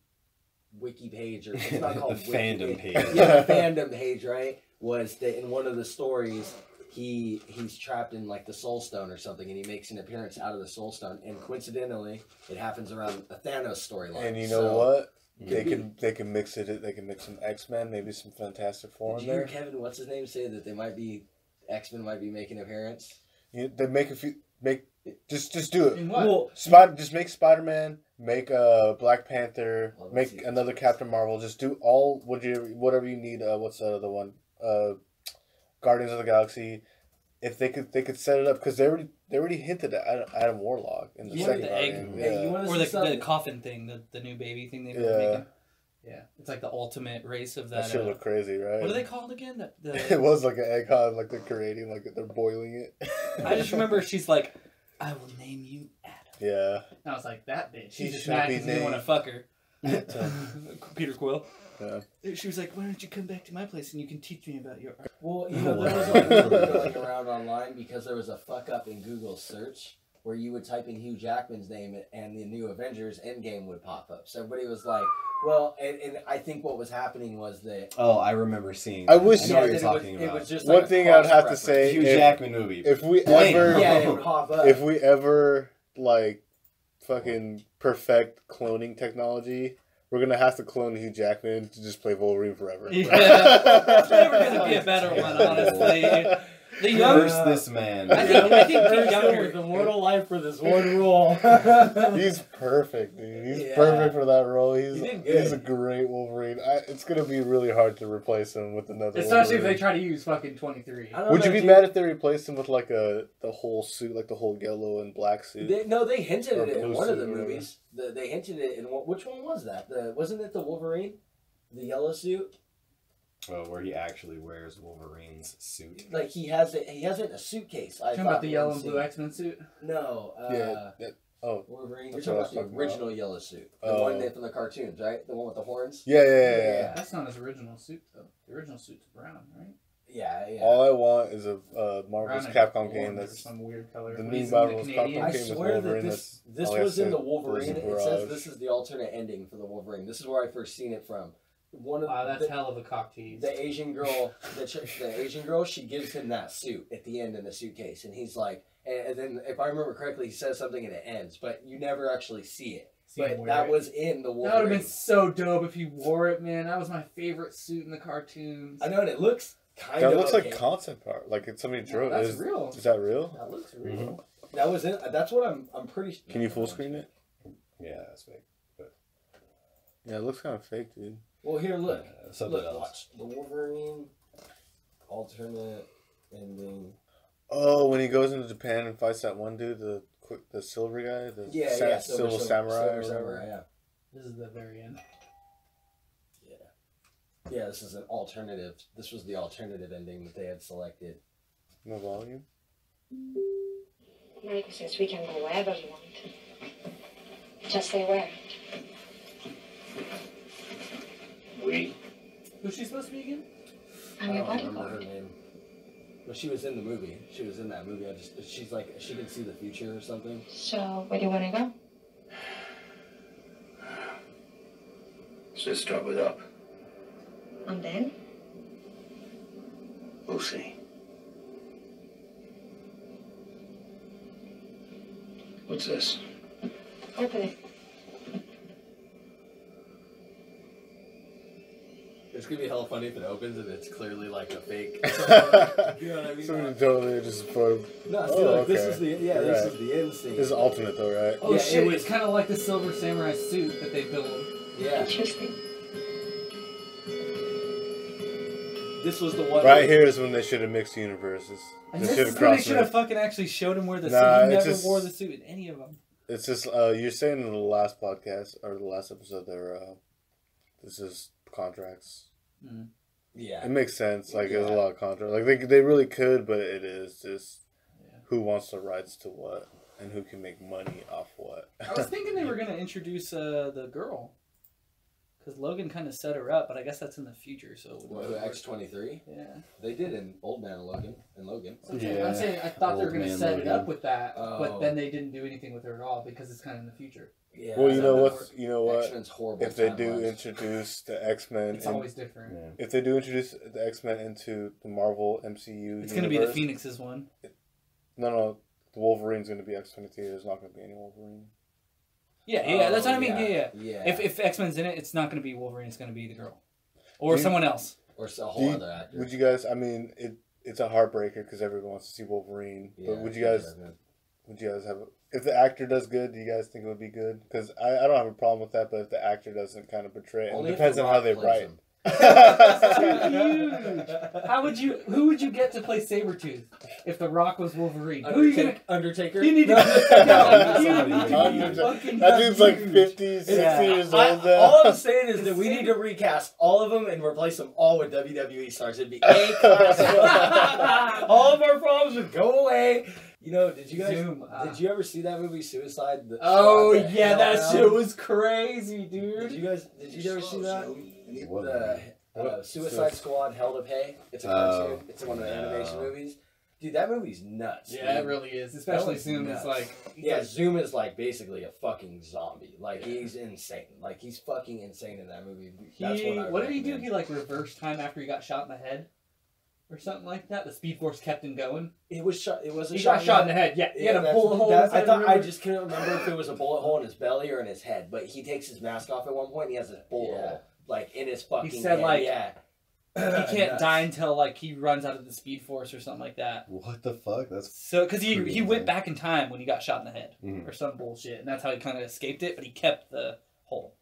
wiki page, or it's not The called wiki, fandom page. Yeah, the fandom page, right? Was that in one of the stories he's trapped in like the Soul Stone or something, and he makes an appearance out of the Soul Stone, and coincidentally, it happens around a Thanos storyline. And you know So, what? could They can mix it. They can mix some X-Men, maybe some Fantastic Four Did in you hear there. Kevin, what's his name, say that they might be X-Men might be making an appearance? They make a few. Just do it. In what? Well, Just make Spider-Man. Make Black Panther. Well, let's Make see. another Captain Marvel. Just do all whatever you need. What's the other one? Guardians of the Galaxy. If they could set it up, because they already hinted at Adam Warlock in the Yeah, second the Guardian. egg. Yeah. Hey, you want to Or see the something? coffin thing, the new baby thing they were Yeah. making. Yeah, it's like the ultimate race of That that. should look crazy, right? What are they called again? It The was like an egg hunt, like they're creating, like they're boiling it. I just remember she's like, "I will name you Adam." Yeah. And I was like, that bitch. He She's just should mad be because he didn't want to fuck her. Peter Quill. Yeah. She was like, "Why don't you come back to my place and you can teach me about your art?" Well, you know, there was a rumor going around online because there was a fuck up in Google search where you would type in Hugh Jackman's name and the new Avengers Endgame would pop up. So everybody was like, well, and I think what was happening was that. Oh, I remember seeing. I that. wish- I know what that you're it talking was, about. It was just One like a thing I'd have to cross-reference. say, Hugh if- Jackman movie. If we Blam. ever, Yeah, it would pop up. if we ever like fucking perfect cloning technology, we're gonna have to clone Hugh Jackman to just play Wolverine forever. Yeah, there's never gonna be a better one, honestly. The young, Curse this man. I think the Curse younger, with immortal life for this one role. He's perfect, dude. He's Yeah. perfect for that role. He's He did good. he's a great Wolverine. It's gonna be really hard to replace him with another. Especially if they Wolverine. try to use fucking 23. Would you be mad if they replaced him with like the whole suit, like the whole yellow and black suit? They hinted Or at it in blue one of suit the or whatever. movies. They hinted it in which one was that? Wasn't it the Wolverine, the yellow suit? Oh, where he actually wears Wolverine's suit. Like he has it in a suitcase. I Talking thought about the yellow one and blue scene. X-Men suit? No. Oh, Wolverine. You're That's talking what I about was the talking about. original yellow suit, the Oh. one from the cartoons, right? The one with the horns. yeah. That's not his original suit, though. The original suit's brown, right? Yeah, yeah. All I want is a Marvel's Brown and Capcom orange game or that's some weird color. the When new he's in the Marvel's Canadian- Capcom I game with swear that Wolverine. this all I was in said the was Wolverine. a It says barrage. this is the alternate ending for the Wolverine. This is where I first seen it from. One of Wow, that's the, hell of a cock tease. the Asian girl, the Asian girl, she gives him that suit at the end in the suitcase, and he's like, and then if I remember correctly, he says something and it ends, but you never actually see it. See him But wear that it. was in the That would have Wolverine. been so dope if he wore it, man. That was my favorite suit in the cartoons. I know, and it looks kind That of. looks okay. like concept art. Like it's somebody drew. That's Is real. Is that real? That looks real. Mm-hmm. That was it. That's what I'm pretty. Can you full screen it? Yeah, that's fake. Yeah, it looks kind of fake, dude. Well, here, look. Something Look, else. watch the Wolverine alternate ending. Oh, when he goes into Japan and fights that one dude, the silver guy, the Silver Samurai. or whatever. Yeah. This is the very end. Yeah, this is an alternative. This was the alternative ending that they had selected. No volume. Michael says we can go wherever we want. Just say where. We? Who's she supposed to be again? I'm I your don't remember her bodyguard. name. But she was in the movie. She was in that movie. She's like, she can see the future or something. So, where do you want to go? Let's just start with up. And then? We'll see. What's this? Open it. It's gonna be hella funny if it opens and it's clearly like a fake. You know what I mean? Somebody totally just for. No, see, Oh, like, this okay. is the Right. this is the end scene. This is alternate though, right? Oh Yeah, shit! it was- It's kind of like the Silver Samurai suit that they built. Yeah, Interesting. this was the one. Right here is when they should have mixed universes. And They this should is have when they crossed should it. have fucking actually showed him where the Nah, suit. He it's never just- wore the suit in any of them. It's just you're saying in the last podcast or the last episode there. This is contracts. Yeah. It makes sense. Like there's a Yeah. lot of contract. Like they really could, but it is just Yeah. who wants the rights to what and who can make money off what. I was thinking they were gonna introduce the girl, because Logan kind of set her up, but I guess that's in the future. So it wouldn't work. X-23? Yeah. They did in Old Man Logan. In Logan. So I'm saying I thought they were Old gonna man set it Logan. up with that, but Oh. then they didn't do anything with her at all because it's kind of in the future. Yeah. Well, you that know would what? work. You know what? X-Men's horrible. If they do time-wise. introduce the X-Men, It's always different. Yeah. if they do introduce the X-Men into the Marvel MCU, It's gonna be the universe- Phoenix's one. No, the Wolverine's gonna be X-23. There's not gonna be any Wolverine. Yeah, that's what I mean. Oh, Yeah. Yeah. If X-Men's in it, it's not gonna be Wolverine. It's gonna be the girl, or You- someone else. Or a Do whole you- other actor. Would you guys? I mean, it's a heartbreaker because everyone wants to see Wolverine. Yeah, But would you guys have? If the actor does good, do you guys think it would be good? Because I don't have a problem with that, but if the actor doesn't kind of portray it, Only it if depends The on how Rock they plays write. him. Huge. How would you? Who would you get to play Sabretooth if The Rock was Wolverine? Who are you gonna? Undertaker? You need to. That dude's like 50, 60 Yeah. years I- old now. all I'm saying is that we need to recast all of them and replace them all with WWE stars. It'd be A-class. All of our problems would go away. You know, did you guys? Zoom, Did you ever see that movie Suicide? Oh Shot the yeah, hell that out? shit was crazy, Did dude. you guys? Did you ever see that? What? The Suicide Squad Hell to Pay. It's a cartoon. It's one of the animation movies. Dude, that movie's nuts. Yeah, it dude. really is. Especially was Zoom. nuts. It's like Yeah, Zoom is like basically a fucking zombie. Like he's insane. Like he's fucking insane in that movie. That's what did he do? recommend. He like reversed time after he got shot in the head, or something like that. The Speed Force kept him going. It was shot. It was a He got shot in the head. Yeah, he had a that's- bullet hole. In his I head, thought I remember? just couldn't remember if it was a bullet hole in his belly or in his head. But he takes his mask off at one point. And he has this bullet hole like in his fucking. He said, head. like, yeah. he can't Nuts. die until like he runs out of the Speed Force or something like that. What the fuck? That's So, because he Pretty went insane. back in time when he got shot in the head Mhm. or some bullshit, and that's how he kind of escaped it. But he kept the hole.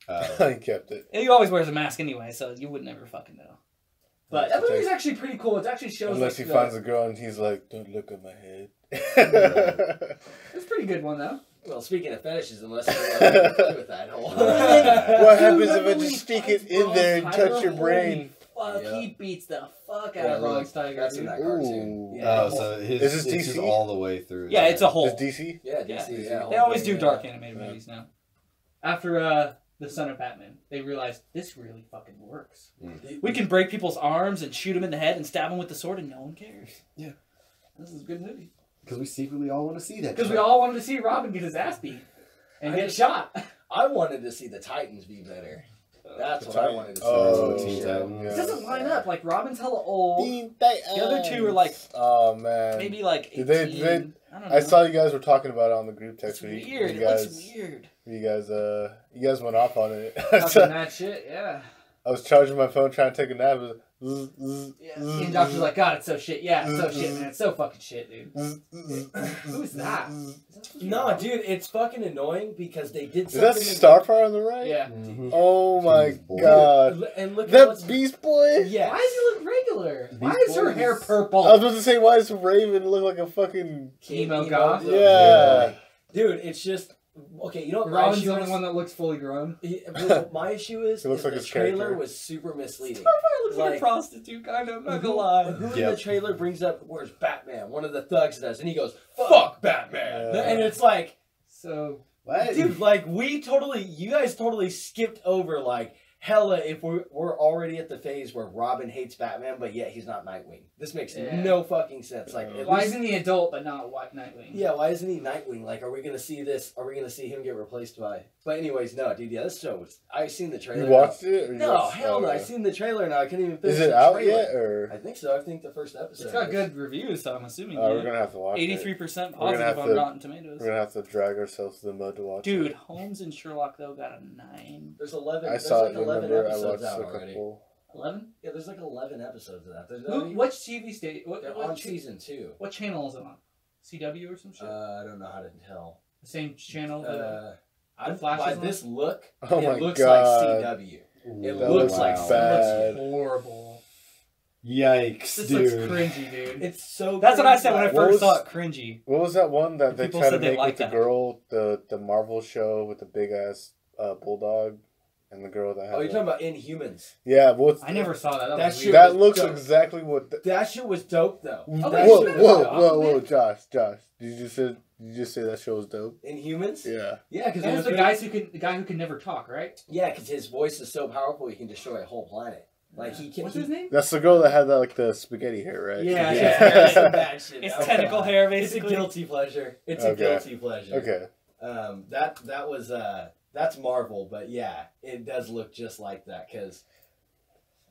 He kept it. And he always wears a mask anyway, so you would never fucking know. But that movie's actually pretty cool. It actually shows Unless like, he finds a girl and he's like, "Don't look at my head." It's a pretty good one though. Well, speaking of fetishes, unless you want to play with that hole. What happens if I Remember just when he stick it fights in there and Bronze touch Tiger? your brain? Fuck, Yeah. he beats the fuck out Yeah, of Bronze look, Tiger. that's in dude. that cartoon. Ooh. Yeah. oh, so his Is this it's just DC? all the way through. Yeah, it's a whole. Is DC? Yeah, Yeah. DC. Yeah, They always do yeah. dark animated movies now. After the Son of Batman, they realized this really fucking works. We can break people's arms and shoot them in the head and stab them with the sword, and no one cares. Yeah. This is a good movie. Because we secretly all want to see that. Because we all wanted to see Robin get his ass beat and get shot. I wanted to see the Titans be better. That's what I wanted to see. Oh, Teen yeah. Titans. It doesn't line up. Like Robin's hella old. The The other two are like Oh man. maybe like 18. Did they- I don't know. I saw you guys were talking about it on the group text. It's where you- weird. You It guys, looks weird. you guys went off on it. Talking that shit, yeah. I was charging my phone trying to take a nap. It was Yeah. And doctor's like, God, it's so shit. Yeah, it's so shit, man. It's so fucking shit, dude. Who's that? No, dude, it's fucking annoying because they did Is something. that Starfire on the right? Yeah. Mhm. Oh my Beast Boy. god. And look at That what's. Beast Boy? Yeah. Why does he look regular? Why Beast is her Boy hair is- purple? I was about to say, why does Raven look like a fucking... Emo goth? Yeah. Dude, it's just. Okay, you know what my Robin's issue the only is? one that looks fully grown. What my issue is It looks is like the his trailer character. was super misleading. Starfire looks like a Like- prostitute, kind of. I'm not gonna Who lie. in the Yep. trailer brings up, where's Batman? One of the thugs does, and he goes, fuck Batman. Yeah. And it's like, So, What? Dude, like you guys totally skipped over like hella if we're already at the phase where Robin hates Batman, but yet he's not Nightwing. This makes no fucking sense. Like, at Why least- isn't he adult but not what Nightwing? Yeah, why isn't he Nightwing? Like, are we gonna see this? Are we gonna see him get replaced by? But anyways, no, dude. Yeah, this show was. I've seen the trailer. You watched it? Or you No, watched- hell no. I've seen the trailer now. I couldn't even finish Is it the out trailer. yet? Or I think so. I think the first episode. It's got is. good reviews, so I'm assuming. we're gonna have to watch it. 83% We're gonna have positive on to- Rotten Tomatoes. We're gonna have to drag ourselves to the mud to watch Dude, it. Holmes and Sherlock though got a 9. There's 11. I There's saw like it. 11 Remember, I episodes watched out a already. couple. 11? Yeah, there's like 11 episodes of that. There's Who? already, Which TV station? they're on season 2. What channel is it on? CW or some shit? I don't know how to tell. The same channel? By Flash is on? this look, Oh it my looks God. like CW. It That looks looks like bad. It looks horrible. Yikes, This dude. looks cringy, dude. It's so. That's what I said when I What first was- saw it, cringy. What was that one that they People tried to said they make liked with the that. girl, the Marvel show with the big ass bulldog, and the girl that had? Oh, you're the- talking about Inhumans. Yeah, what's I never saw that. That That was shit- weird. that was looks dope. exactly what. That shit was dope though. Okay, That Whoa, shit sure. was whoa, dope. Josh! Did you just say that show was dope? Inhumans? Yeah. Yeah, because That was the guy who can never talk, right? Yeah, because his voice is so powerful, he can destroy a whole planet. Like he can. What's his name? That's the girl that had that like the spaghetti hair, right? Yeah, Yeah. it's some bad shit. It's Okay. tentacle hair, It's a basically. guilty pleasure. It's Okay. a guilty pleasure. Okay. That was that's Marvel, but yeah, it does look just like that. Because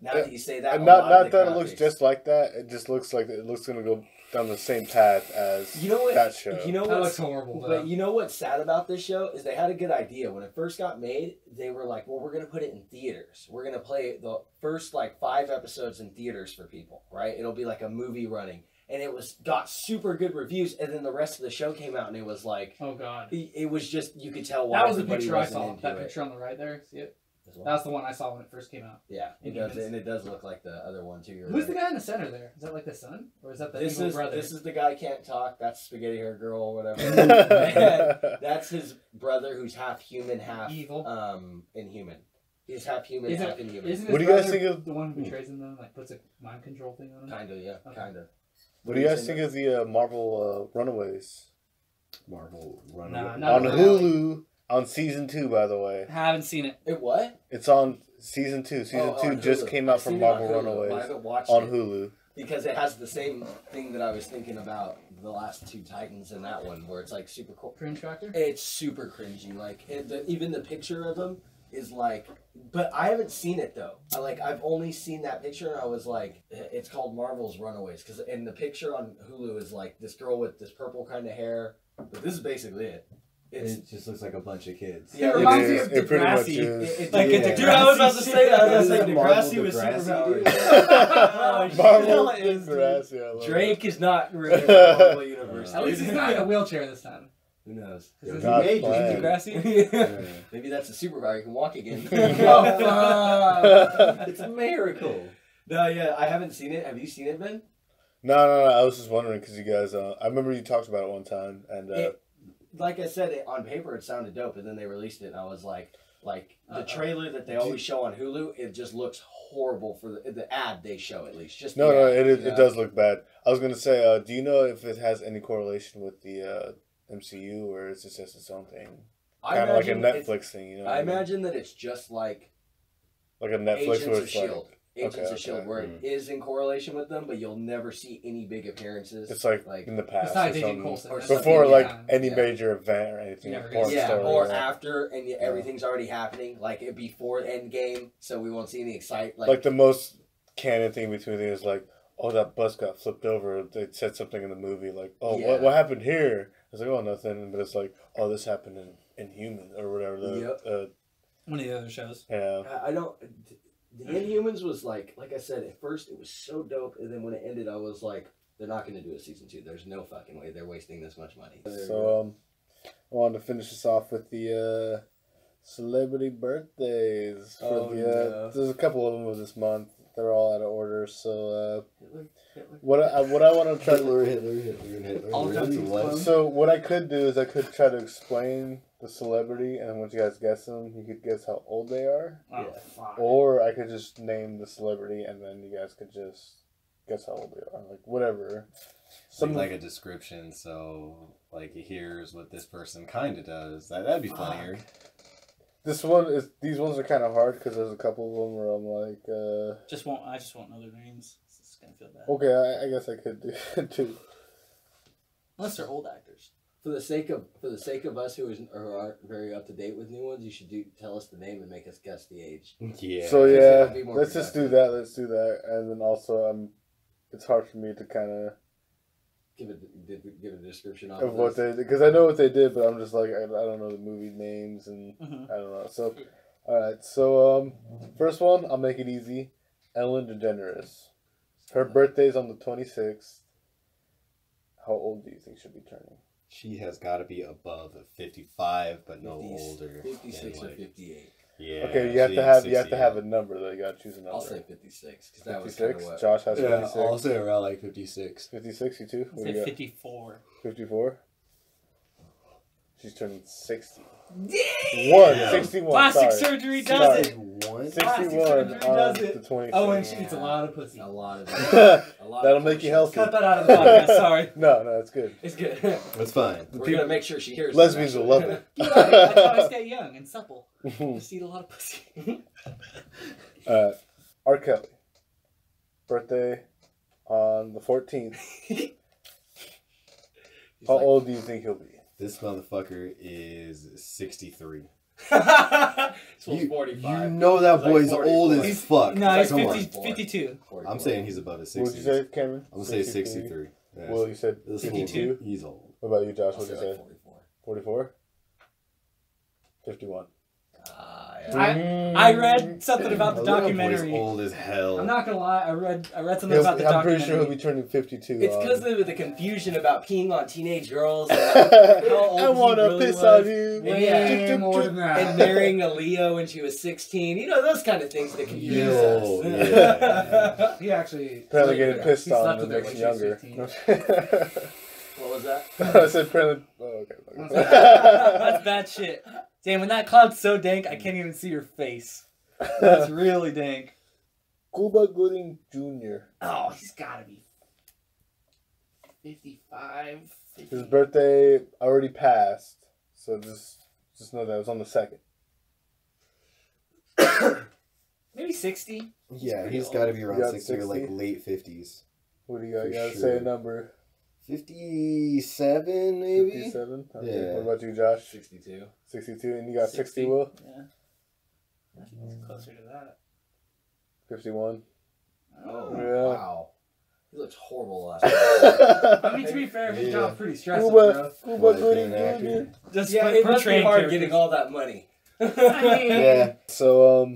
now that you say that, And a not lot of the that it looks graphics- just like that. It just looks like it looks gonna go down the same path as You know what? that show. You know That what's looks horrible, though. But you know what's sad about this show is they had a good idea when it first got made. They were like, "Well, we're gonna put it in theaters. We're gonna play the first like 5 episodes in theaters for people, right? It'll be like a movie running." And it got super good reviews, and then the rest of the show came out, and it was like, Oh god. it was just you could tell why That was the everybody picture I wasn't saw. into That it. picture on the right there. See it? As well. That's the one I saw when it first came out. Yeah, it does, and it does look like the other one too. You're Who's the right. guy in the center there? Is that like the son, or is that the This evil is brother? this is the guy can't talk. That's spaghetti hair girl, or whatever. That's his brother, who's half human, half Evil. inhuman. He's half human, Isn't, half inhuman. isn't his What do you guys brother think of- the one who betrays him though? Like puts a mind control thing on him. Kinda, yeah, Okay. kinda. What do you guys think of the Marvel Runaways Marvel Nah, Runaway. not on really. Hulu on season 2? By the way, Haven't seen it. It what? it's on season 2. Season Oh, 2 on just Hulu. came out I've from seen it on Marvel Hulu, but I Runaways haven't watched on it Hulu. because it has the same thing that I was thinking about the last 2 Titans in that one, where it's like super cool. Cringe factor. It's super cringy. Like even the picture of him is like, but I haven't seen it though. I've only seen that picture, and I was like, it's called Marvel's Runaways, because in the picture on Hulu is like this girl with this purple kind of hair. But this is basically it. It's It just looks like a bunch of kids. Yeah, It reminds me is. of It pretty much Degrassi. is. Like Yeah. dude, I was about to say that. I was Is like, it Degrassi Marvel was super Degrassi? bad. Marvel it is, dude. Degrassi, I love it. Drake is not really in the Marvel universe. At least he's not in a wheelchair this time. Who knows? Is it God's made plan. Degrassi? Maybe that's a superpower. You can walk again. Oh, fuck. It's a miracle. No, yeah, I haven't seen it. Have you seen it, Ben? No. I was just wondering because you guys. I remember you talked about it one time, and Like I said, on paper it sounded dope, and then they released it, and I was like the trailer that they always show on Hulu, it just looks horrible for the ad they show at least. Just no, the ad, it you know? does look bad. I was gonna say, do you know if it has any correlation with the MCU, or is it just its own thing? I Kind of like a imagine it's- Netflix thing, you know? what I I mean? imagine that it's just like Like a Netflix Agents where of it's Shield. like Agents Okay, of Shield, okay. where it is in correlation with them, but you'll never see any big appearances. it's like in the past Besides or Agent something. Coulson. Or that's Before the like only time. any Yeah. major event or anything, You never important get- yeah, story. or yeah. after, and everything's already happening, like it before Endgame, so we won't see any Like the most canon thing between them is like, oh, that bus got flipped over. They said something in the movie like, oh, Yeah. what happened here? It's like, oh, nothing. But it's like, oh, this happened in Human or whatever. One of the other shows. Yeah. I don't. The Inhumans was like I said, at first it was so dope, and then when it ended, I was like, they're not going to do a season 2. There's no fucking way they're wasting this much money. So I wanted to finish this off with the celebrity birthdays. For There's a couple of them this month. They're all out of order. So what I want to try to Hitler. All That's time what? close. So what I could do is I could try to explain the celebrity, and once you guys guess them, you could guess how old they are. Oh, Yeah. fuck. Or I could just name the celebrity, and then you guys could just guess how old they are. Like whatever. like a description, so like here's what this person kind of does. That'd be funnier. These ones are kind of hard because there's a couple of them where I'm like, I just won't know their names. It's gonna feel bad. okay, I guess I could do too. Unless they're old actors. For the sake of us who aren't very up to date with new ones, you should tell us the name and make us guess the age. Yeah. So it'll be more let's just do that. Let's do that, and then also it's hard for me to kind of give a description of what they did because I know what they did, but I'm just like I don't know the movie names and I don't know. So, all right. So first one, I'll make it easy. Ellen DeGeneres. Her birthday's on the 26th. How old do you think she'll be turning? She has got to be above 55, but no 50s, older. 56 or 58. Yeah. Okay, you have to have a number though. You gotta choose a number. I'll say 56 because that was kind of 56. what. Josh has 56. I'll say around like 56. 56. You too. What do Say you got? 54. 54. She's turning 60. Damn! 61. Plastic sorry. surgery does it. 61 on the 26th. Oh, and she eats a lot of pussy. A lot of That'll make you healthy. Cut that out of the podcast. Sorry. No, it's good. It's good. That's fine. We're gonna make sure she hears. Lesbians will love it. That's how I stay young and supple. Just eat a lot of pussy. R. Kelly. Birthday on the 14th. How old do you think he'll be? This motherfucker is 63. He's 45. You know that He's like boy's 44. old as fuck. No, he's Come on. 52. 44. I'm saying he's above his 60s. What did you say, Cameron? I'm gonna say 63. Yeah. Well, you said This 52? fool, he's old. What about you, Josh? I'll What did say you like say? 44. 44? 51. I read something about the That little documentary. boy's old as hell. I'm not lie. I read something about the I'm documentary. pretty sure he'll be turning 52. It's because of the confusion about peeing on teenage girls. And I want to really piss was. on you. Yeah, more than that. And marrying a Leo when she was 16. You know, those kind of things that confuse Yo, us. yeah. He actually Apparently getting pissed he on slept that with her makes when you she younger. was 15. What was that? I said apparently. Oh, okay. That's bad shit. Damn, when that cloud's so dank, I can't even see your face. That's really dank. Cuba Gooding Jr. Oh, he's gotta be 55. His birthday already passed, so just know that it was on the 2nd. Maybe 60. Yeah, he's got to be You around got 60 or like 60? late 50s. What do you got? For You gotta sure. say a number. 57 maybe? 57? Okay. Yeah. What about you, Josh? 62. 62, and you got 60, 60. Will? Yeah. That's closer to that. 51. Oh, Yeah. wow. He looks horrible last night. I mean, to be fair, his Yeah. job's pretty stressful, bro. Cuba What, Gooding being an actor? Jr. Just Yeah, it must be portraying hard characters. getting all that money. Yeah. So,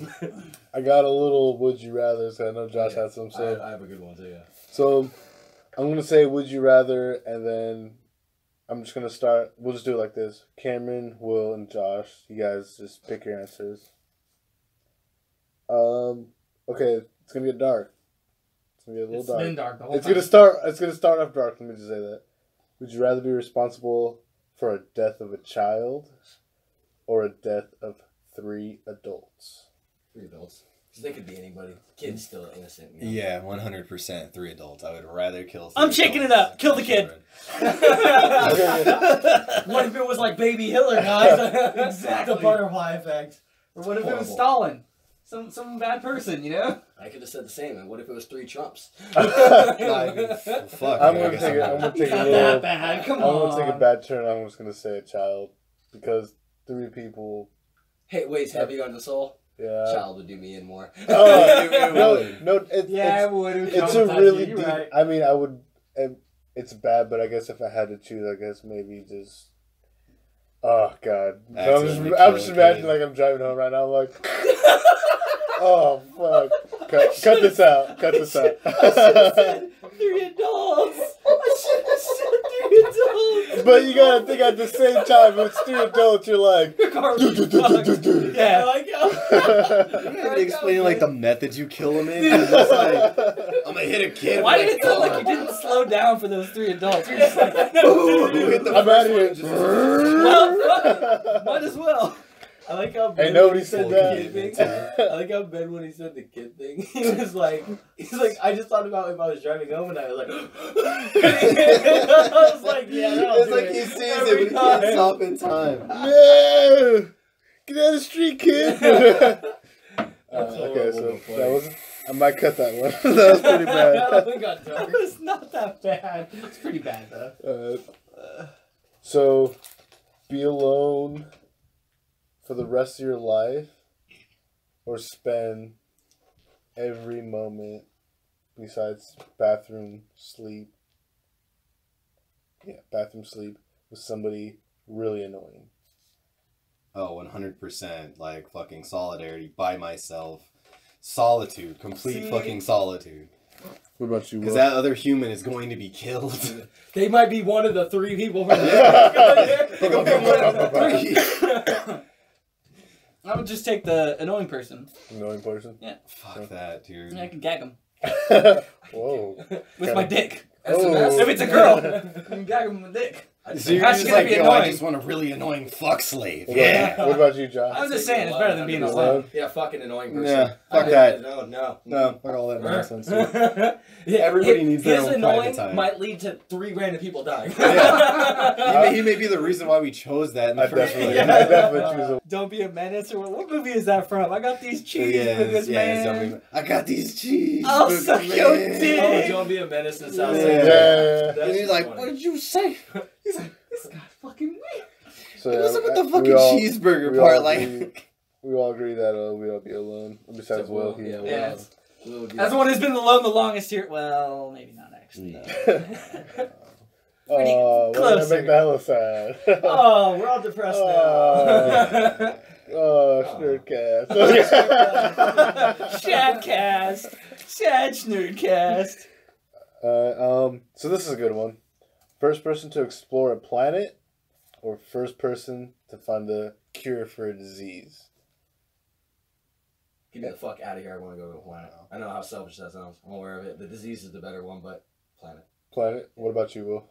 I got a little would you rather, so I know Josh had some, so. I have a good one too, yeah. So, I'm going to say would you rather, and then I'm just going to start. We'll just do it like this. Cameron, Will, and Josh, you guys just pick your answers. Okay, it's going to get dark. It's going to be a little It's dark. been dark the whole It's time. gonna start off dark, let me just say that. Would you rather be responsible for a death of a child or a death of 3 adults? 3 adults. Because they could be anybody. Kid's still innocent. You know? Yeah, 100% 3 adults. I would rather kill 3 I'm shaking it adults up. Kill the than kid. children. What if it was like Baby Hitler, guys? Exactly. The butterfly effect. Or what if it was Horrible. Stalin? Some bad person, you know? I could have said the same. And what if it was 3 Trumps? Fuck. I'm I gonna guess take it. I'm I'm gonna take a Not little. that bad. I'm Come gonna take a on. bad turn. I'm just gonna say a child because 3 people. Hey, weighs heavy on the soul? Yeah. Child would do me in more. Oh, no, Yeah, it would. it's a really deep. Right. I mean, I would. It's bad, but I guess if I had to choose, I guess maybe just. Oh God! No, I'm just imagining like I'm driving home right now. I'm like, oh fuck! Cut this out! Cut this out! 3 adults. I should have said 3 adults. But you gotta think at the same time, if it's 3 adults, you're like, Yeah. Like, You're not even explaining like the methods you kill him in. You're just like, I'm gonna hit a kid. Why with did it my sound like car. you didn't slow down for those 3 adults? You're just like, You hit the I'm first out of one, here. just- well, fuck it. Might as well. I like how Ain't Ben nobody when he said the that. kid thing. I like how Ben when he said the kid thing. He's like, I just thought about if I was driving home and I was like, I was like, yeah, that'll It's do like it. he sees it, Every but he can't time. stop in time. No! Get out of the street, kid! Okay, so horrible, that was. I might cut that one. That was pretty bad. That one got dark. It's not that bad. It's pretty bad though. So, be alone for the rest of your life, or spend every moment besides bathroom sleep. Yeah, bathroom sleep with somebody really annoying. Oh, 100%. Like, fucking solidarity by myself. Solitude. Complete fucking solitude. What about you, Will? Because that other human is going to be killed. They might be one of the 3 people from there. They're going to be one of the 3. I would just take the annoying person. Annoying person? Yeah. Fuck that, dude. And I can gag him Whoa. with my dick. Oh. If it's a girl, I can gag him with my dick. So you're How's just she gonna like, be yo, I annoying? just want a really annoying fuck slave. What about you, John? I was just saying, it's better than being Alone. alone. Yeah, fucking annoying person. Yeah, fuck I- that. No. No, fuck all that nonsense. Yeah, Everybody needs their his own private annoying time. might lead to 3 random people dying. He may be the reason why we chose that in the I first definitely, place. I definitely choose a. Don't be a menace. Or what movie is that from? I got these cheeseburgers, Yes, man. I got these cheese. I'll suck your dick. Oh, don't be a menace in South Yeah. Central. Yeah. That's And he's just like, funny. what did you say? He's like, this guy's fucking weird. So, What's up with the we fucking all- cheeseburger we part? all Like, agree- we all agree that we all be alone. Besides Except Will, Will, he yeah, alone. Yeah. We'll do That's the that. one who's been alone the longest here. Well, maybe not actually. Oh, why did I closer. make the hella sad? Oh, we're all depressed now. Oh, Shnerdcast. Shadcast. Shad Shnerdcast. So this is a good one. First person to explore a planet, or first person to find a cure for a disease. Get me the fuck out of here. I want to go to a planet. I know how selfish that sounds. I'm aware of it. The disease is the better one, but planet. Planet. What about you, Will?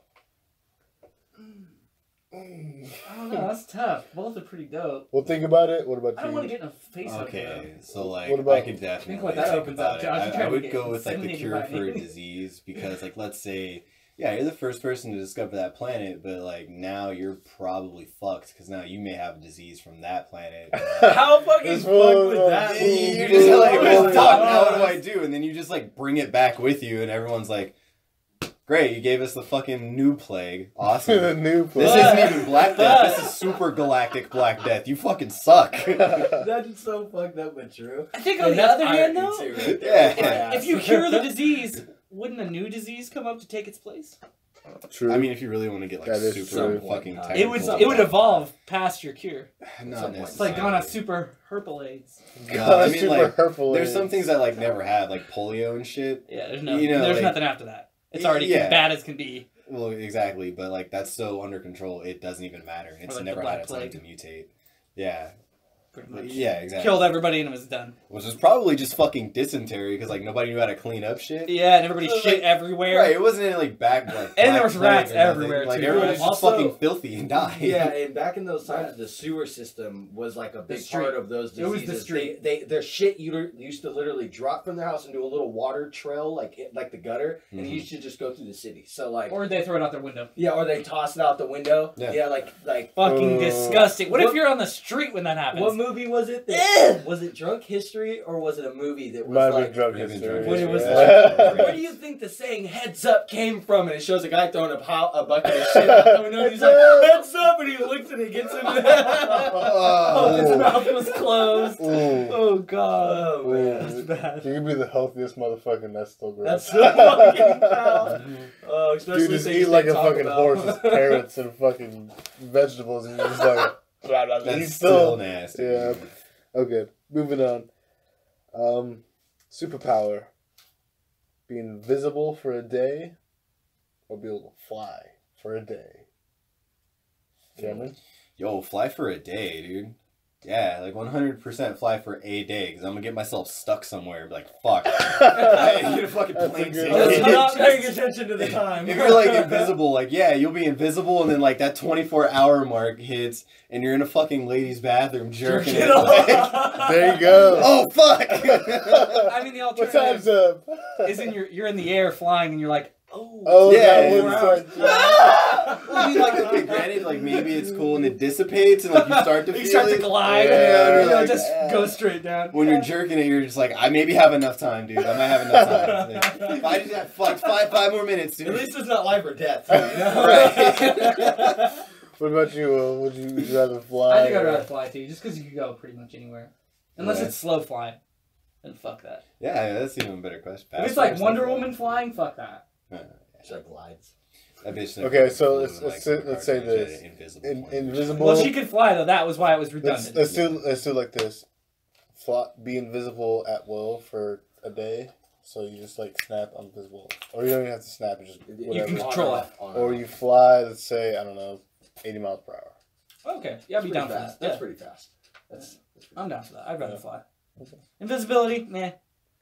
I don't know. That's tough. Both are pretty dope. Well, think about it. What about I you? don't want to get in a face of okay, so like, What about- I could definitely Think what that opens up, about Josh. it. You're I would trying to go get with like the inseminated cure by for a me. disease because, like, let's say, yeah, you're the first person to discover that planet, but like now you're probably fucked because now you may have a disease from that planet. How fucking This fucked one, would that be? You're just like, well, Oh fuck, my now what do God. I do? And then you just like bring it back with you, and everyone's like, great, you gave us the fucking new plague. the Awesome. new This planet. isn't even Black Death. This is super galactic Black Death. You fucking suck. That's so fucked up, but true. I think on And the that's other hand, irony, though, too, right Yeah. there. if you cure the disease, wouldn't a new disease come up to take its place? True. I mean, if you really want to get like That is super true. fucking It technical, It would evolve past your cure. Not It's like going on necessarily. super herpalades. God, I mean, Super like, hurtful there's is- some things I like never had, like polio and shit. Yeah, there's no, You know, there's like- nothing after that. It's already Yeah. as bad as can be. Well, exactly, but like that's so under control, it doesn't even matter. It's like the never Black had a time to Plague. mutate. Yeah, Pretty much. yeah, exactly. Killed everybody and it was done. Which is probably just fucking dysentery because like nobody knew how to clean up shit. Yeah, and everybody So, shit like, everywhere. Right, it wasn't any like back like. And there Black was rats Plague or nothing. everywhere, Like too. everyone was just Also- fucking filthy and died. Yeah, and back in those times, the sewer system was like a big street. part of those It was diseases. the street. Their shit used to literally drop from their house into a little water trail, like the gutter, and it Mhm. used to just go through the city. So like, Or they throw it out their window. yeah, or they toss it out the window. Yeah. Yeah, like Fucking disgusting. What if what- you're on the street when that happens? what movie was it? Ew! Was it Drunk History or was it a movie that was Might have like? been drunk Maybe history. drunk When it was Yeah. Where do you think the saying "heads up" came from? And it shows a guy throwing a bucket of shit out the window. And he's like, "Heads up!" And he looks and he gets him. Oh, his mouth was closed. Ooh. Oh god. Oh man, Ooh. that's bad. You can be the healthiest motherfucker, and that's still gross. That's so fucking foul. Oh, especially Dude, just things eat like they a talk fucking about. horse with carrots and fucking vegetables, and you're just like, blah, blah, blah. That's He's still nasty. Yeah. Okay, moving on. Superpower. Be invisible for a day, or be able to fly for a day. Cameron? Yo, fly for a day, dude. Yeah, like 100% fly for a day because I'm gonna get myself stuck somewhere and be like, fuck. I get a fucking That's a plane good ticket. one. I'm not paying attention to the time. If you're like invisible, like yeah, you'll be invisible, and then like that 24-hour mark hits, and you're in a fucking ladies' bathroom jerking it. Like, There you go. oh fuck! I mean, the What time's alternative up? is you're in the air flying and you're like, oh. Oh, Yeah, that it's one's like, I mean, like okay, granted, like maybe it's cool and it dissipates, and like you start to You feel start to it. glide, Yeah, and you're you know, like, just yeah. go straight down. When you're jerking it, you're just like, I maybe have enough time, dude. I might have enough time. If I just have like five more minutes, dude. At least it's not life or death. You know? Right. What about you, Will? Would you rather fly? I think I'd or- rather fly too, just because you can go pretty much anywhere. Unless Yeah. it's slow flying. Then fuck that. Yeah, that's even a better question. If it's like Wonder Woman flying, fuck that. It's like glides. That bitch Okay, so flew, let's like, say cartoon this. shit, invisible. Invisible. Well, she could fly though. That was why it was let's redundant. let's do like this. Be invisible at will for a day, so you just like snap invisible, or you don't even have to snap. You just whatever. can control it. Or you fly. Let's say I don't know, 80 miles per hour. Okay, yeah, I'd be down for that. That's Yeah. pretty fast. That's I'm down for that. I'd rather Yeah. fly. Okay. Invisibility, meh.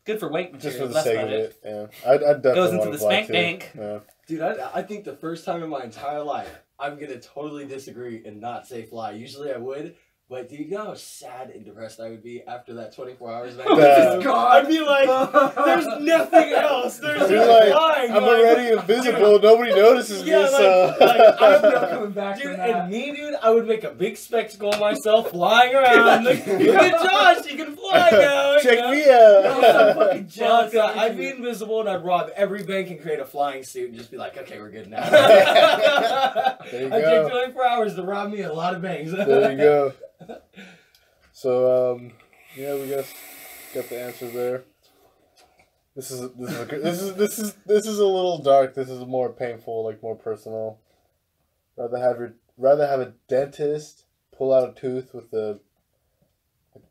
Good for weight Just material. for the That's sake about of it. it. Yeah, I'd definitely Goes into want the to fly spank too. bank. Yeah. Dude, I think the first time in my entire life, I'm gonna totally disagree and not say fly. Usually I would, but do you know how sad and depressed I would be after that 24 hours? Of That- I'd be like, there's nothing else. There's You're just like, flying. I'm like- already invisible. Nobody notices Yeah, me. So I'm not coming back Dude, from that. and me, dude, I would make a big spectacle of myself flying around. Look at Josh, you can fly now. check you know? me I'm out. fucking jealous. Fuck, I'd be invisible and I'd rob every bank and create a flying suit and just be like, okay, we're good now. There you I go. take 24 hours to rob me a lot of banks. There you go. So yeah, we got the answers there. This is a little dark. This is more painful, like more personal. Rather have a dentist pull out a tooth with the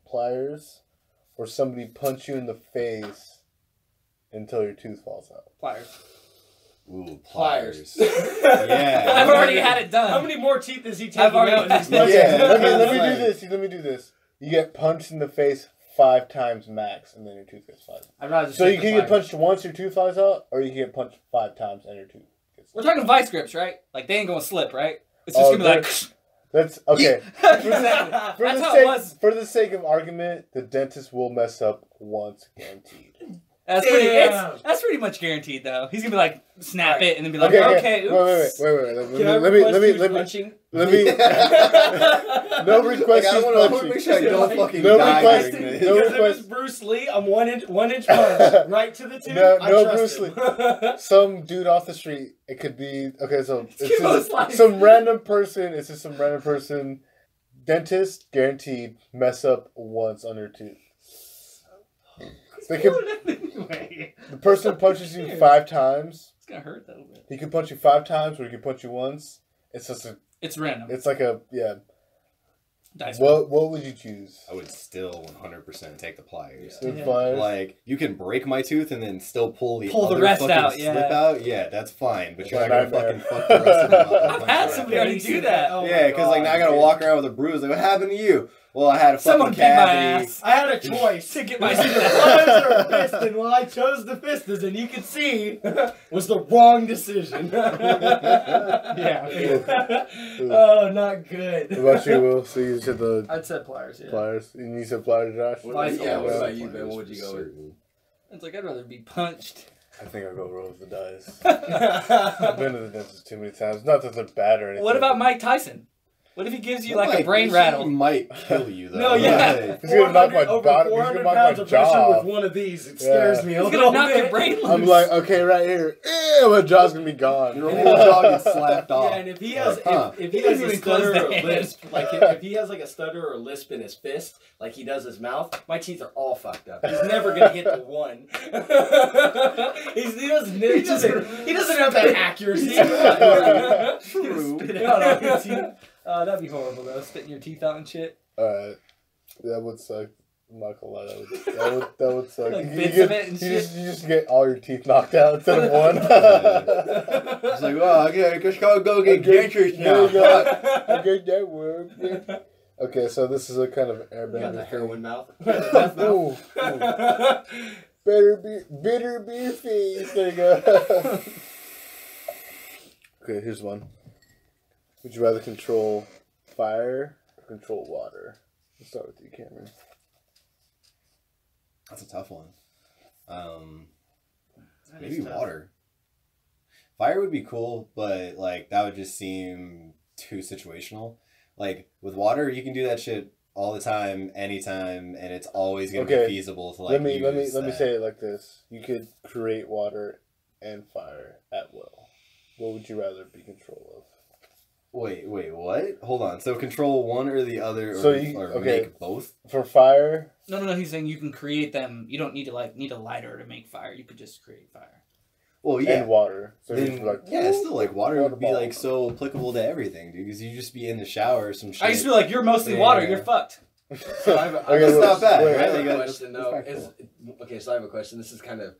pliers, or somebody punch you in the face until your tooth falls out. Pliers. Ooh, Pliers. pliers. Yeah. I've already had it done. How many more teeth is he taking I've already out in these had- punches? Yeah, let me It's do like- this. Let me do this. You get punched in the face 5 times max, and then your tooth gets flies. I'd rather just So take you the can get pliers. punched once, your tooth flies out, or you can get punched 5 times and your tooth gets. We're talking vice grips, right? Like they ain't gonna slip, right? It's just Oh, gonna be like. That's okay. Exactly. For That's the how sake, it was. for the sake of argument, the dentist will mess up once, guaranteed. That's pretty much guaranteed, though. He's gonna be like, snap it, and then be like, okay, oops. Wait. Can I Let me punching? no request. Like, I punching. want to make sure I don't fucking No die request. during this. No Because if request. it's Bruce Lee, I'm one inch punch right to the tooth. No I trust Bruce him. Some dude off the street. It could be okay. So it's Chemo just slice. some random person. It's just some random person. Dentist guaranteed mess up once on your tooth. They could, Anyway, the person punches you 5 times. it's gonna hurt that a little bit. He could punch you 5 times, or he could punch you once. It's just It's random. it's like a yeah. Dice What would you choose? I would still 100% take the pliers. With Yeah. pliers? Like, you can break my tooth and then still pull the Pull the other rest fucking out, slip yeah. out. Yeah, that's fine. But It's you're a not gonna nightmare. fucking fuck the rest of them up. I've had somebody already do that. Oh my Yeah, because like now I gotta God, walk around with a bruise. Like, what happened to you? Well, I had a Someone fucking beat my cavity. ass. I had a choice to get my Pliers or fist, and well, I chose the fist, as you can see, was the wrong decision. Yeah. Oh, not good. What about you, Will? So you said the I'd say pliers, yeah. pliers, and you said pliers, Josh. Pliers. Yeah, what Yeah. about you, Ben? What would you go with? It's like I'd rather be punched. I think I'll go roll with the dice. I've been to the dentist too many times. Not that they're bad or anything. What about Mike Tyson? What if he gives you like a Mike, brain he rattle? might kill you though. No, yeah. Like, He's gonna knock my Over bottom. He's 400 gonna knock pounds my of pressure jaw. with one of these. It scares me a He's little gonna knock your bit. brain loose. I'm like, okay, right here. My jaw's gonna be gone. your whole jaw gets slapped off. Yeah, and if he has, Huh. if he He has doesn't a even close stutter the or a hand. lisp, like if he has like a stutter or a lisp in his fist, like he does his mouth, my teeth are all fucked up. He's never gonna get the one. He doesn't have that accuracy. True. Spit out all your teeth. That'd be horrible though, spitting your teeth out and shit. Alright. That would suck. I'm not gonna lie, that would suck. Like You bits get- of it and you shit. just get all your teeth knocked out instead of one. It's like, oh, okay, I guess I'll go get Okay, dentures there now. you go. Fuck. Okay, that worked. Okay, so this is a kind of You got airbender. the heroin mouth. Ooh, ooh. Bitter beer face. There you go. Okay, here's one. Would you rather control fire or control water? Let's start with you, Cameron. That's a tough one. That Maybe is tough. water. Fire would be cool, but like that would just seem too situational. Like with water, you can do that shit all the time, anytime, and it's always gonna Okay, be feasible to like. let me use say that. it like this: you could create water and fire at will. What would you rather be control of? Wait, what? Hold on. So control one or the other, or, So you- or okay. make both? For fire, No. He's saying you can create them. You don't need to need a lighter to make fire. You could just create fire. Well, yeah. and water. So you Then, could, like, yeah, it's still like water would be ball. like so applicable to everything, dude. Because you just be in the shower or some shit. I just feel like you're mostly Yeah. water. You're fucked. So I have a, Okay, That's wait, not bad, wait, I right? have Like, a that's question though. respectful. Okay, so I have a question. This is kind of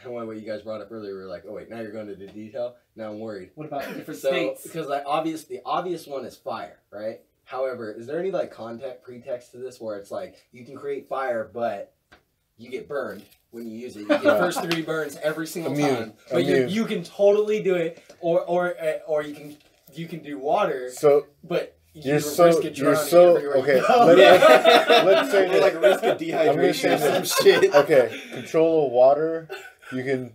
what you guys brought up earlier. We were like, oh wait, now you're going into detail. Now I'm worried. What about different So states? because the obvious one is fire, right? However, is there any like pretext to this where it's like you can create fire, but you get burned when you use it? You get Yeah. first 3 burns every single Immune. time, but Immune. you can totally do it, or you can do water, so but you're risk so it you're drowning so everywhere you okay. go. Let's say Or this. like risk of I'm gonna dehydration say or some this. shit. Okay, control of water. You can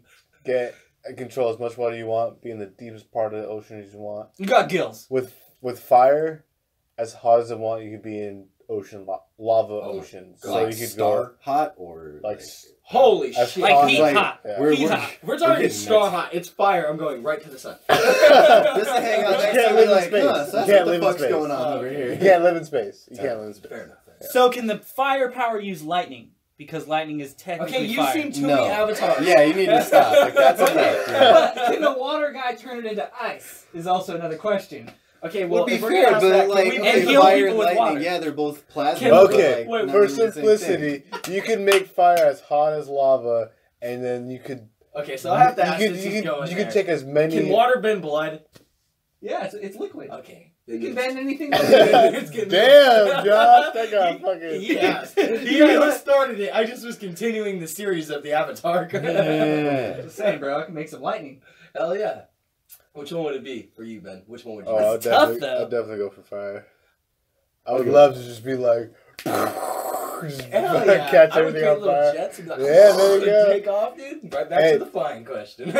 control as much water you want. Be in the deepest part of the ocean as you want. You got gills. With fire, as hot as you want, you could be in lava Oh my ocean. God. So Like you could star go hot or like Holy as shit! Like hot- heat like- hot. Yeah. We're- Heat we're- hot. We're talking getting star next. hot. It's fire. I'm going right to the sun. just to hang out You next can't to me live in like, space. huh, so You that's can't what live the in fuck's space. going on Oh, over okay. here. You can't live in space. You Yeah. can't live in space. Fair enough. So can the firepower use lightning? Because lightning is technically Okay, you fire. seen too No. many avatars. Yeah, you need to stop. Like that's enough, dude. But can the water guy turn it into ice? Is also another question. Okay, well, Would be if we're fair, gonna ask but that, like can we and okay, heal fire people and with lightning, water? yeah, they're both plasma. Can- but, Okay, like, wait, not for really the same simplicity, you can make fire as hot as lava, and then you could. Okay, so I have to ask you this could, is going you there. could take as many. Can water bend blood? Yeah, it's liquid. Okay. You can bend anything. It's getting- Damn, Josh, that got fucking. Yeah, he started it. I just was continuing the series of the Avatar. Yeah. Just saying, bro. I can make some lightning. Hell yeah. Which one would it be for you, Ben? Which one would you Oh, I'll That's tough, definitely, though. I'll definitely go for fire. I would love to just be like, just Hell yeah. catch I would everything create on little fire. jets and be like, Yeah, there you go. take off, dude. Right back Hey. to the flying question. You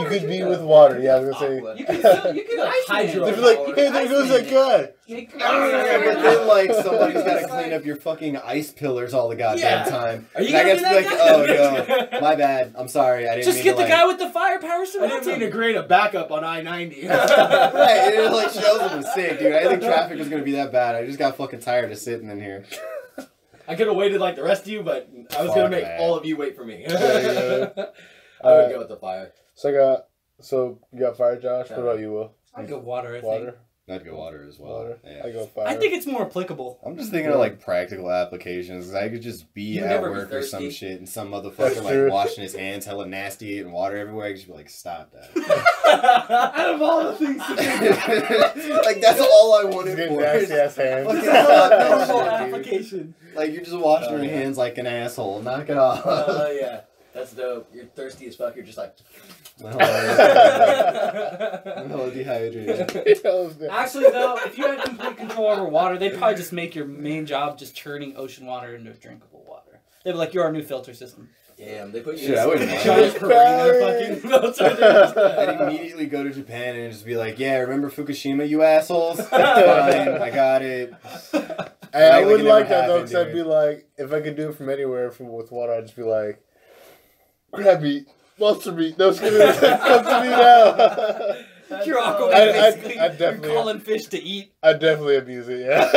could be with water. Yeah, I was gonna say. You can Like ice hydro. They'd be like, hey, there goes that guy. Yeah, but then like somebody's got to clean up your fucking ice pillars all the goddamn Yeah. time. Are you And I gonna guess be be that like, oh guy? no, my bad. I'm sorry. I didn't Just mean get to, the like... guy with the firepower I didn't mean to him. create a backup on I-90. Right, it like shows a mistake, dude. I didn't think traffic was gonna be that bad. I just got fucking tired of sitting in here. I could have waited like the rest of you, but I was Fuck gonna make that. all of you wait for me. Yeah. I would go with the fire. So you got fire, Josh. What about you, Will? I go water. I think. Water. I'd go water as well. Water. Yeah. I go fire. I think it's more applicable. I'm just thinking of like practical applications. 'Cause I could just be You at never be work or some thirsty. shit, and some That's motherfucker like true. washing his hands, hella nasty, and water everywhere. I could just be like, stop that. Out of all the things to do, Like that's all I wanted Get for. nasty ass hands. Fucking fuck that normal shit, dude. application. Like you're just washing your yeah. hands like an asshole. Knock it off. Oh yeah, that's dope. You're thirsty as fuck. You're just like. I'm hella dehydrated. Actually, though, if you had complete control over water, they'd probably just make your main job just turning ocean water into drinkable water. They'd be like, "You're our new filter system." Damn, they put you Shit, I in wouldn't some mind. giant Purina fucking filter. I'd immediately go to Japan and just be like, "Yeah, remember Fukushima, you assholes? Fine, I got it." Hey, I Like, wouldn't it like never that though, happened, because I'd dude. be like, if I could do it from anywhere with water, I'd just be like, crab meat, monster meat, those come to me now. You're awkward. I'd Basically, definitely- you're calling fish to eat. I'd definitely abuse it, I like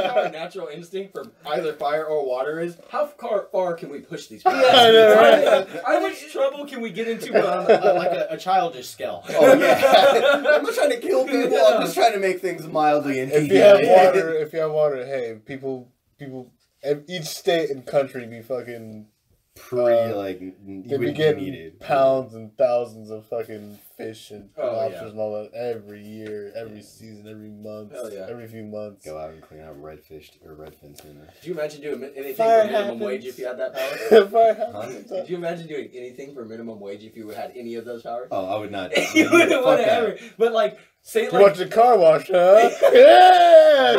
how our yeah. natural instinct for either fire or water is how far can we push these people? I know, right? How much trouble can we get into on like a childish scale? Oh yeah, I'm not trying to kill people. I'm just trying to make things mildly If you inconvenient. have water, hey, people, each state and country be fucking like you They'd be would getting needed pounds and thousands of fucking fish and Oh, lobsters yeah. and all that every year, every season, every month, Hell yeah. every few months. Go out and clean out redfish or redfin tuna. Could you imagine doing anything Fire for minimum happens. wage if you had that power? Fire happens. Could you imagine doing anything for minimum wage if you had any of those powers? Oh, I would not. You wouldn't Fuck want to that. ever. But like, say You like. want your car washed, huh? Yeah!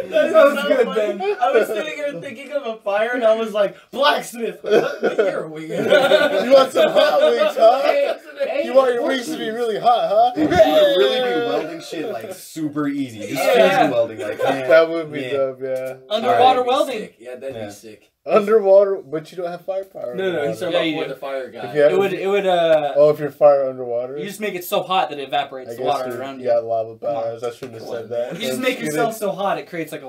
That was good, Ben. I was sitting here thinking of a fire, and I was like, blacksmith. What year are we in? You want some hot wings, huh? You want your wings to be really hot, huh? You would really be welding shit like super easy. Just Yeah. fusion welding, like That would be Yeah. dope, yeah. Underwater That'd be welding. sick. Yeah, that'd Yeah. be sick. Underwater, but you don't have firepower. No, he's talking Yeah, about you for do. the fire guy. If you have- It would Oh, if you're fire underwater? you just make it so hot that it evaporates I the guess water you around you. got lava powers. I shouldn't have said that. You just make yourself so hot it creates like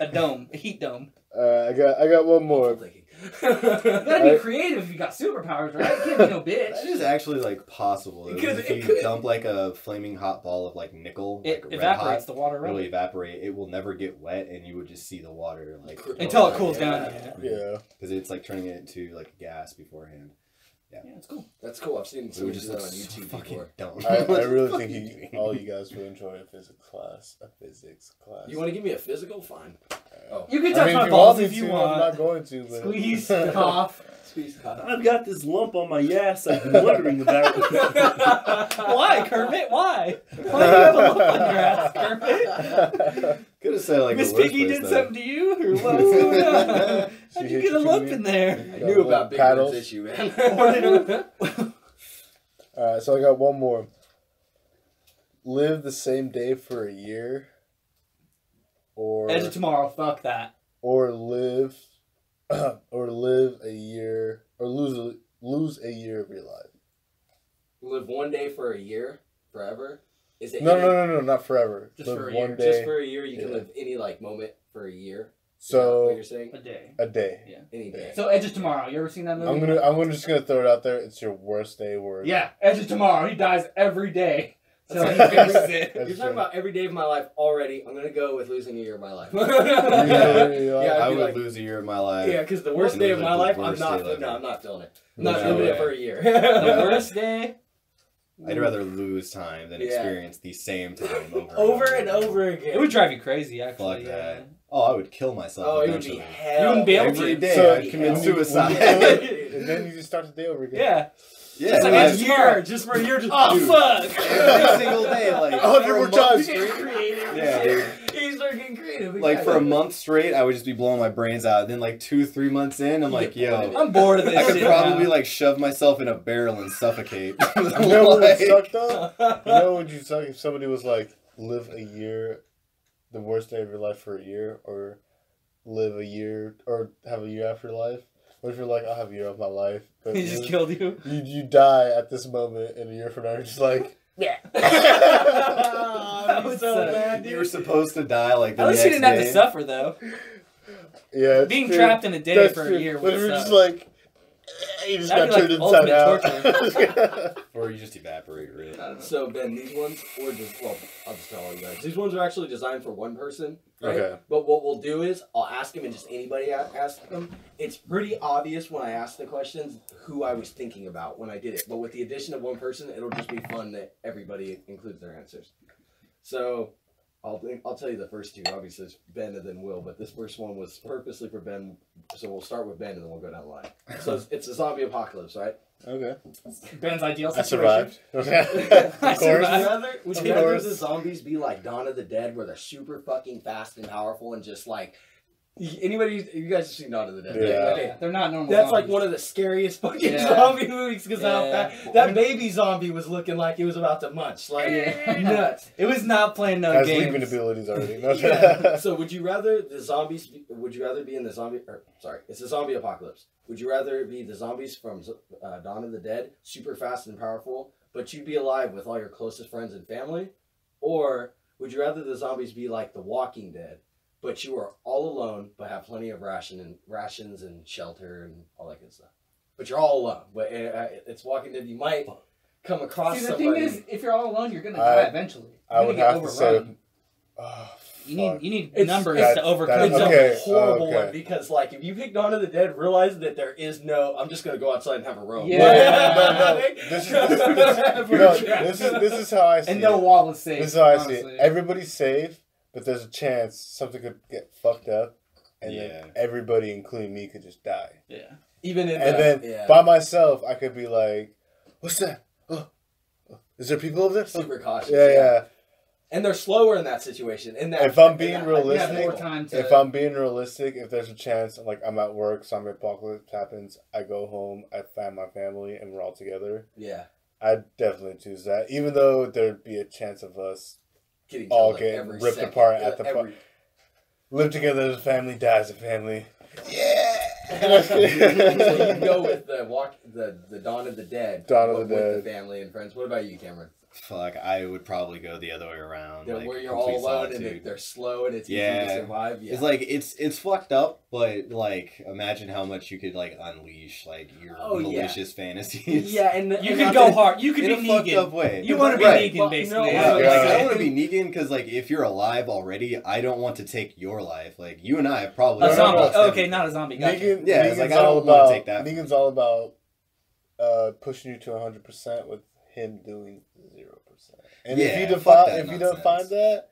a dome, a heat dome. I got one more. You gotta be creative if you got superpowers, right? You can't be no bitch. that is actually like possible. Because If it you could. dump like a flaming hot ball of like nickel, It like red evaporates hot, the water it'll around it. evaporate. It will never get wet, and you would just see the water like Until it cools down. Yeah. because it's like turning it into like gas beforehand. Yeah, it's cool. That's cool. I've seen It some would do just that look on so YouTube fucking before. dumb. I What the really fuck think are you doing? all you guys would enjoy a physics class. You want to give me a physical? Fine. Oh. You can I touch mean, my if you balls want me if you to, want. I'm not going to, but Squeeze, cough. Squeeze cock. I've got this lump on my ass I've been wondering about. Why, Kermit? Why? Why do you have a lump on your ass, Kermit? Could have said like Miss the worst Piggy place, did though. something to you, or what's going on? How'd She you hit get a you lump too, in there? I knew about Big Paddles. Bird's issue, man. Alright, so I got one more. Live the same day for a year, or Edge of Tomorrow. Fuck that. live, or live a year, or lose a year of your life. Live one day for a year, forever. Is it No, any- not forever. Just Live for a one year. day, Just for a year, you can Yeah. live any like moment for a year. Is that what so you're saying? A day. a day. Any day. So Edge of Tomorrow. You ever seen that movie? I'm just gonna throw it out there. It's your worst day work. Yeah, Edge of Tomorrow. He dies every day. So he That's finishes like- it. You're talking about every day of my life already. I'm gonna go with losing a year of my life. Yeah, I I'd be would like, lose a year of my life. yeah, because the worst And day it of was, my like, the life, I'm worst not. day No, ever. I'm not feeling it. I'm No not doing way. it for a year. The worst day. I'd rather lose time than Yeah. experience the same time over Over and over again. It would drive you crazy, actually. Fuck Yeah. that. Oh, I would kill myself. Oh, it would be eventually. hell. You wouldn't be able Every to. day So, I'd commit when you- suicide. and then you just start the day over again. Yeah. Yeah, Just like I- Edge of Tomorrow. just for a year. Just Oh Dude. fuck! every single day, like 100 for a more month times. straight. creative. Yeah, dude. He's freaking creative. Like for a month straight, I would just be blowing my brains out. Then like 2-3 months in, I'm like, yo, I'm bored of this I could shit probably now. like shove myself in a barrel and suffocate. You know what would Like- suck though? You know what would you suck if somebody was like, live a year, the worst day of your life for a year, or live a year, or have a year after life? What if you're like, I'll have a year of my life, but He just killed you. you die at this moment, and a year from now you're just like, Yeah. That was so so bad, You were dude. supposed to die like the At least next you didn't have day. to suffer though. yeah. it's Being true. trapped in a day That's for true. a year But would if you're suck. just like, you just That'd got be turned like inside out. Or you just evaporate, really. So Ben, these ones were just I'll just tell you guys. These ones are actually designed for one person, right? Okay. But what we'll do is I'll ask him, and just anybody ask them. It's pretty obvious when I ask the questions who I was thinking about when I did it. But with the addition of one person, it'll just be fun that everybody includes their answers. So I'll tell you the first two. Obviously, it's Ben and then Will. But this first one was purposely for Ben. So we'll start with Ben and then we'll go down the line. So it's a zombie apocalypse, right? Okay. Ben's ideal I situation. survived. I Of course. survived. Would Of you rather course. the zombies be like Dawn of the Dead, where they're super fucking fast and powerful and just like anybody? You guys have seen Dawn of the Dead? Yeah. Right? Okay. They're not normal. That's like zombies. one of the scariest fucking Yeah. zombie movies because Yeah. that baby zombie was looking like he was about to munch, like Yeah. nuts. It was not playing no Has leaping games. abilities already. Yeah. So would you rather the zombies? Would you rather be in the zombie? Or sorry, it's a zombie apocalypse. Would you rather be the zombies from Dawn of the Dead, super fast and powerful, but you'd be alive with all your closest friends and family, or would you rather the zombies be like The Walking Dead, but you are all alone, but have plenty of rations and shelter and all that good stuff, but you're all alone. But it's Walking Dead. You might come across See, the somebody. thing is, if you're all alone, you're gonna die eventually. You're I gonna would get have to say Oh, You need It's- numbers that- to overcome. It's Okay, a horrible okay. one because, like, if you pick Dawn of the Dead, realize that there is no. I'm just gonna go outside and have a roam. Yeah. No. This is how I see And no it. wall is safe. This is how I see honestly. it. Everybody's safe, but there's a chance something could get fucked up, and Yeah. then everybody, including me, could just die. Yeah. Even in And the, then yeah. by myself, I could be like, "What's that? Oh, is there people over there?" super cautious. Yeah. And they're slower in that situation. In that, If I'm in being that realistic, You have more hypothetical. time to. If I'm being realistic, if there's a chance, like I'm at work, zombie apocalypse happens, I go home, I find my family, and we're all together. Yeah, I'd definitely choose that, even though there'd be a chance of us getting all killed, like, get every ripped second. apart at the Every- live together as a family, die as a family. Yeah. So you go with the Dawn of the Dead. Dawn of the with Dead. the family and friends. What about you, Cameron? Fuck, I would probably go the other way around. Yeah, like, where you're all complete alone solitude. and they're slow and it's easy Yeah. to survive. Yeah. It's like it's fucked up, but like imagine how much you could like unleash like your Oh, yeah. malicious fantasies. yeah, and you and can not go to- hard. You could in be a fucked up Negan. way. You want to be Right. Negan, Well, basically. no, Yeah, Yeah. like I don't want to be Negan because like if you're alive already, I don't want to take your life. Like you and I have probably A No, zombie. no, Oh, okay, not a zombie. Gotcha. Negan, Yeah, Negan's it's like, I all don't wanna about take that. Negan's all about pushing you to 100% with him doing 0%. And Yeah, if you fuck that if you don't nonsense. find that,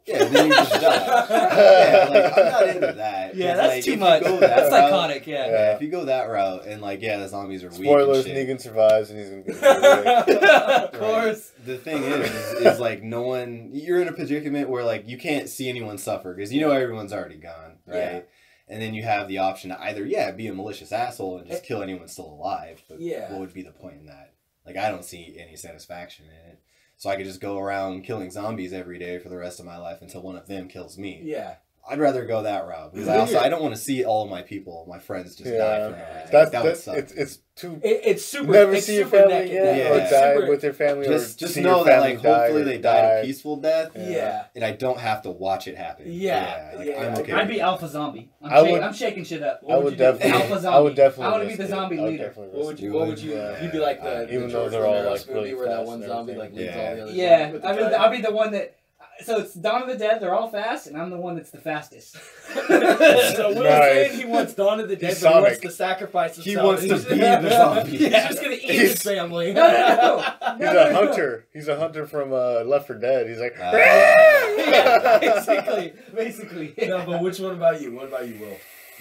Yeah, then you just die. Yeah, like I'm not into that. Yeah, 'Cause, that's like, too if you much. go That's route- psychotic. Yeah. Yeah, if you go that route and like the zombies are weak. spoilers, and shit. Negan survives and he's gonna be Of Right. course. The thing is like no one. You're in a predicament where like you can't see anyone suffer because you know everyone's already gone, right? Yeah. And then you have the option to either be a malicious asshole and just kill anyone still alive. But Yeah. what would be the point in that? Like I don't see any satisfaction in it. So I could just go around killing zombies every day for the rest of my life until one of them kills me. Yeah. I'd rather go that route because I don't want to see all of my people, my friends, just die Yeah. for no reason. That's That would suck. it's too. It's super. Never it's see your super family neck and again, neck. or Yeah. die Super- with your family, just or see know your that family like hopefully die they or died a die. peaceful death. Yeah. And I don't have to watch it happen. Yeah. Like, Yeah. I'm okay. I'd with be it. alpha zombie. I would- I'm shaking shit up. I What would you do? definitely. Alpha zombie. I would definitely. I want to be risk the it. zombie I would leader. definitely What risk would it. you? What would you? Yeah. You'd be like the Even though George they're all, Romero's like, movie really where that fast one and zombie everything. like leads Yeah. all the others. Yeah, on with the I'll giant- be the one that. So it's Dawn of the Dead. They're all fast, and I'm the one that's the fastest. So Will's Nice. saying he wants Dawn of the Dead, He's but he wants Sonic. to sacrifice himself. He wants to He's- be the zombie. He's just gonna eat his family. No. He's a hunter. He's a hunter from Left 4 Dead. He's like. Yeah, basically. No, but which one about you? What about you, Will?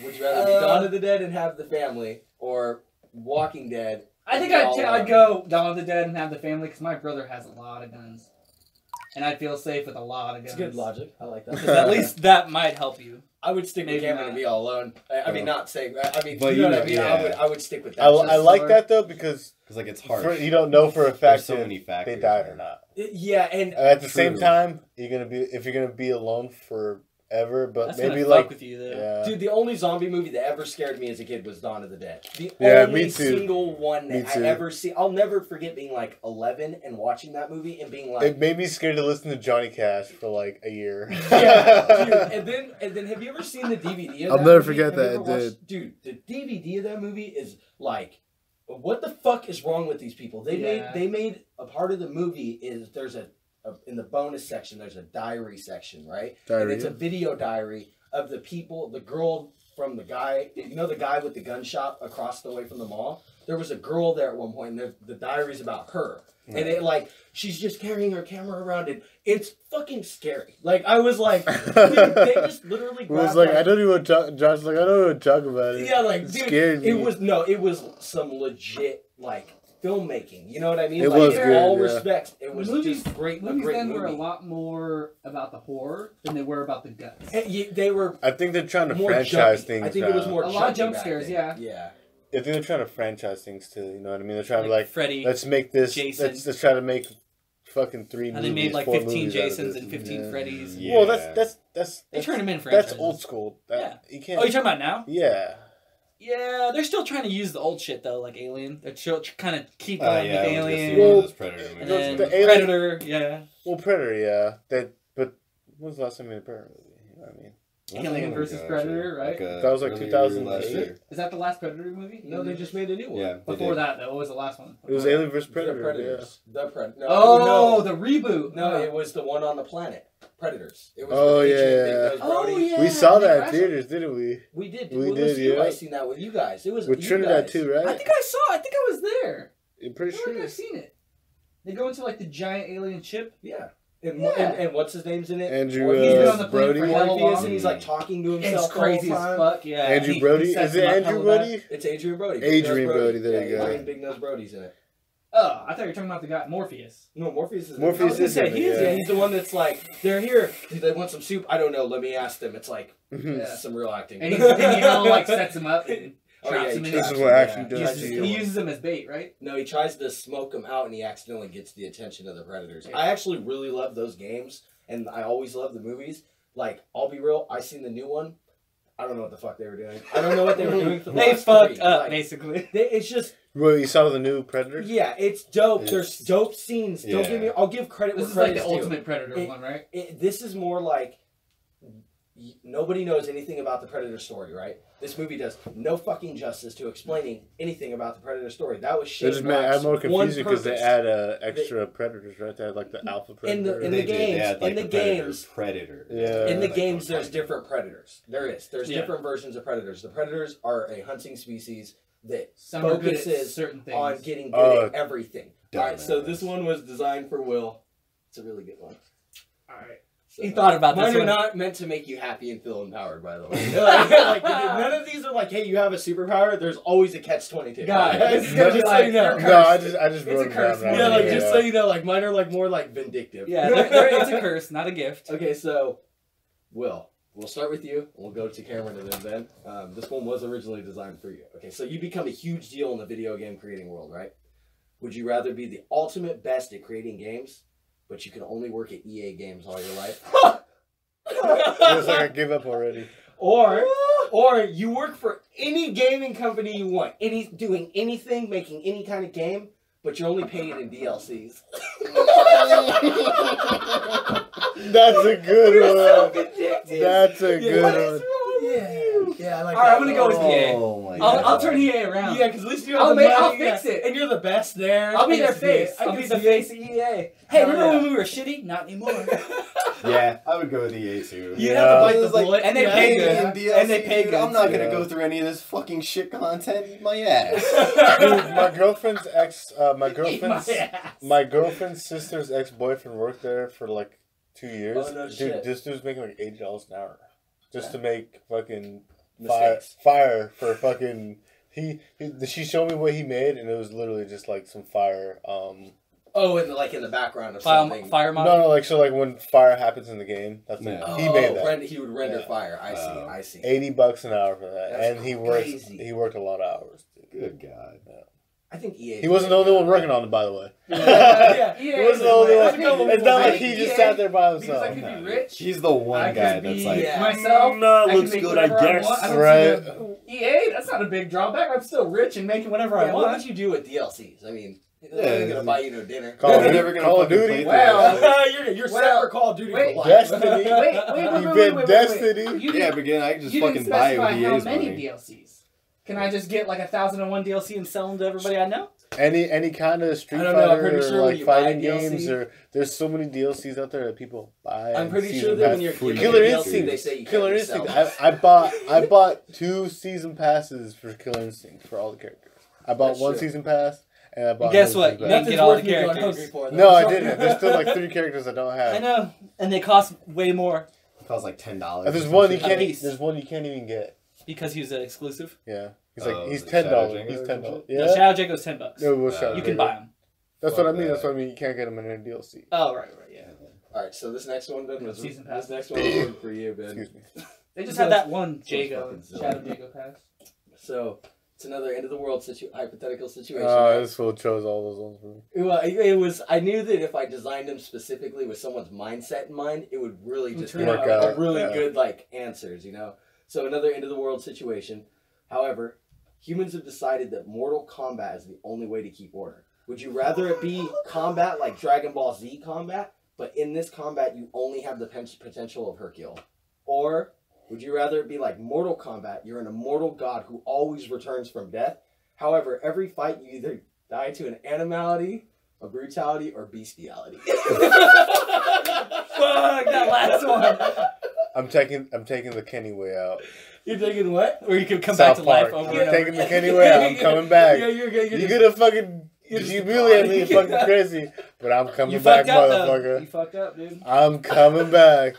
Would you rather be Dawn of the Dead and have the family, or Walking Dead? I think and all I'd alone? go Dawn of the Dead and have the family because my brother has a lot of guns, and I'd feel safe with a lot of It's guns. good logic. I like 'Cause that. at least that might help you. I would stick with Maybe Cameron not. and be all alone. I mean, not saying. I mean, But you know you what I mean. know, yeah. I would stick with that. I like that though because Because like it's hard. you don't know for a There's fact so if many factors. they died or not. Yeah, and And at the same True. time, you're gonna be alone forever, but That's maybe gonna like fuck with you though. yeah. dude, the only zombie movie that ever scared me as a kid was Dawn of the Dead. The Yeah, only me too. single one Me that I too. ever see. I'll never forget being like 11 and watching that movie and being like, It made me scared to listen to Johnny Cash for like a year. yeah, dude. And then have you ever seen the DVD of I'll that never movie? forget Have you that, ever it watched- Dude, the DVD of that movie is like, what the fuck is wrong with these people? Yeah. They made a part of the movie is there's a in the bonus section there's a diary section, right? And Diary. it's a video diary of the people, the girl from the guy, you know, the guy with the gun shop across the way from the mall. There was a girl there at one point, and the diary's about her. And it like she's just carrying her camera around, and it's fucking scary. Like I was like, dude, they just literally It was grabbed, like I don't even talk. John's like I don't even talk about it. yeah, like It dude, scared me. it was some legit like filmmaking. You know what I mean? It like, was in good, all yeah. respects, it was Movies- just great. A Movies great then movie. were a lot more about the horror than they were about the guts. They were I think they're trying to more franchise jumpy. things. I think it was now. more A lot of jumpy jump back scares, then. yeah. Yeah. I think they're trying to franchise things too. You know what I mean? They're trying to Like like Freddy. let's make this. Jason. Let's try to make fucking 3 And movies. they made like 4 15 movies out of Jasons this. and 15 Yeah. Freddys. Yeah. Well, that's They turned them in that's franchises. old school. That, Yeah. You can't. Oh, you're talking about now? Yeah. Yeah, they're still trying to use the old shit though, like Alien. They're still kind of keep going Yeah, with I was gonna see Alien. one of Well, those Predator And movies. then the Alien- Predator, yeah. Well, Predator, yeah. But when was the last time you made a Predator movie? You know what I mean? Alien versus Predator, right? That was like earlier 2008. last year. Is that the last Predator movie? No, they just made a new one. Yeah. they Before did. that, though, what was the last one? It was Alien vs The Predator. Predators. The Predator. No, Oh, no. the reboot. No, it was the one on the planet. Predators. It was Oh, with yeah, Adrian yeah. Big Nose Brody. yeah. We saw Nick that in Russell. theaters, didn't we? We did. We Well, did, it was you. yeah. I seen that with you guys. It was With you Trinidad guys. too, right? I think I was there. I'm pretty I feel like sure. I've seen it. They go into like the giant alien ship. Yeah. And, Yeah. and what's his name's in it? Andrew, He's been on the Brody. planet for hell Morpheus, long. and he's like talking to himself. It's crazy the as whole time. fuck. Yeah. Andrew He Brody? sets Is it him up Andrew hella bad. Brody? It's Adrian Brody. Adrian Brody, there you go. Adrian Big Nose Brody's in it. Oh, I thought you were talking about the guy Morpheus. No, Morpheus is. Morpheus I was gonna is say, in it, he is- yeah. Yeah, he's the one that's like, they're here. Do they want some soup? I don't know. Let me ask them. It's like Yeah. some real acting. And he like sets him up and Oh, traps yeah, him he in This his is what action he does to uses, you. he uses them as bait, right? No, he tries to smoke him out, and he accidentally gets the attention of the predators. Yeah. I actually really love those games, and I always love the movies. Like, I'll be real, I seen the new one. I don't know what the fuck they were doing. I don't know what they were doing for the They last fucked three. up, Like, basically. it's just, Well, you saw the new Predator? yeah, it's dope. There's It's- dope scenes. Don't yeah. give me. I'll give credit This where is like credit's the due. Ultimate Predator It- one, right? This is more like nobody knows anything about the Predator story, right? This movie does no fucking justice to explaining anything about the Predator story. That was They Shane just made it Black's more one confusing because they purpose. add extra predators, right? They had like the alpha predator. in They the did. games- They had, like, in the the Predator games- Predator. Yeah. In the Like, games, one there's fight. different predators. There's Yeah. different versions of predators. The predators are a hunting species that Some are good at focuses certain things. on getting good Oh, at everything. dumbass. Alright, so this one was designed for Will. It's a really good one. Alright. So, He thought about this mine are one. not meant to make you happy and feel empowered, by the way. like, none of these are like, hey, you have a superpower. There's always a catch-22. God, this is gonna be Just so like, you know. you're No, I cursed. just It's wrote a it curse, down. man. Yeah, like, Yeah. just so you know, like, mine are like more like vindictive. Yeah, it's a curse, not a gift. Okay, so, Will, we'll start with you. We'll go to Cameron and then Ben. This one was originally designed for you. Okay, so you become a huge deal in the video game creating world, right? Would you rather be the ultimate best at creating games, but you can only work at EA games all your life? It's like I give up already. Or you work for any gaming company you want, doing anything, making any kind of game, but you're only paid in DLCs. That's a good one. vindictive. That's a good What one. is wrong with you? Yeah, I like Alright, that. I'm gonna go with EA. Oh my I'll turn EA around. Yeah, because at least you have I'll the make- money, I'll fix it. and you're the best there. I'll be I their can see it. face. I I'll can be the see face it. of EA. Hey, Hell remember yeah. when we were shitty? Not anymore. Yeah, I would go with EA too. You Yeah. have to bite It the was like, bullet. and they yeah. pay good. Alien DLC, And they pay dude, good, I'm not gonna too. go through any of this fucking shit content. Eat my ass. Dude, my girlfriend's ass. my girlfriend's sister's ex-boyfriend worked there for like 2 years. Oh, no Dude, shit. this dude's making like $80 an hour just to make fucking Mistakes. fire for fucking. She showed me what he made, and it was literally just like some fire. Oh, in the background of Fire, something. fire No, model. like so, like when fire happens in the game, that's like, Yeah. he made that. He would render Yeah. fire. I see. Oh. I see. $80 an hour for that, That's and he crazy. worked a lot of hours. Good God. I think EA. He wasn't the only one working on it, by the way. Yeah. He wasn't the only I one. think I'm It's not like right. he just EA, sat there by Because I himself. could be rich. He's the one I guy could that's be like, Yeah. myself. No, I can looks make good, I whatever guess. want. I don't Right. see EA, that's not a big drawback. I'm still rich and making whatever I Yeah, what want. would you do with DLCs? I mean, Yeah, they're not gonna buy you no dinner. Call of You're Duty. never gonna Call of fucking Duty. play Well, you're Well, set for Call of Duty wait, for life. Destiny. Wait, You've been Destiny. You yeah, didn't, but again, I can just you fucking didn't buy it specify with how EA's many money. DLCs. Can I just get like 1,001 DLC and sell them to everybody I know? Any kind of Street I don't know, I'm Fighter pretty or sure when like you buy a fighting DLC games, or there's so many DLCs out there that people buy. I'm and pretty season sure that when pass. you're Free giving Killer a DLC, Instinct. they say you Killer can't Instinct. resell. I bought 2 season passes for Killer Instinct for all the characters. I bought That's 1 true. season pass, and I bought. guess another what? season You pass. didn't get all the worth me going characters. hungry for, though. No, I didn't. There's still like 3 characters I don't have. I know. And they cost way more It costs like $10. And there's one you A can't. piece. There's one you can't even get. because he's an exclusive. Yeah, he's Oh, like he's the $10. Shadow He's Jango or $10. something? Yeah. No, Shadow Jago's $10. No, it was Shadow You can Jango. buy them. That's what I Fuck mean. that. That's what I mean. You can't get them in a DLC. Oh, right, yeah. All right, so this next one, Ben, was Season pass. this next one was for you, Ben. Excuse me. They just So had that one so Jago, fucking silly. Shadow Jago pass. So it's another end of the world hypothetical situation. Oh, right? this fool chose all those ones for me. Well, it was. I knew that if I designed them specifically with someone's mindset in mind, it would really just Turn come out out good. really Yeah. good like answers. You know. So another end of the world situation. However, humans have decided that Mortal Kombat is the only way to keep order. Would you rather it be combat like Dragon Ball Z combat, but in this combat you only have the potential of Hercule, or Would you rather it be like Mortal Kombat? You're an immortal god who always returns from death. However, every fight you either die to an animality, a brutality, or bestiality. Fuck that last one. I'm taking the Kenny way out. You're taking what? Where you could come South back to Park. life over I'm and over. taking the Kenny way out. I'm coming back. Yeah, You're gonna fucking humiliate me, fucking crazy. But I'm coming back, motherfucker. You fucked up, dude. I'm coming back.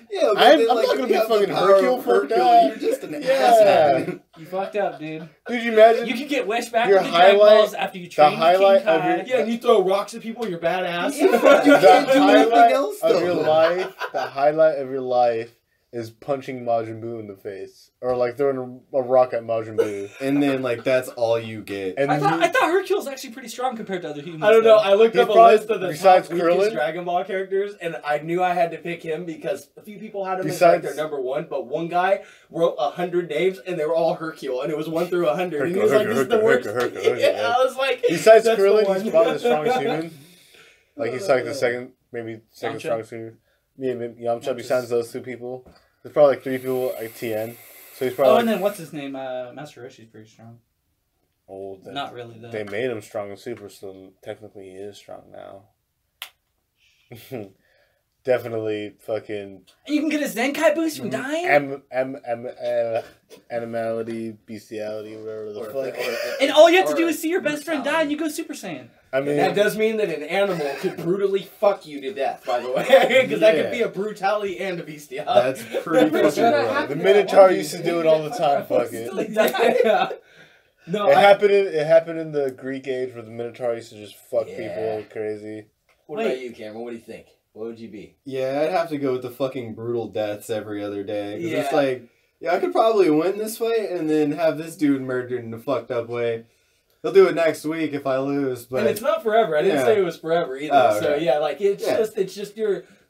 Yeah, but I'm then, not like, gonna you be have the fucking power Hercule of for Hercule, that. You're just an Yeah. ass. You fucked up, dude. Dude, you imagine? You could get wished back Your with the Dragon highlight- Balls after you train the highlight King Kai. of your- Yeah, and you throw rocks at people, you're badass. You the can't do anything highlight else, of though. your life, the highlight of your life is punching Majin Buu in the face, or like throwing a rock at Majin Buu. And then, like, that's all you get. And I then thought Hercule's actually pretty strong compared to other humans. I don't know. though. I looked He's up a probably- list of the besides top weakest Krillin? Dragon Ball characters, and I knew I had to pick him because a few people had him as Besides- like their number one, but one guy wrote 100 names, and they were all Hercule, and it was 1 through 100. And he was like, "This is the worst." Yeah, I was like, besides that's the Krillin, one. he's probably the strongest human. Like he's like the second Yamcha? strongest human. Yeah, maybe Yamcha. Besides those two people, there's probably like 3 people like TN. So he's Oh, probably and then what's his name? Master Roshi's pretty strong. old. Not really though. They made him strong and super, so technically he is strong now. Definitely fucking And you can get a Zenkai boost from dying. animality, bestiality, whatever the fuck. And all you have to do or is see your best friend die, and you go Super Saiyan. I mean, That does mean that an animal could brutally fuck you to death, by the way, because that could be a brutality and a bestiality. That's pretty Pretty fucking sure that rough. happened. the Minotaur used to do it all the time. Fuck it. Yeah. No, It happened in the Greek age where the Minotaur used to just fuck Yeah. people crazy. What about you, Cameron? What do you think? What would you be? Yeah, I'd have to go with the fucking brutal deaths every other day. 'Cause it's Yeah. like, yeah, I could probably win this fight and then have this dude murdered in a fucked up way. He'll do it next week if I lose, but And it's not forever. I didn't Yeah. say it was forever either. Oh, So okay. yeah, like it's Yeah. just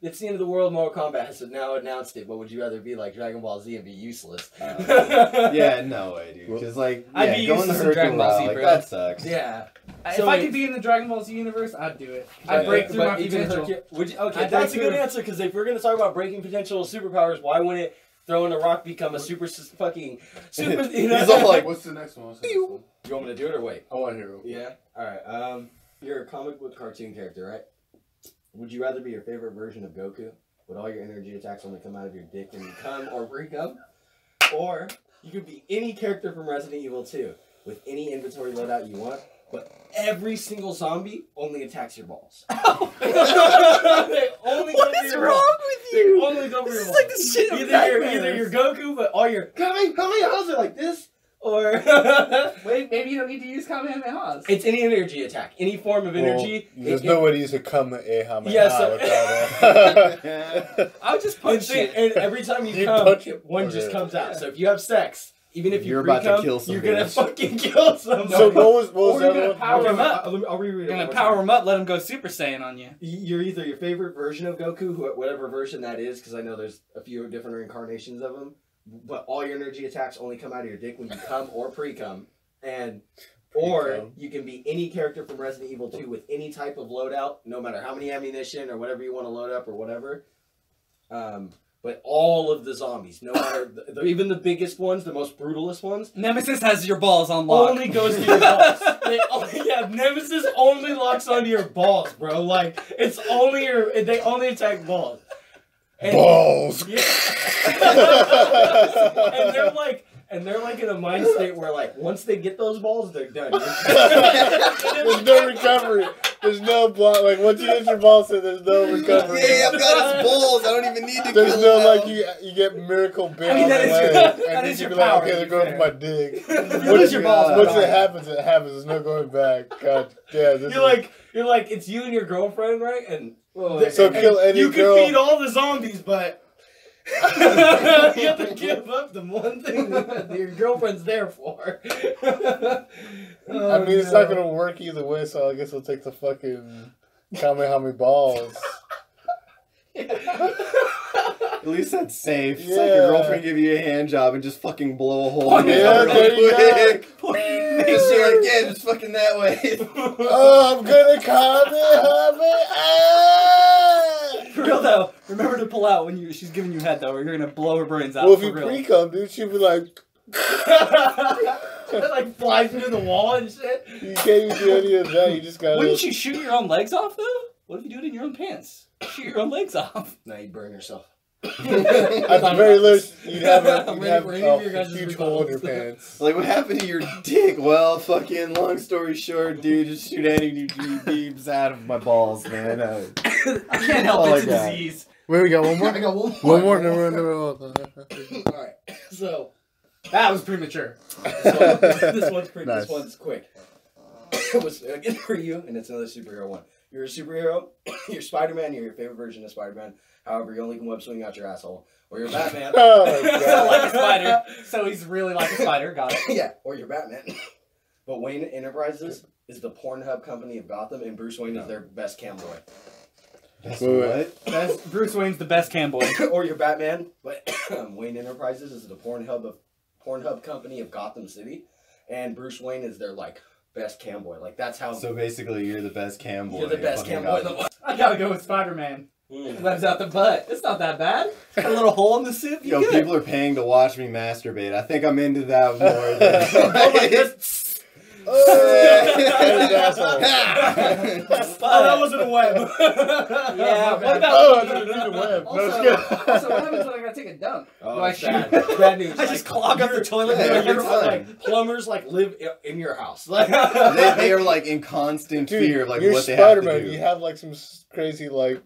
it's the end of the world. Mortal Kombat has now announced it. But would you rather be like Dragon Ball Z and be useless? yeah, no way, dude. Because like, I'd yeah, be going useless the in Dragon Hercule Ball route, Z, like bro. that sucks. Yeah. If So I wait- could be in the Dragon Ball Z universe, I'd do it. Yeah, I'd break through but my even potential. Hercule- would you, okay, I'd that's a break good through. answer. Because if we're gonna talk about breaking potential superpowers, why wouldn't it throwing a rock become a fucking super? You know? He's all like, What's the next one? What's the next one? you want me to do it or wait? I want to hear it. Yeah. All right. You're a comic book cartoon character, right? Would you rather be your favorite version of Goku? Would all your energy attacks only come out of your dick when you come or pre-cum? Or you could be any character from Resident Evil 2 with any inventory loadout you want, but every single zombie only attacks your balls. They only go for your balls. They only go for your balls. like the shit of Either you're Goku, but all your Kamehamehas are like this, or Wait, maybe you don't need to use Kamehamehas. it's any energy attack, any form of energy. There's no way to use a Kamehameha Yeah, so- without that. I would just And, punch see, it. and every time you You come, punch it? one just Okay. comes out. So if you have sex, even if you You're about to pre-cum, kill some you're gonna bitch. fucking kill somebody. So what was Or the you're other gonna one? power him up. I'll reread it. You're one gonna more power time. him up, let him go Super Saiyan on you. You're either your favorite version of Goku, whatever version that is, because I know there's a few different incarnations of him. But all your energy attacks only come out of your dick when you come or pre-cum, or Pre-cum. you can be any character from Resident Evil 2 with any type of loadout, no matter how many ammunition or whatever you want to load up or whatever. But all of the zombies, no matter even the biggest ones, the most brutalist ones, Nemesis has your balls on lock. only goes to your balls. Nemesis only locks onto your balls, bro. Like it's only they only attack balls. And, Balls. Yeah. and they're like in a mind state where like once they get those balls, they're done. There's no recovery. There's no block. Like once you get your balls in, there's no recovery. yeah, I've got his balls. I don't even need to There's kill no him like now. you get miracle bit I mean, on that the is your- leg, that and is you your be like, power, okay, to they're be going fair. for my dick. You lose your balls, Once bro. it happens, it happens. There's no going back. God damn. This You're like it's you and your girlfriend, right? And So kill any you girl. can feed all the zombies, but you have to give up the one thing that your girlfriend's there for. I mean, it's not gonna work either way. So I guess we'll take the fucking Kamehameha balls. At least that's safe. It's like Yeah. your girlfriend give you a hand job and just fucking blow a hole in it Yeah, real there you quick. go. Just do it again, just fucking that way. Oh, I'm gonna Kamehameha. For real, So remember to pull out when she's giving you head though, or you're gonna blow her brains out. Well, if for you real. pre-cum, dude, she'd be like, It like flies through the wall and shit. you can't even do any of that. You just gotta. Wouldn't you shoot your own legs off though? What if you do it in your own pants? Shoot your own legs off. Now you burn yourself. At the very least, you'd have I'm a ready for any of your guys' huge hole in your rebuttals. pants. Like, what happened to your dick? Well, fucking, long story short, dude, just shoot any beams out of my balls, man. I can't help Oh it's my a God. disease. Wait, we got one more? I got one One more. more, no. Alright, so that was premature. This one's Nice. This one's quick. It was again for you, and it's another superhero one. You're a superhero. You're Spider-Man. You're your favorite version of Spider-Man. However, you only can web swing out your asshole. Or you're Batman. Oh my So god. like a spider. So he's really like a spider. Got it. Yeah, or you're Batman. But Wayne Enterprises is the Pornhub company of Gotham, and Bruce Wayne is their best cam boy. That's, Bruce Wayne's the best cam boy. Or you're Batman, but Wayne Enterprises is the Pornhub company of Gotham City, and Bruce Wayne is their like best cam boy. Like that's how. So basically, you're the best cam boy. You're the best cam boy in the world. I gotta go with Spider-Man. Webs out the butt. It's not that bad. Got a little hole in the suit. Yo, Good. people are paying to watch me masturbate. I think I'm into that more than. Oh, that wasn't a web. Yeah, what about Oh, I didn't need a web. No, it's good. Also, what happens when I gotta take a dump? Oh, Do I it's shoot? bad. Bad news. I just clog up the toilet. Yeah, and you're you're fine. Like plumbers like live in your house. Like they are like in constant Dude, fear of like you're what they have to Spider-Man. do. You have like some crazy like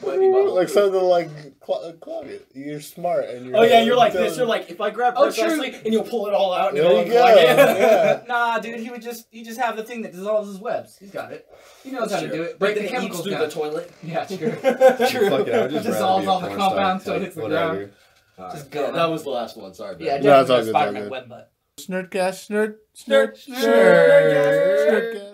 like something like clog it. You're smart and you're. Oh yeah, you're like this. You're like, if I grab Oh, precisely, and you'll pull it all out and There it'll you go. unplug it. Yeah. Nah, dude, he just have the thing that dissolves his webs. He's got it. He knows how to do it. Break Break the the eats chemicals through down. the toilet. Yeah, true. Fuck it, I would just Dissolves rather all be a the porn star, compound so it like, hits the whatever. ground. Just go. that was the last one. Sorry. Yeah, bro. No, it's all definitely good, Spider-Man all good. web butt. Snerdcast, Snerd. Snerd. Snerdcast.